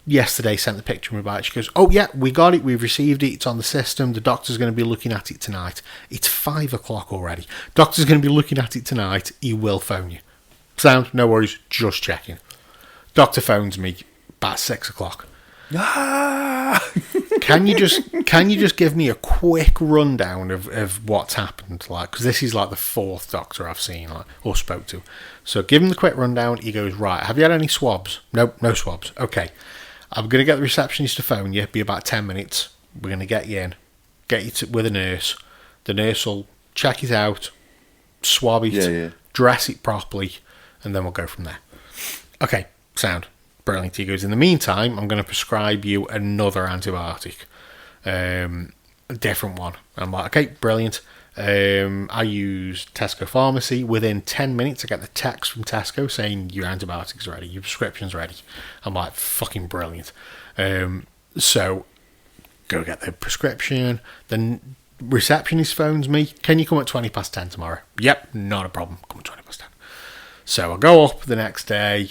Yesterday sent the picture of me back." She goes, "Oh yeah, we got it. We've received it. It's on the system. The doctor's going to be looking at it tonight." It's 5 o'clock already. Doctor's going to be looking at it tonight. He will phone you. Sound? No worries. Just checking. Doctor phones me about 6 o'clock. Can you just give me a quick rundown of what's happened? Like, because this is like the 4th doctor I've seen or spoke to. So give him the quick rundown. He goes, "Right, have you had any swabs?" Nope, no swabs. Okay, I'm gonna get the receptionist to phone you. Be about 10 minutes. We're gonna get you in, with a nurse. The nurse will check it out, swab it, dress it properly, and then we'll go from there. Okay, sound. Brilliant. He goes, "In the meantime, I'm going to prescribe you another antibiotic, a different one." I'm like, "Okay, brilliant." I use Tesco Pharmacy. Within 10 minutes, I get the text from Tesco saying your antibiotics are ready, your prescription's ready. I'm like, fucking brilliant. So, go get the prescription. The receptionist phones me. "Can you come at 20 past 10 tomorrow?" "Yep, not a problem. Come at 20 past 10. So I go up the next day,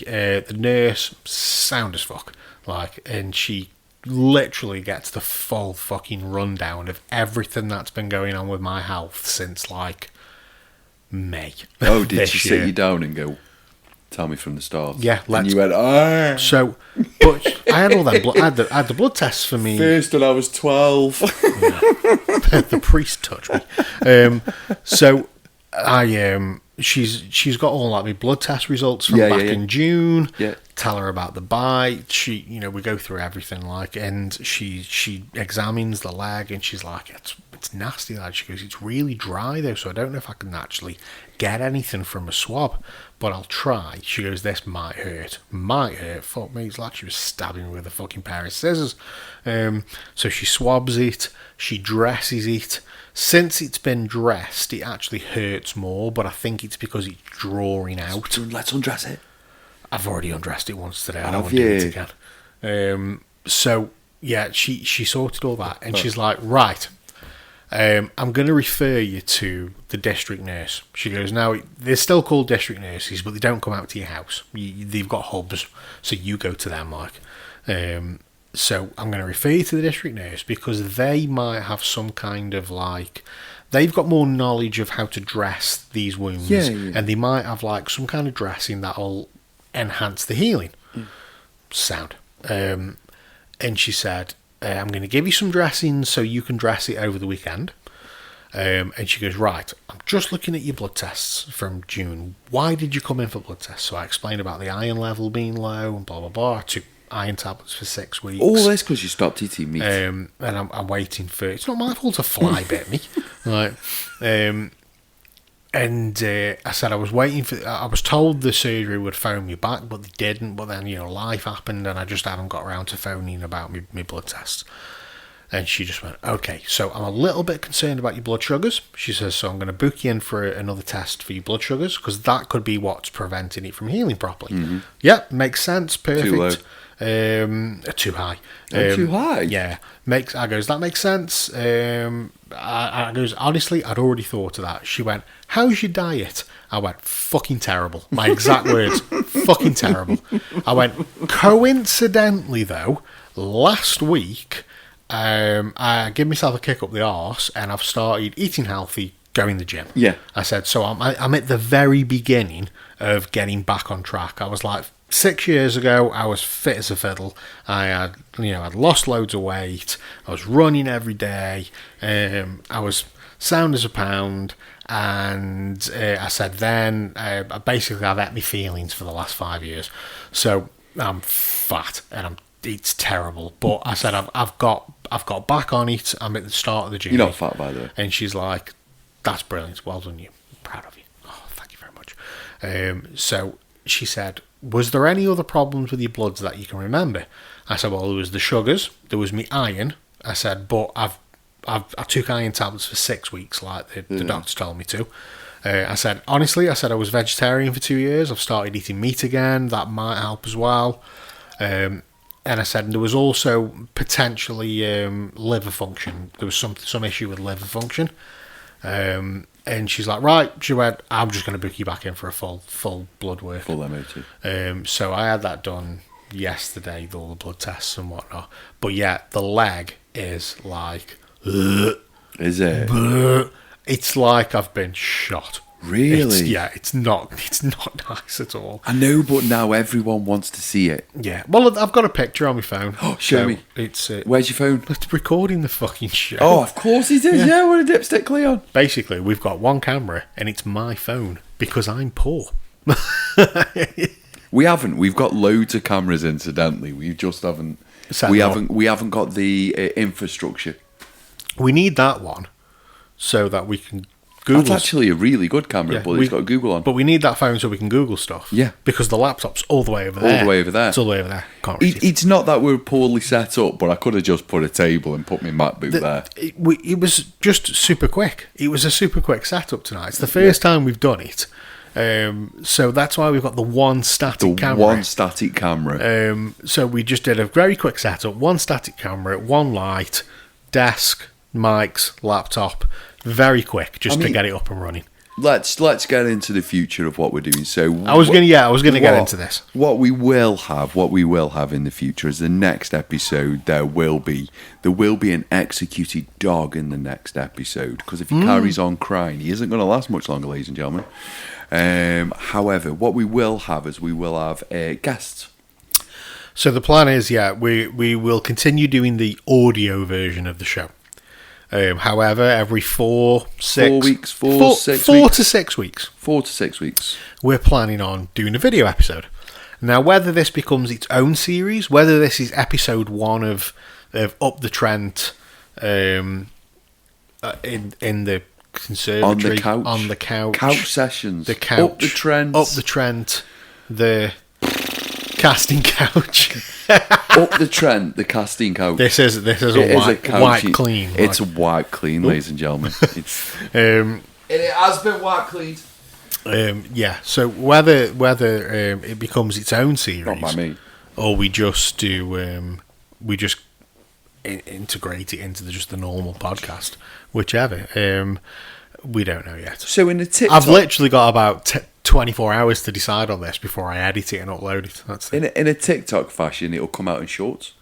the nurse, sound as fuck, and she literally gets the full fucking rundown of everything that's been going on with my health since, May. Oh, did she sit you down and go, "Tell me from the start"? Yeah. And you went, "Ah." So, but I had all that, I had the blood tests for me. First when I was 12. Yeah. The priest touched me. So, she's got all my blood test results from back in June. Yeah. Tell her about the bite. We go through everything and she examines the leg and she's like, it's it's nasty, lad. She goes, it's really dry though, so I don't know if I can actually get anything from a swab, but I'll try. She goes, this might hurt. Fuck me, it's like she was stabbing me with a fucking pair of scissors. So she swabs it, she dresses it. Since it's been dressed, it actually hurts more, but I think it's because it's drawing out. Let's undress it. I've already undressed it once today. I don't want to do it again. So, yeah, she sorted all that, and she's like, right, I'm going to refer you to the district nurse. She goes, now, they're still called district nurses, but they don't come out to your house. They've got hubs, so you go to them, like. So I'm going to refer you to the district nurse because they might have some kind of like, they've got more knowledge of how to dress these wounds, and they might have like some kind of dressing that'll enhance the healing. Sound. And she said, I'm going to give you some dressing so you can dress it over the weekend. And she goes, right, I'm just looking at your blood tests from June. Why did you come in for blood tests? So I explained about the iron level being low and blah, blah, blah. I took iron tablets for 6 weeks. All this because you stopped eating meat. And I'm waiting for... It's not my fault a fly bit me. Right. I said I was waiting for... I was told the surgery would phone me back, but they didn't. But then, life happened and I just haven't got around to phoning about my blood tests. And she just went, okay, so I'm a little bit concerned about your blood sugars. She says, so I'm going to book you in for another test for your blood sugars because that could be what's preventing it from healing properly. Mm-hmm. Yep, makes sense, perfect. Too low. Too high. Too high? Yeah. I goes, that makes sense. I goes, honestly, I'd already thought of that. She went, how's your diet? I went, fucking terrible. My exact words, fucking terrible. I went, coincidentally though, last week, I give myself a kick up the arse and I've started eating healthy, going to the gym. Yeah. I said, so I'm at the very beginning of getting back on track. I was like, 6 years ago, I was fit as a fiddle. I had, I'd lost loads of weight. I was running every day. I was sound as a pound. And I said then, basically I've ate my feelings for the last 5 years. So I'm fat and it's terrible. But I said I've got back on it. I'm at the start of the gym. You're not fat, by the way. And she's like, that's brilliant. Well done, you. I'm proud of you. Oh, thank you very much. So she said, was there any other problems with your bloods that you can remember? I said, well, there was the sugars, there was me iron. I said, but I took iron tablets for 6 weeks, like the doctor told me to. I said, honestly, I was vegetarian for 2 years. I've started eating meat again. That might help as well. And I said, there was also potentially liver function. There was some issue with liver function. And she's like, right, she went, I'm just going to book you back in for a full blood work. Full MOT. So I had that done yesterday, all the blood tests and whatnot. But yeah, the leg is like... Is it? It's like I've been shot. Really? It's not nice at all. I know, but now everyone wants to see it. Yeah. Well, I've got a picture on my phone. Oh, show me. It's where's your phone? It's recording the fucking show. Oh, of course it is. Yeah, what a dipstick Leon. Basically, we've got one camera and it's my phone because I'm poor. We haven't. We've got loads of cameras. Incidentally, we just haven't. We haven't got the infrastructure. We need that one so that we can Google. That's actually a really good camera, but it's got Google on. But we need that phone so we can Google stuff. Yeah. Because the laptop's all the way over there. All the way over there. It's all the way over there. It's not that we're poorly set up, but I could have just put a table and put my MacBook there. It was just super quick. It was a super quick setup tonight. It's the first time we've done it. So that's why we've got the one static camera. So we just did a very quick setup, one static camera, one light, desk, mics, laptop, very quick, to get it up and running. Let's get into the future of what we're doing. So I was going to get into this. What we will have in the future is the next episode. There will be an executed dog in the next episode, because if he carries on crying, he isn't going to last much longer, ladies and gentlemen. However, what we will have guests. So the plan is, we will continue doing the audio version of the show. However, every 4 to 6 weeks, we're planning on doing a video episode. Now, whether this becomes its own series, whether this is episode 1 of Up the Trent, in the conservatory, on the couch sessions, the couch, up the Trent, the casting couch, up the Trent, the casting couch. This is a wipe clean. It's a wipe clean, ladies and gentlemen. It's it has been wipe cleaned. Yeah. So whether it becomes its own series, not by me, or we just do integrate it into just the normal podcast, whichever. We don't know yet. So in the TikTok, I've literally got about 24 hours to decide on this before I edit it and upload it. That's it. In a TikTok fashion, it'll come out in shorts.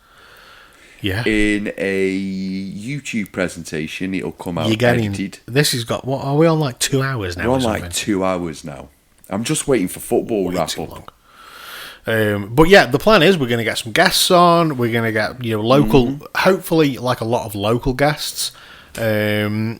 Yeah. In a YouTube presentation, it'll come out edited. This has got, what are we on, like 2 hours now? We're on like 2 hours now. I'm just waiting for football wrap up. But yeah, the plan is we're going to get some guests on. We're going to get local, hopefully like a lot of local guests. People.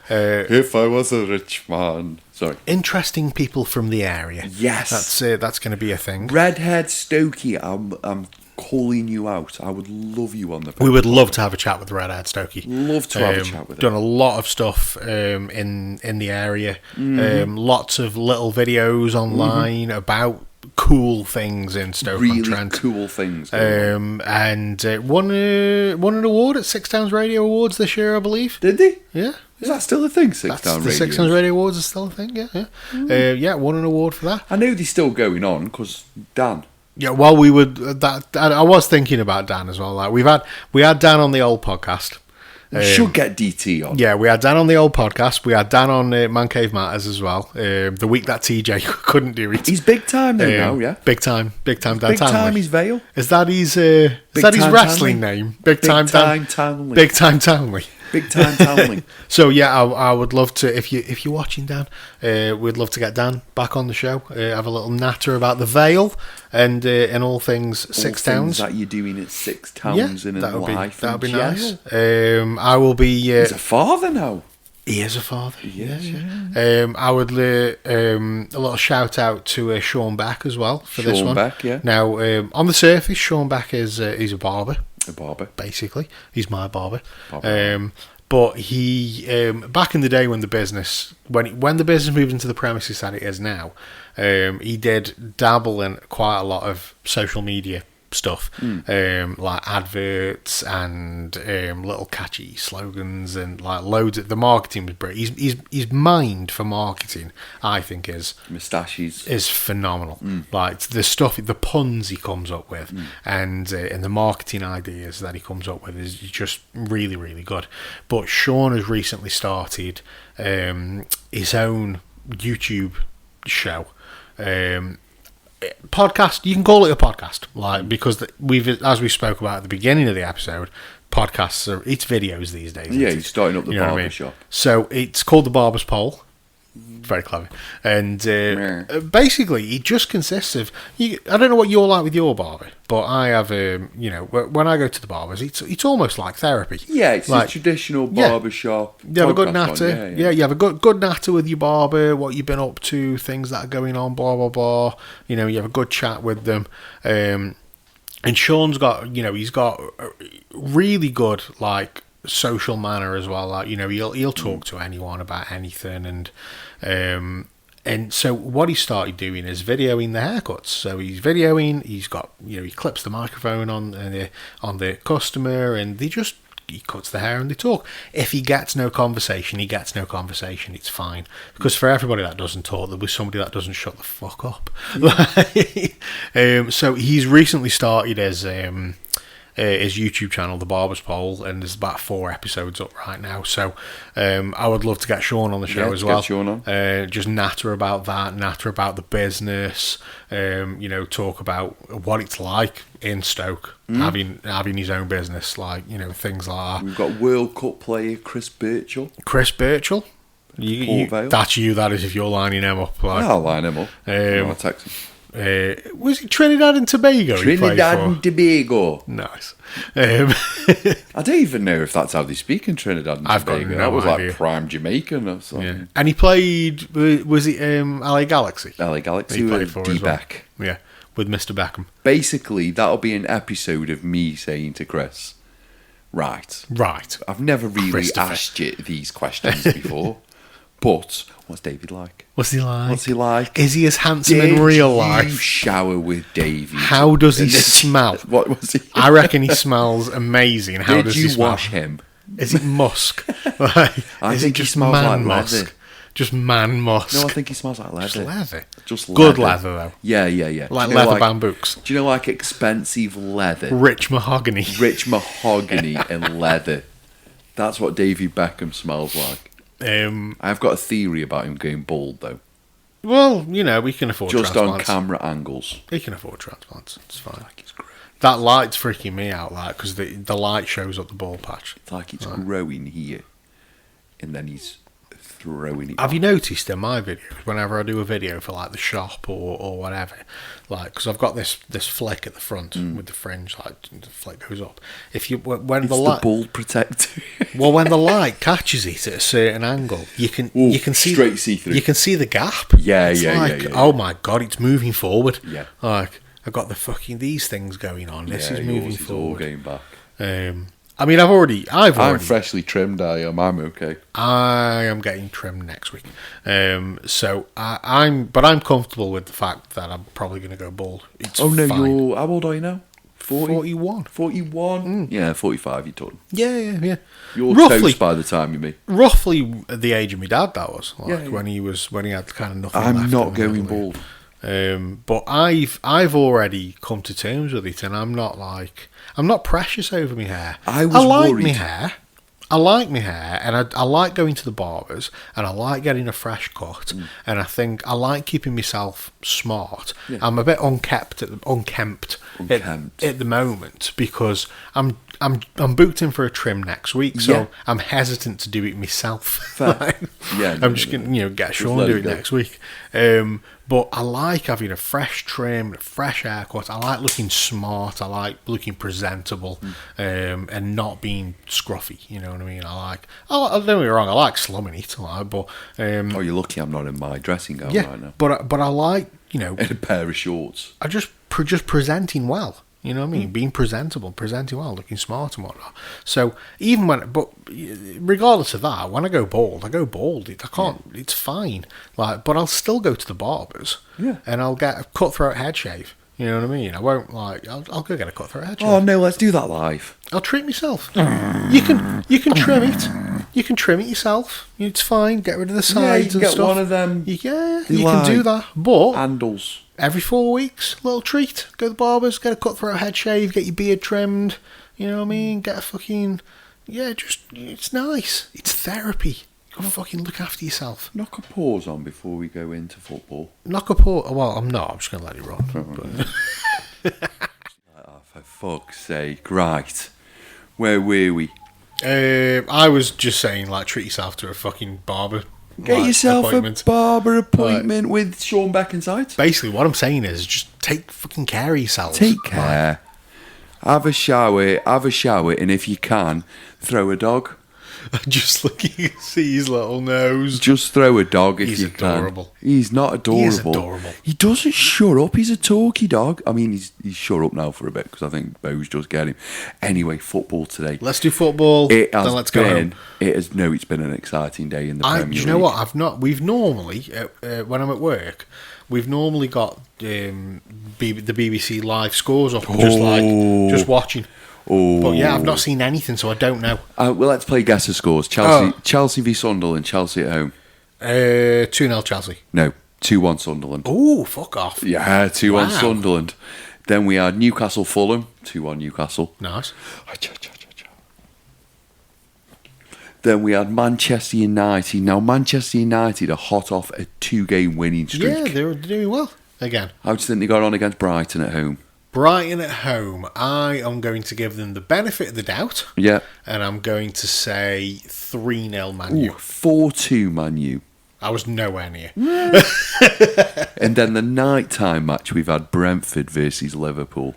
If I was a rich man, sorry, interesting people from the area. Yes, that's going to be a thing. Redhead Stokey, I'm calling you out. I would love you on the podcast. We would love to have a chat with Redhead Stokey. Love to have a chat with him. Done a lot of stuff in the area. Lots of little videos online about cool things in Stoke-on-Trent. Really cool things. And won an award at Six Towns Radio Awards this year, I believe. Did they? Yeah. Is that still a thing, Six Towns Radio? The Six Towns Radio Awards is still a thing, yeah. Won an award for that. I know they're still going on, because Dan. Yeah, well, we would... I was thinking about Dan as well. Like we had Dan on the old podcast. We should get DT on. Yeah, we had Dan on the old podcast. We had Dan on Man Cave Matters as well. The week that TJ couldn't do it. He's big time now, yeah. Big time Dan Townley. Big time his Vale. Is that his wrestling name? Big time Townley. Big time Townley. Big time Townley. So yeah, I would love to, if you're watching, Dan, we'd love to get Dan back on the show. Have a little natter about the Vale and all things Six Towns. That you're doing at Six Towns in life. That'd be nice. I will be. He's a father now. He is a father. Yes, I would a little shout out to Sean Beck as well for this one. Sean Beck, yeah. Now, on the surface, Sean Beck is he's a barber. A barber, basically. He's my barber. But he back in the day when the business moved into the premises that it is now, he did dabble in quite a lot of social media stuff, like adverts and little catchy slogans and like loads of the marketing was brilliant. His mind for marketing, I think, is phenomenal. Like the stuff, the puns he comes up with, and the marketing ideas that he comes up with is just really, really good. But Sean has recently started his own YouTube show. Podcast, you can call it a podcast, like, because as we spoke about at the beginning of the episode, podcasts it's videos these days. Yeah, he's starting up the barber shop. So it's called The Barber's Pole. Very clever. And basically, it just consists of... I don't know what you're like with your barber, but I have, when I go to the barbers, it's almost like therapy. Yeah, it's like a traditional barber shop. You have a good natter. Yeah, you have a good natter with your barber, what you've been up to, things that are going on, blah, blah, blah. You have a good chat with them. And Sean's got, he's got a really good, like, social manner as well. Like, he'll talk to anyone about anything, and so what he started doing is videoing the haircuts. So he's videoing, he's got, he clips the microphone on the customer, and he cuts the hair and they talk. If he gets no conversation, it's fine, because for everybody that doesn't talk, there'll be somebody that doesn't shut the fuck up. So he's recently started his YouTube channel, The Barber's Pole, and there's about 4 episodes up right now. So I would love to get Sean on the show as well. Get Sean on. Just natter about that, natter about the business, talk about what it's like in Stoke, having his own business, like, things like that. We've got World Cup player Chris Birchall. That's you, that is, if you're lining him up. Like, I'll line him up. I'll text him. Was it Trinidad and Tobago? Trinidad and Tobago. Nice. I don't even know if that's how they speak in Trinidad and Tobago. Got no that was idea. Like prime Jamaican or something. Yeah. And he played, was it LA Galaxy? LA Galaxy he played with for D-Beck. Well. Yeah, with Mr. Beckham. Basically, that'll be an episode of me saying to Chris, Right. Right. I've never really Christopher. asked you these questions before. But what's David like? What's he like? What's he like? Is he as handsome Did in real you life? shower with Davey? How does he smell? What was he? I reckon he smells amazing. How Did does you he smell? wash him? Is it musk? Like, I is think it he just smells man like musk? leather. Just man musk. No, I think he smells like leather. Just leather. Just Good leather, though. Yeah. Like Do you know, leather bamboos. Do you know, like, expensive leather? Rich mahogany. Rich mahogany and leather. That's what David Beckham smells like. I've got a theory about him going bald, though. Well, you know, we can afford Just on transplants. camera angles. He can afford transplants. It's fine. Like it's growing. That light's freaking me out, like, because the light shows up the ball patch. It's like it's growing here. And then he's throwing it. Have you noticed in my videos, whenever I do a video for like the shop or whatever, like, because I've got this flick at the front with the fringe, like the flick goes up. If you when It's the light, bald protector. well, when the light catches it at a certain angle, you can see straight see-through. You can see the gap. Yeah, It's yeah, like, yeah. oh my god, it's moving forward. Yeah. Like I've got the fucking these things going on. This is moving yours is all forward. going back. I mean, I've already. I'm freshly trimmed. I'm okay. I am getting trimmed next week, so I'm comfortable with the fact that I'm probably going to go bald. It's fine. How old are you now? 41. 41? Yeah, 45 you're done. Yeah. You're Roughly- toast by the time you me. Roughly the age of my dad. That was like Yeah. when he had kind of nothing. I'm left not in the going middle. bald. But I've already come to terms with it, and I'm not precious over my hair. I was like worried. my hair. I like my hair, and I like going to the barbers, and I like getting a fresh cut, and I think I like keeping myself smart. Yeah. I'm a bit unkempt at the moment because I'm booked in for a trim next week, so Yeah. I'm hesitant to do it myself. Fair. Yeah, I'm just gonna get Sean let to do it it go. next week. But I like having a fresh trim, a fresh haircut. I like looking smart. I like looking presentable, and not being scruffy. You know what I mean? Don't get me wrong. I like slumming it, but Oh, you're lucky I'm not in my dressing gown yeah. right now. But I like In a pair of shorts. I just presenting well. You know what I mean? Being presentable, presenting well, looking smart and whatnot. So but regardless of that, when I go bald. I can't. It's fine. But I'll still go to the barbers. Yeah. And I'll get a cutthroat head shave. You know what I mean? I won't I'll go get a cutthroat head shave. Oh, no, let's do that live. I'll treat myself. You can trim it. You can trim it yourself. It's fine. Get rid of the sides Yeah, you can and get stuff. one of them. Yeah, They you can do like that. But Handles. every 4 weeks, little treat. Go to the barbers, get a cutthroat head shave, get your beard trimmed. You know what I mean? Get a fucking it's nice. It's therapy. You gotta fucking look after yourself. Knock a pause on before we go into football. Knock a paw. Well, I'm not. I'm just gonna let it run. Oh, for fuck's sake. Right. Where were we? I was just saying, treat yourself to a fucking barber. Get yourself appointment. a barber appointment with Sean Beckensides. Basically, what I'm saying is just take fucking care of yourselves. Take care. Have a shower, and if you can, throw a dog. Just looking at his little nose. Just throw a dog if He's you adorable. can. He's not adorable. He is adorable. He doesn't shut up. He's a talky dog. I mean, he's shut up now for a bit because I think Bo's just get him. Anyway, football today. Let's do football. It has then let's go home. It's been an exciting day in the Premier League. Do you know what? We've normally, when I'm at work, we've normally got the BBC live scores up, just watching. Oh. But yeah, I've not seen anything, so I don't know. Well, let's play guess the scores. Chelsea v Sunderland. Chelsea at home. 2-0 Chelsea. No, 2-1 Sunderland. Oh, fuck off. Yeah, 2-1 Wow. Sunderland. Then we had Newcastle Fulham. 2-1 Newcastle. Nice. Then we had Manchester United. Now, Manchester United are hot off a 2-game winning streak. Yeah, they're doing well again. How do you think they got on against Brighton at home? Brighton at home, I am going to give them the benefit of the doubt. Yeah. And I'm going to say 3-0 Man Ooh, U. 4-2 Man U. I was nowhere near. And then the nighttime match, we've had Brentford versus Liverpool.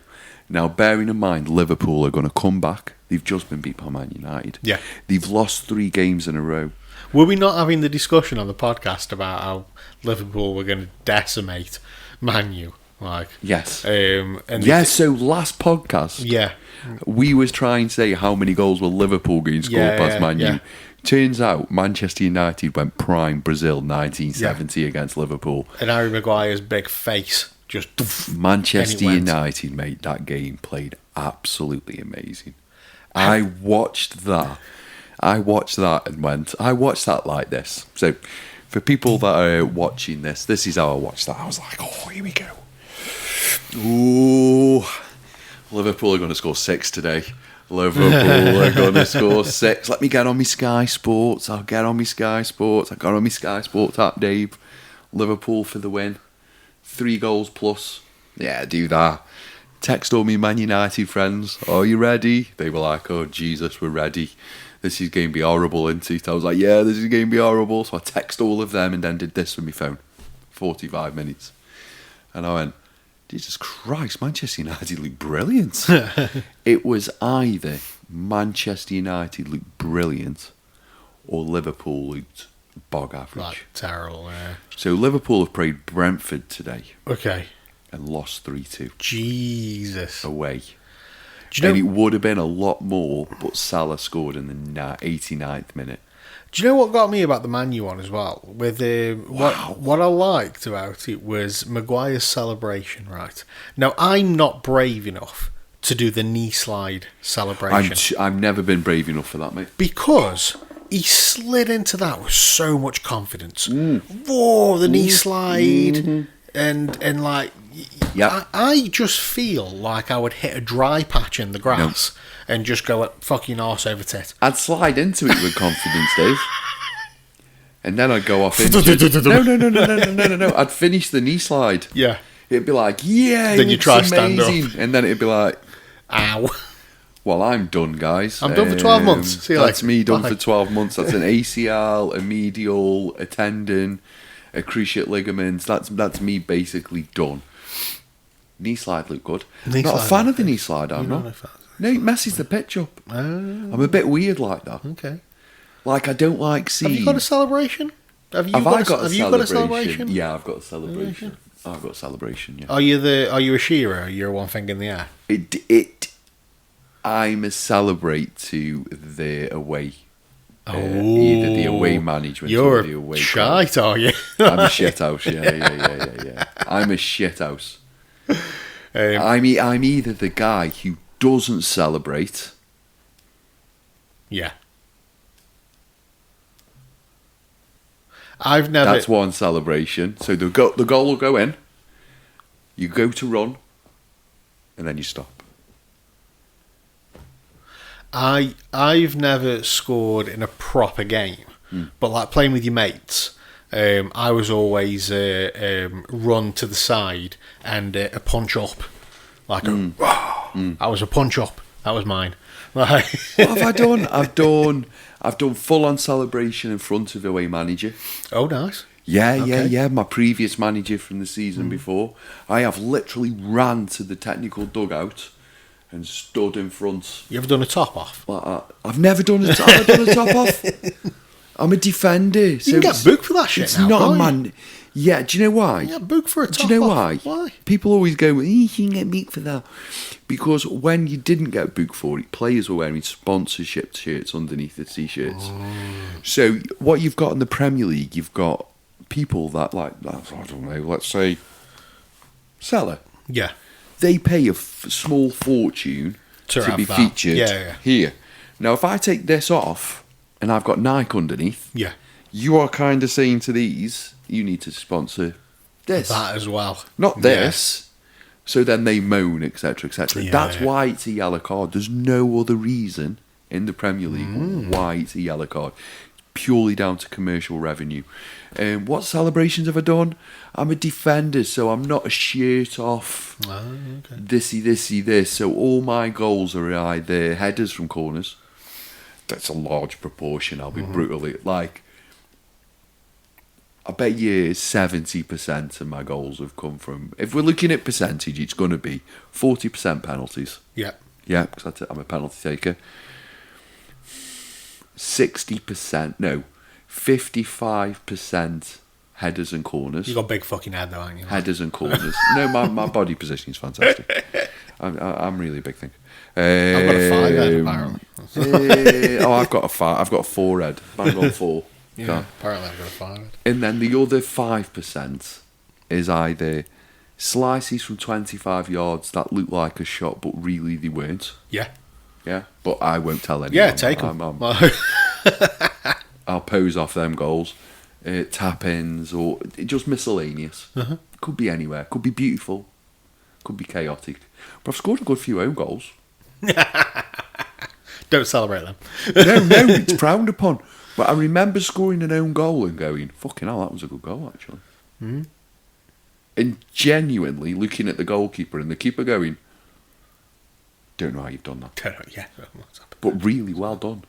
Now, bearing in mind, Liverpool are going to come back. They've just been beat by Man United. Yeah. They've lost 3 games in a row. Were we not having the discussion on the podcast about how Liverpool were going to decimate Man U? Like, Yes. and So last podcast, yeah, we was trying to say how many goals will Liverpool going to score past Man U. yeah. Turns out Manchester United went prime Brazil 1970 against Liverpool. And Harry Maguire's big face just doof, Manchester and it went. United, mate, that game played absolutely amazing. I watched that and went, I watched that like this. So for people that are watching this is how I watched that. I was like, oh, here we go. Ooh, Liverpool are going to score 6 today. Liverpool are going to score 6. Let me get on my Sky Sports. I'll get on my Sky Sports. I got on my Sky Sports app, Dave. Liverpool for the win. 3 goals plus. Yeah, do that. Text all me Man United friends. Are you ready? They were like, oh, Jesus, we're ready. This is going to be horrible, isn't it? I was like, yeah, this is going to be horrible. So I text all of them and then did this with my phone. 45 minutes. And I went, Jesus Christ, Manchester United look brilliant. It was either Manchester United looked brilliant or Liverpool looked bog average. Like, terrible, yeah. So Liverpool have played Brentford today. Okay. And lost 3-2. Jesus. Away. Do you know, and it would have been a lot more, but Salah scored in the 89th minute. Do you know what got me about the Man U one as well? With what I liked about it was Maguire's celebration. Right now, I'm not brave enough to do the knee slide celebration. I've never been brave enough for that, mate. Because he slid into that with so much confidence. Whoa, the knee slide, and like, yeah. I just feel like I would hit a dry patch in the grass. And just go at fucking arse over tit. I'd slide into it with confidence, Dave. And then I'd go off into No. I'd finish the knee slide. Yeah. It'd be like, yeah, then you try amazing. Stand up. And then it'd be like, ow. Well, I'm done, guys. I'm done for 12 months. See you that's later. me done Bye. for 12 months. That's an ACL, a medial, a tendon, a cruciate ligaments. That's me basically done. Knee slide looked good. Not a fan of the knee slide, I'm not. No, it messes the pitch up. I'm a bit weird like that. Okay. Like, I don't like seeing... Have you got a celebration? Have you got a celebration? Yeah, I've got a celebration. I've got a celebration, yeah. Are you a shearer? Or you're one finger in the air? I'm a celebrate to the away. Oh. Either the away management or the away shite, are you? I'm a shithouse, yeah. I'm a shithouse. I'm either the guy who doesn't celebrate. Yeah. I've never... That's one celebration. So the goal will go in, you go to run, and then you stop. I've never scored in a proper game, but like playing with your mates, I was always run to the side and a punch up, like I was a punch up. That was mine. What have I done? I've done full on celebration in front of the away manager. Oh, nice. Yeah. My previous manager from the season before, I have literally ran to the technical dugout and stood in front. You ever done a top off? I've never done a top off. I'm a defender. You can get booked for that shit. It's now, not a man. man. Yeah, do you know why? Yeah, booked for a top off. Do you know why? Why? People always go, you can get booked for that. Because when you didn't get booked for it, players were wearing sponsorship shirts underneath the t-shirts. Oh. So what you've got in the Premier League, you've got people that like, I don't know, let's say, Salah. Yeah. They pay a small fortune to be featured here. Now, if I take this off and I've got Nike underneath, you are kind of saying to these, you need to sponsor this. That as well. Not this. So then they moan, etc., etc. That's why it's a yellow card. There's no other reason in the Premier League why it's a yellow card. Purely down to commercial revenue. What celebrations have I done? I'm a defender, so I'm not a shirt off. This. So all my goals are either headers from corners. That's a large proportion. I'll be brutally like. I bet you 70% of my goals have come from. If we're looking at percentage, it's going to be 40% penalties. Yeah, because I'm a penalty taker. 55% headers and corners. You got a big fucking head though, haven't you? Headers and corners. No, my body positioning is fantastic. I'm really a big thing. I've got a 5 head apparently. I've got a 5. I've got a 4 head. Bang on 4. Yeah, apparently I've got a 5 head. And then the other 5% is either slices from 25 yards that look like a shot, but really they weren't. Yeah. Yeah, but I won't tell anyone. Yeah, take them. I'll pose off them goals. Tap-ins or just miscellaneous. Uh-huh. Could be anywhere. Could be beautiful. Could be chaotic. But I've scored a good few own goals. Don't celebrate them. No, it's frowned upon. But I remember scoring an own goal and going, fucking hell, that was a good goal, actually. Mm-hmm. And genuinely looking at the goalkeeper and the keeper going, don't know how you've done that. Yeah. But really well done.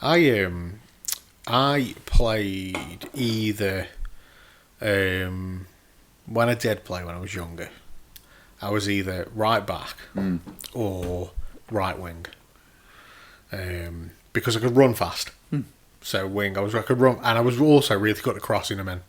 I played either when I did play when I was younger, I was either right back or right wing, because I could run fast. So wing, I could run, and I was also really good at crossing them in.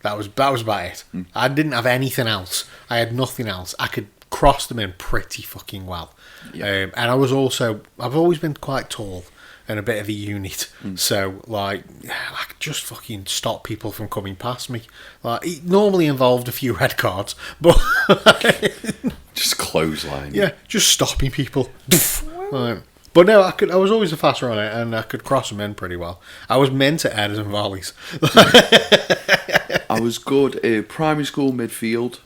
That was about it. I didn't have anything else. I had nothing else. I could cross them in pretty fucking well. Yeah. And I've always been quite tall and a bit of a unit. So, like, I could just fucking stop people from coming past me. Like, it normally involved a few red cards, but... just clothesline. Yeah, just stopping people. But no, I was always a fast runner, and I could cross them in pretty well. I was meant at headers and volleys. I was good at primary school midfield,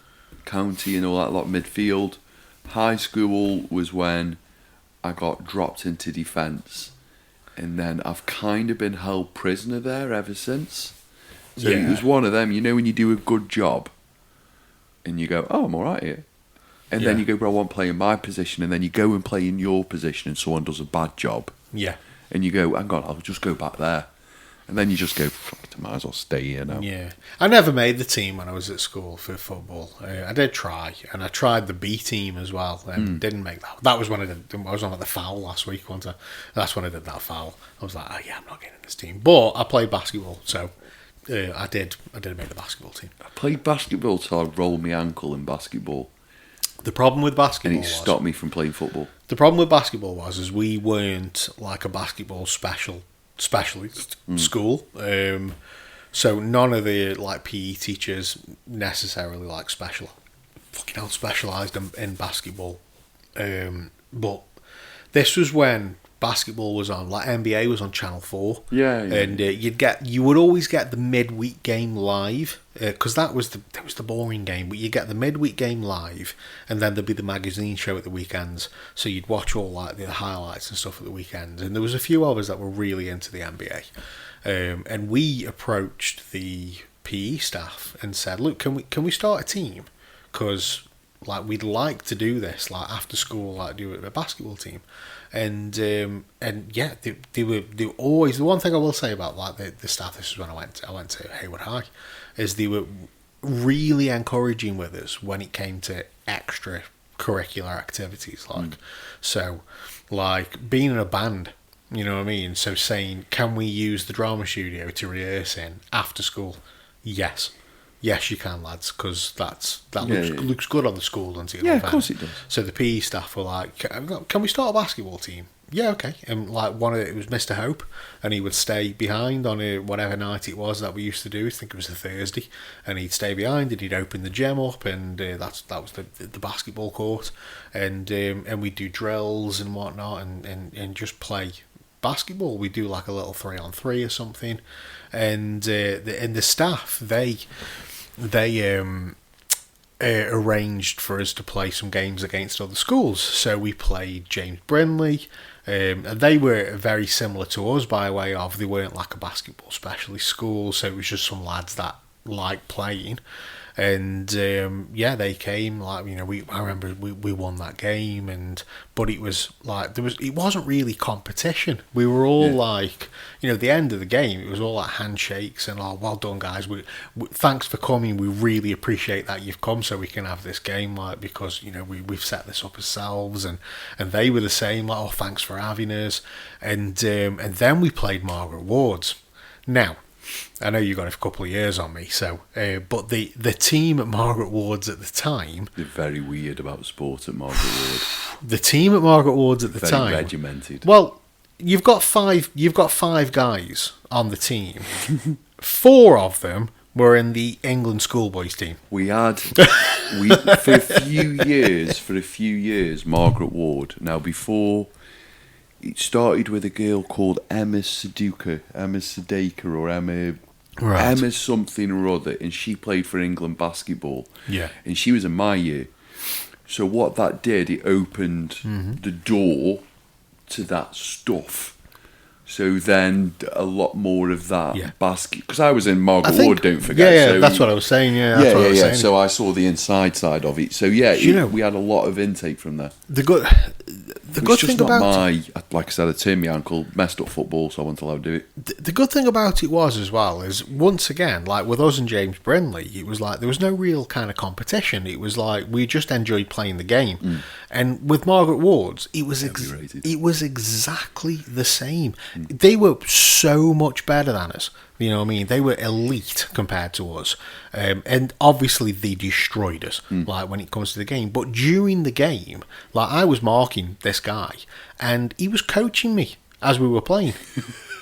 county and all that lot midfield. High school was when I got dropped into defence, and then I've kind of been held prisoner there ever since. So it was one of them, you know, when you do a good job and you go, oh, I'm alright here. And then you go, bro, I want to play in my position, and then you go and play in your position and someone does a bad job. Yeah. And you go, hang on, I'll just go back there. And then you just go, fuck it, I might as well stay here now. Yeah. I never made the team when I was at school for football. I did try, and I tried the B team as well, and didn't make that. That was when I was on like the foul last week, wasn't I? That's when I did that foul. I was like, oh yeah, I'm not getting in this team. But I played basketball, so I did make the basketball team. I played basketball till I rolled my ankle in basketball. The problem with basketball and it stopped me from playing football. The problem with basketball was we weren't like a basketball specialist school. So none of the like PE teachers necessarily like specialised in basketball. But this was when basketball was on, like NBA was on Channel 4. Yeah. And you would always get the midweek game live, because that was the boring game. But you get the midweek game live, and then there'd be the magazine show at the weekends. So you'd watch all like the highlights and stuff at the weekends. And there was a few of us that were really into the NBA, and we approached the PE staff and said, "Look, can we start a team? Because like we'd like to do this, like after school, like do a basketball team." And yeah, they were always, the one thing I will say about like the staff, this is when I went to Hayward High, is they were really encouraging with us when it came to extra curricular activities, so like being in a band, you know what I mean? So saying, can we use the drama studio to rehearse in after school? Yes, you can, lads, because that looks good on the school, doesn't it? Yeah, of course it does. So the PE staff were like, can we start a basketball team? Yeah, okay. And like it was Mr. Hope, and he would stay behind on whatever night it was that we used to do. I think it was a Thursday, and he'd stay behind and he'd open the gym up, and that was the basketball court, and we'd do drills and whatnot, and just play basketball. We'd do like a little 3-on-3 or something, and the staff they arranged for us to play some games against other schools. So we played James Brindley, and they were very similar to us by way of, they weren't like a basketball specialist school, so it was just some lads that liked playing. And they came, like, you know, I remember we won that game, but it was like it wasn't really competition. We were all like, you know, at the end of the game, it was all like handshakes and, oh, well done guys, we thanks for coming, we really appreciate that you've come so we can have this game, like, because, you know, we've set this up ourselves, and they were the same, like, oh, thanks for having us, and then we played Margaret Ward's. Now, I know you got a couple of years on me, so but the team at Margaret Ward's at the time, They're very weird about sport at Margaret Ward. the team at Margaret Ward's at the Very time, regimented. well, you've got five guys on the team. 4 of them were in the England schoolboys team. We had for a few years, Margaret Ward. Now before it started with a girl called Emma Sadika or Emma something or other, and she played for England basketball. Yeah. And she was in my year. So what that did, it opened the door to that stuff. So then a lot more of that basket, because I was in Margaret Ward, don't forget. Yeah, so that's what I was saying. Yeah. So I saw the inside side of it. So yeah, we had a lot of intake from there. The good thing about like I said, I turned my ankle, messed up football, so I wasn't allowed to do it. The good thing about it was as well is, once again, like with us and James Brindley, it was like there was no real kind of competition. It was like we just enjoyed playing the game. And with Margaret Ward's, it was exactly the same. They were so much better than us. You know what I mean? They were elite compared to us. And obviously they destroyed us, like when it comes to the game. But during the game, like I was marking this guy and he was coaching me as we were playing.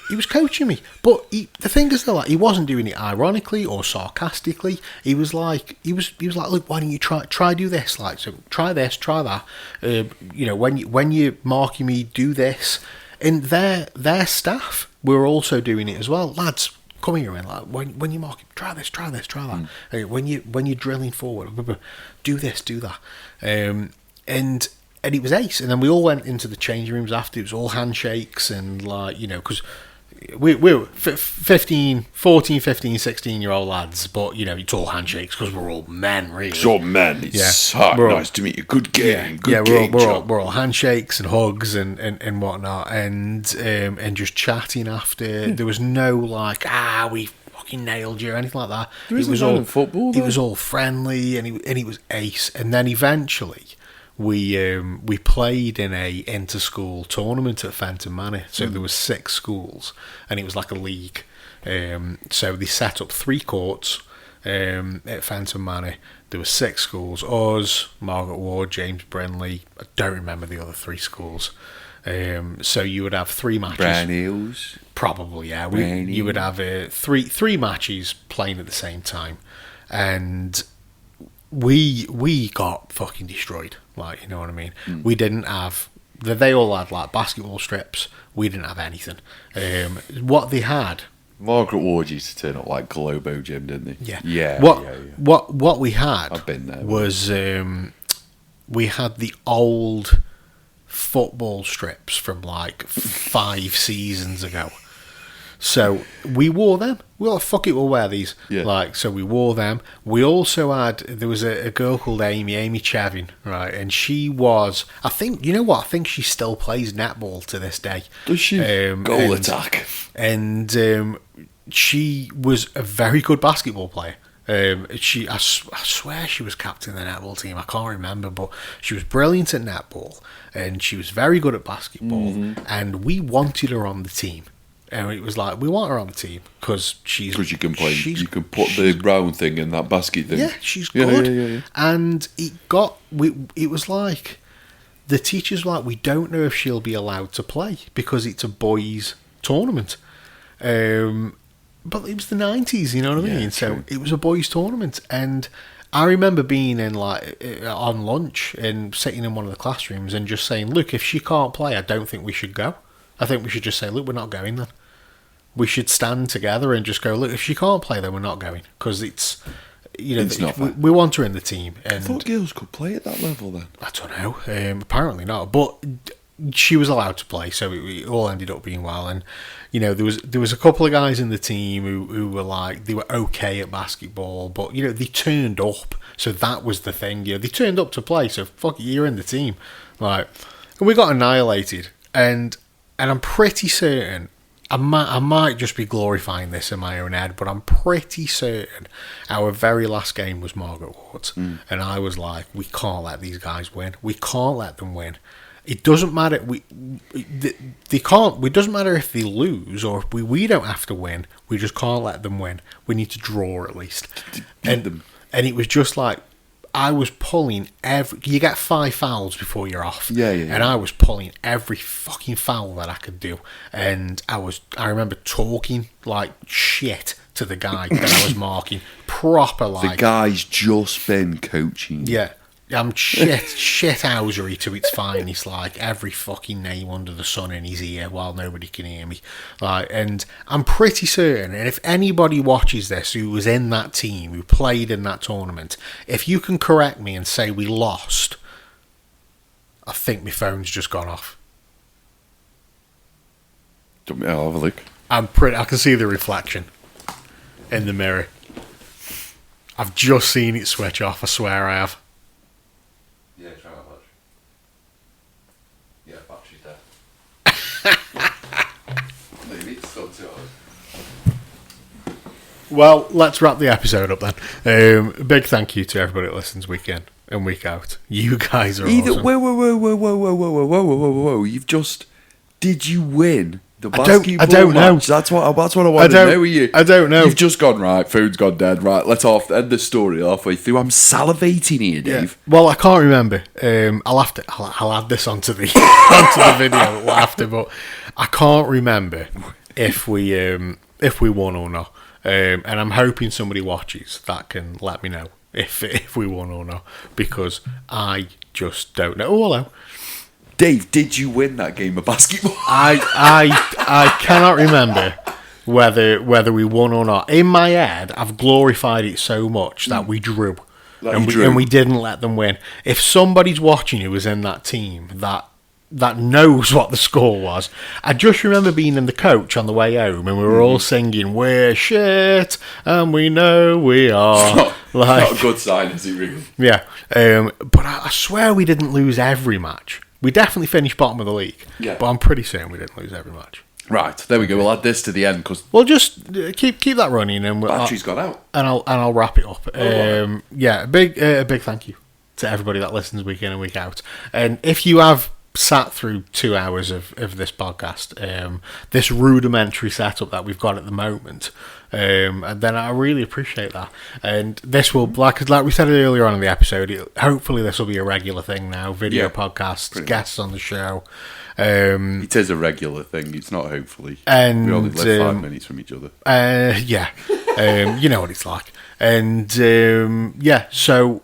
He was coaching me. But the thing is that, like, he wasn't doing it ironically or sarcastically. He was like, look, why don't you try do this? Like, so try this, try that. You know, when you're marking me, do this. And their staff were also doing it as well. Lads, come here, man. Like when you mark, try this, try that. When you're drilling forward, do this, do that. And it was ace. And then we all went into the changing rooms after. It was all handshakes and, like, you know, because we were 14, 15, 16-year-old lads, but, you know, it's all handshakes because we're all men, really. It's all men. It's nice to meet you. Good game. We're all handshakes and hugs and whatnot, and just chatting after. There was no like, we fucking nailed you or anything like that. It was all football. It was all friendly, and it was ace. And then eventually, we played in a inter-school tournament at Fenton Manor. So there was 6 schools, and it was like a league. So they set up 3 courts at Fenton Manor. There were 6 schools: us, Margaret Ward, James Brindley. I don't remember the other 3 schools. So you would have 3 matches. Brown Hills, probably, yeah. You would have three matches playing at the same time, and we got fucking destroyed. Like, you know what I mean? We didn't have. They all had like basketball strips. We didn't have anything. What they had. Margaret Ward used to turn up like Globo Gym, didn't they? Yeah. What we had. I've been there. Was we had the old football strips from like 5 seasons ago. So we wore them. We were like, fuck it, we'll wear these. Yeah. Like, so we wore them. We also had, there was a girl called Amy Chevin, right? And she was, I think, you know what? I think she still plays netball to this day. Does she? Goal attack. And she was a very good basketball player. I swear she was captain of the netball team. I can't remember, but she was brilliant at netball and she was very good at basketball. And we wanted her on the team. And it was like, we want her on the team because you can play. You can put the round thing in that basket thing. Yeah, she's good. Yeah. And it was like the teachers were like, we don't know if she'll be allowed to play because it's a boys' tournament. But it was the 90s, you know what I mean? So it was a boys' tournament, and I remember being in like on lunch and sitting in one of the classrooms and just saying, look, if she can't play, I don't think we should go. I think we should just say, look, we're not going then. We should stand together and just go, look, if she can't play, then we're not going. Because it's, you know, we want her in the team. And I thought girls could play at that level then. I don't know. Apparently not. But she was allowed to play, so it all ended up being well. And, you know, there was a couple of guys in the team who were like, they were okay at basketball, but, you know, they turned up. So that was the thing. You know, they turned up to play, so fuck it, you're in the team. Like, and we got annihilated. And I'm pretty certain, I might just be glorifying this in my own head, but I'm pretty certain our very last game was Margaret Ward's. And I was like, we can't let these guys win. We can't let them win. It doesn't matter. They can't. It doesn't matter if they lose or if we don't have to win. We just can't let them win. We need to draw at least. And it was just like I was pulling every. You get 5 fouls before you're off. Yeah. And I was pulling every fucking foul that I could do. And I remember talking like shit to the guy that I was marking. Proper like. The guy's just been coaching. Yeah. I'm shithousery to its finest, like every fucking name under the sun in his ear while nobody can hear me. Like, and I'm pretty certain, and if anybody watches this who was in that team, who played in that tournament, if you can correct me and say we lost, I think my phone's just gone off. I'll have a look. I can see the reflection in the mirror. I've just seen it switch off, I swear I have. Yeah, try that much. Yeah, battery's dead. Maybe it's still 2 hours. Well, let's wrap the episode up then. A big thank you to everybody that listens week in and week out. You guys are awesome. Whoa. You've just... Did you win the basketball I don't know. match? That's what I want to know with you. I don't know. You've just gone, right, food's gone dead. Right, let's end the story halfway through. I'm salivating here, Dave. Yeah. Well, I can't remember. I'll add this onto the onto the video after, but I can't remember if we won or not. And I'm hoping somebody watches that can let me know if we won or not, because I just don't know. Oh, hello. Dave, did you win that game of basketball? I cannot remember whether we won or not. In my head, I've glorified it so much that we drew. And we didn't let them win. If somebody's watching who was in that team that knows what the score was, I just remember being in the coach on the way home and we were all singing, "We're shit and we know we are." Not a good sign, is it really? Yeah. But I swear we didn't lose every match. We definitely finished bottom of the league. Yeah. But I'm pretty certain we ddidn't lose every match. Right, there we go. We'll add this to the end because we'll just keep that running, and battery's gone out, and I'll wrap it up. Yeah, a big thank you to everybody that listens week in and week out. And if you have sat through 2 hours of this podcast, this rudimentary setup that we've got at the moment, and then I really appreciate that. And this will, like we said earlier on in the episode, hopefully this will be a regular thing now. Video podcasts, guests on the show. It is a regular thing. It's not hopefully. And we only live 5 minutes from each other. Yeah. You know what it's like. And yeah, so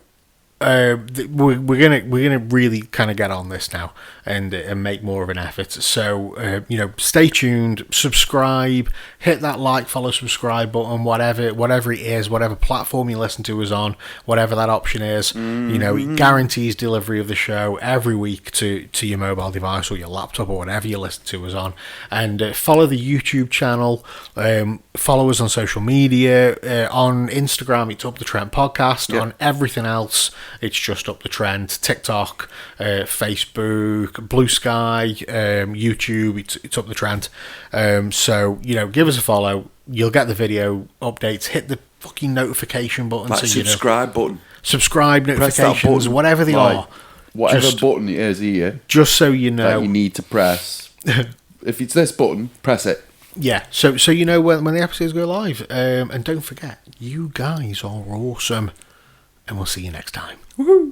we're gonna really kind of get on this now and make more of an effort. So stay tuned, subscribe, hit that like, follow, subscribe button, whatever it is, whatever platform you listen to us on, whatever that option is. It guarantees delivery of the show every week to your mobile device or your laptop or whatever you listen to us on. And follow the YouTube channel, follow us on social media, on Instagram it's Up the Trent Podcast, on everything else it's just Up the Trent, TikTok, Facebook, Blue Sky, YouTube, it's Up the Trent. So, give us a follow. You'll get the video updates. Hit the fucking notification button. That subscribe button. Subscribe notifications, whatever they are. Whatever button it is here. Just so you know. That you need to press. If it's this button, press it. Yeah, so you know when the episodes go live. And don't forget, you guys are awesome. And we'll see you next time. Woohoo!